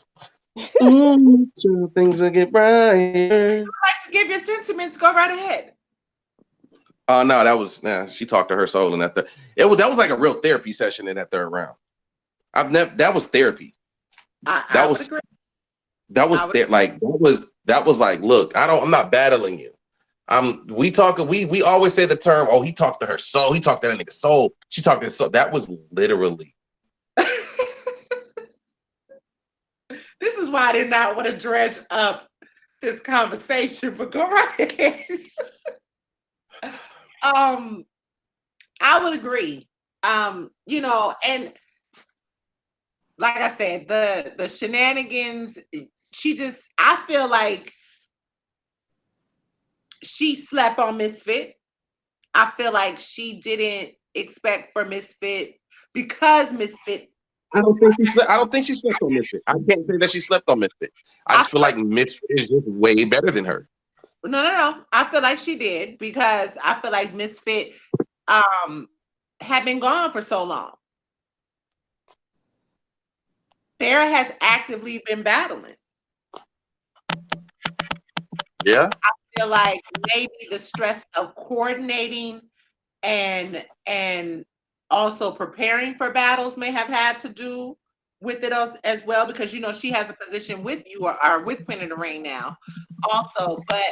Ooh, child, things will get brighter. Like to give your sentiments, go right ahead. Oh no, that was she talked to her soul in that that was like a real therapy session in that third round. I've never that was therapy. I That would was agree. that was I would like that was like, look, I'm not battling you. We always say the term, oh, he talked to her soul, he talked to that nigga soul, she talked to his soul. That was literally. This is why I did not want to dredge up this conversation, but go right ahead. um, I would agree. And like I said, the shenanigans, I feel like she slept on Misfit. I feel like she didn't expect for Misfit because Misfit. I don't think she slept on Misfit. I can't say that she slept on Misfit. I I just feel like Misfit is just way better than her. No. I feel like she did because I feel like Misfit um had been gone for so long. Sarah has actively been battling. Yeah. I feel like maybe the stress of coordinating and also preparing for battles may have had to do with it as well because she has a position with you or with Queen of the Ring now also, but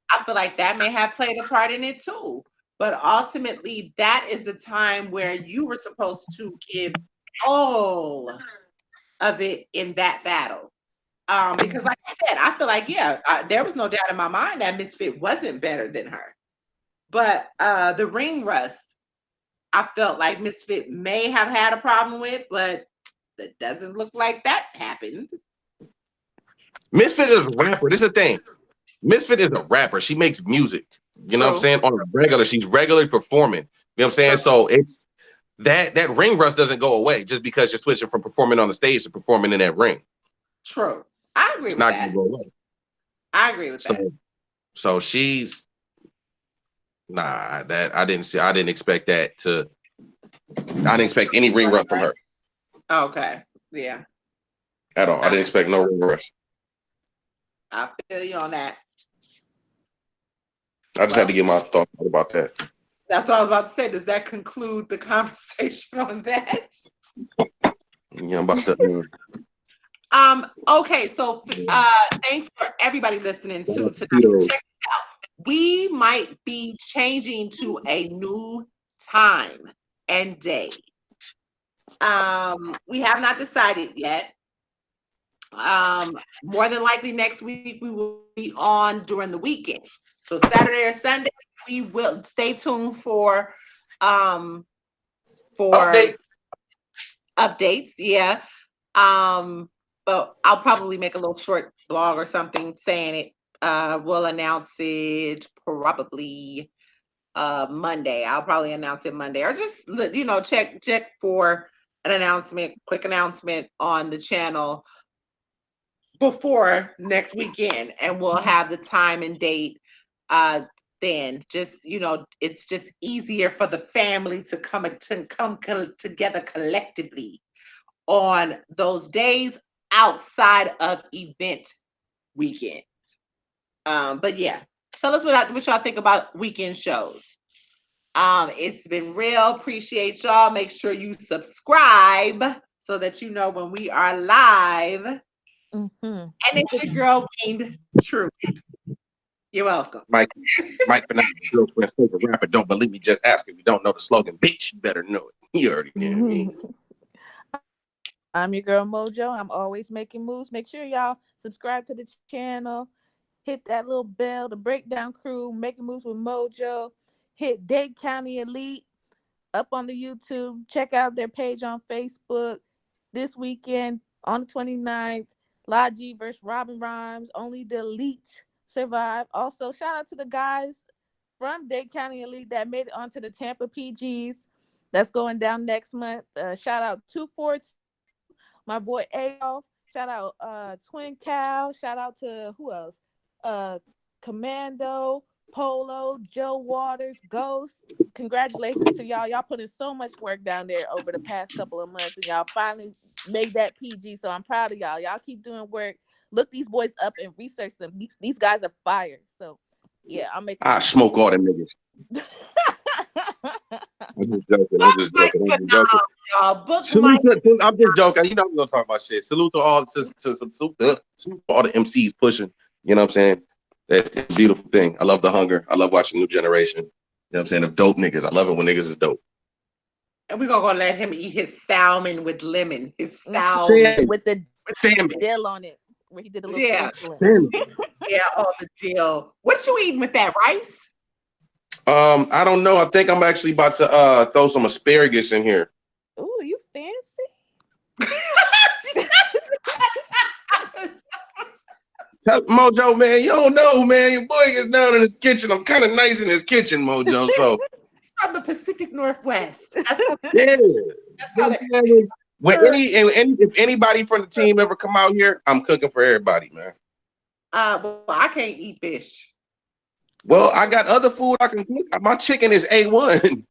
I feel like that may have played a part in it too. But ultimately, that is the time where you were supposed to give all of it in that battle. Because like I said, I feel like, there was no doubt in my mind that Misfit wasn't better than her. But the ring rust, I felt like Misfit may have had a problem with, but it doesn't look like that happened. Misfit is a rapper. This is the thing. Misfit is a rapper. She makes music. You know what I'm True. saying? On a regular, she's regularly performing. You know what I'm saying? True. So it's that ring rust doesn't go away just because you're switching from performing on the stage to performing in that ring. True. I agree It's with not gonna that. go away. I agree with that. So she's that I didn't expect that to I didn't expect any ring rust from her Okay. Yeah. at all. I I, didn't expect no ring rust. I feel you on that. I just had to Well, get my thoughts about that. that's what I was about to say. Does that conclude the conversation on that? Yeah, I'm about to Okay, so thanks for everybody listening to tonight. Cheetos. Check it out. We might be changing to a new time and day. We have not decided yet. More than likely next week we will be on during the weekend. So Saturday or Sunday, we will stay tuned um for Update. updates. Yeah. But I'll probably make a little short blog or something saying it. We'll announce it probably Monday. I'll probably announce it Monday or just check for an announcement, quick announcement on the channel before next weekend, and we'll have the time and date then. Just it's just easier for the family to come together collectively on those days outside of event weekends. But yeah, tell us what y'all think about weekend shows. It's been real. Appreciate y'all. Make sure you subscribe so that you know when we are live. Mm-hmm. And it's your girl named Truth. You're welcome. Mike Benigno's girlfriend's favorite rapper. Don't believe me? Just ask if you don't know the slogan. Bitch, you better know it. You already know. I'm your girl Mojo. I'm always making moves. Make sure y'all subscribe to the channel. Hit that little bell. The Breakdown Crew, Making Moves with Mojo. Hit Dade County Elite up on the YouTube. Check out their page on Facebook. This weekend on the 29th, Logi versus Robin Rhymes. Only the elite survive. Also, shout out to the guys from Dade County Elite that made it onto the Tampa PGs. That's going down next month. Shout out 242, my boy Adolf. Shout out Twin Cow. Shout out to who else? Commando, Polo, Joe Waters, Ghost. Congratulations to y'all. Y'all put in so much work down there over the past couple of months, and y'all finally made that PG. So I'm proud of y'all. Y'all keep doing work. Look these boys up and research them. These guys are fire. So yeah, I'll make. I smoke all them niggas. I'm just joking. I'm just joking. You know we're gonna talk about shit. Salute to all the MCs pushing. You know what I'm saying? That's a beautiful thing. I love the hunger. I love watching new generation. You know what I'm saying? Of dope niggas. I love it when niggas is dope. And we're gonna let him eat his salmon with lemon. His salmon with the salmon dill on it. Where he did a little yeah, all the dill. What you eating with that, rice? I don't know. I think I'm actually about to throw some asparagus in here. Ooh, you fancy? Mojo, man, you don't know, man. Your boy is down in his kitchen. I'm kind of nice in his kitchen, Mojo. So from the Pacific Northwest. Yeah. If anybody from the team ever come out here, I'm cooking for everybody, man. Well, I can't eat fish. Well, I got other food I can cook. My chicken is A1.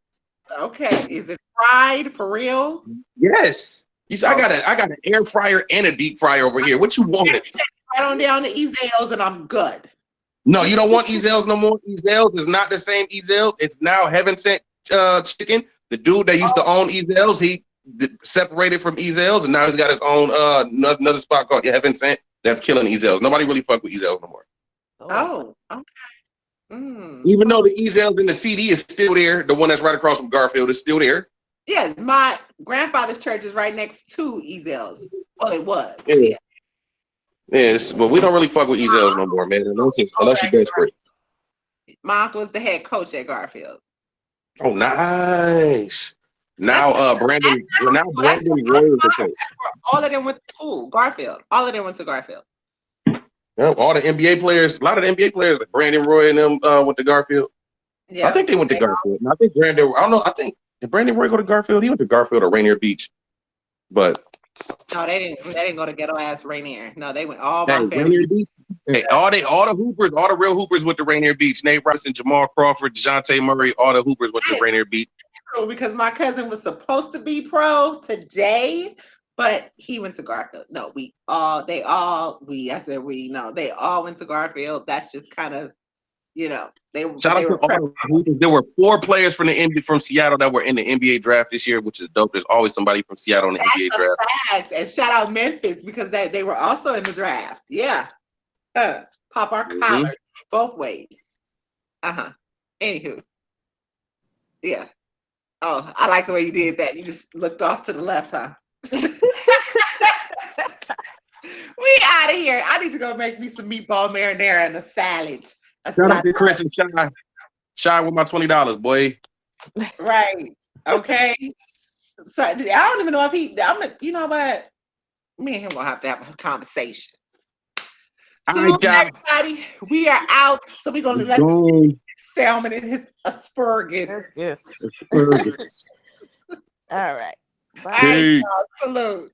Okay, is it fried for real? Yes. I got an air fryer and a deep fryer over here. What you want? Right on down to Ezell's and I'm good. No, you don't want Ezell's no more. Ezell's is not the same Ezell's. It's now Heaven Sent Chicken. The dude that used to own Ezell's, he separated from Ezell's, and now he's got his own another spot called Heaven Sent. That's killing Ezell's. Nobody really fuck with Ezell's no more. Oh, okay. Even though the Ezell's in the CD is still there, the one that's right across from Garfield is still there. Yeah, my grandfather's church is right next to Ezell's. Well, it was. Yeah. Yes, but we don't really fuck with Ezell's no more, man. Unless you're desperate. My uncle was the head coach at Garfield. Oh, nice. Now, Brandon Roy is the coach. That's where all of them went to school. Garfield. All of them went to Garfield. Yeah, all the NBA players, a lot of the NBA players, like Brandon Roy and them, went to Garfield. Yeah, I think they went to Garfield. I think Brandon. I don't know. I think did Brandon Roy go to Garfield? He went to Garfield or Rainier Beach, but no, they didn't. They didn't go to ghetto ass Rainier. No, they went all my family. Rainier Beach. Hey, all the hoopers, all the real hoopers went to Rainier Beach. Nate Robinson, Jamal Crawford, DeJounte Murray, all the hoopers went to Rainier Beach. True, because my cousin was supposed to be pro today, but he went to Garfield. No, they all went to Garfield. That's just kind of, they were. There were 4 players from the NBA from Seattle that were in the NBA draft this year, which is dope. There's always somebody from Seattle in the NBA draft. Fact. And shout out Memphis because they were also in the draft. Yeah. Pop our collar both ways. Anywho. Yeah. Oh, I like the way you did that. You just looked off to the left, huh? We out of here. I need to go make me some meatball marinara and a salad. Shout out to Chris and Shy with my $20, boy. Right. Okay. So I don't even know if you know what? Me and him gonna have to have a conversation. Salute everybody. We are out. So we're gonna let salmon and his asparagus. Yes. All right. Bye. Salute.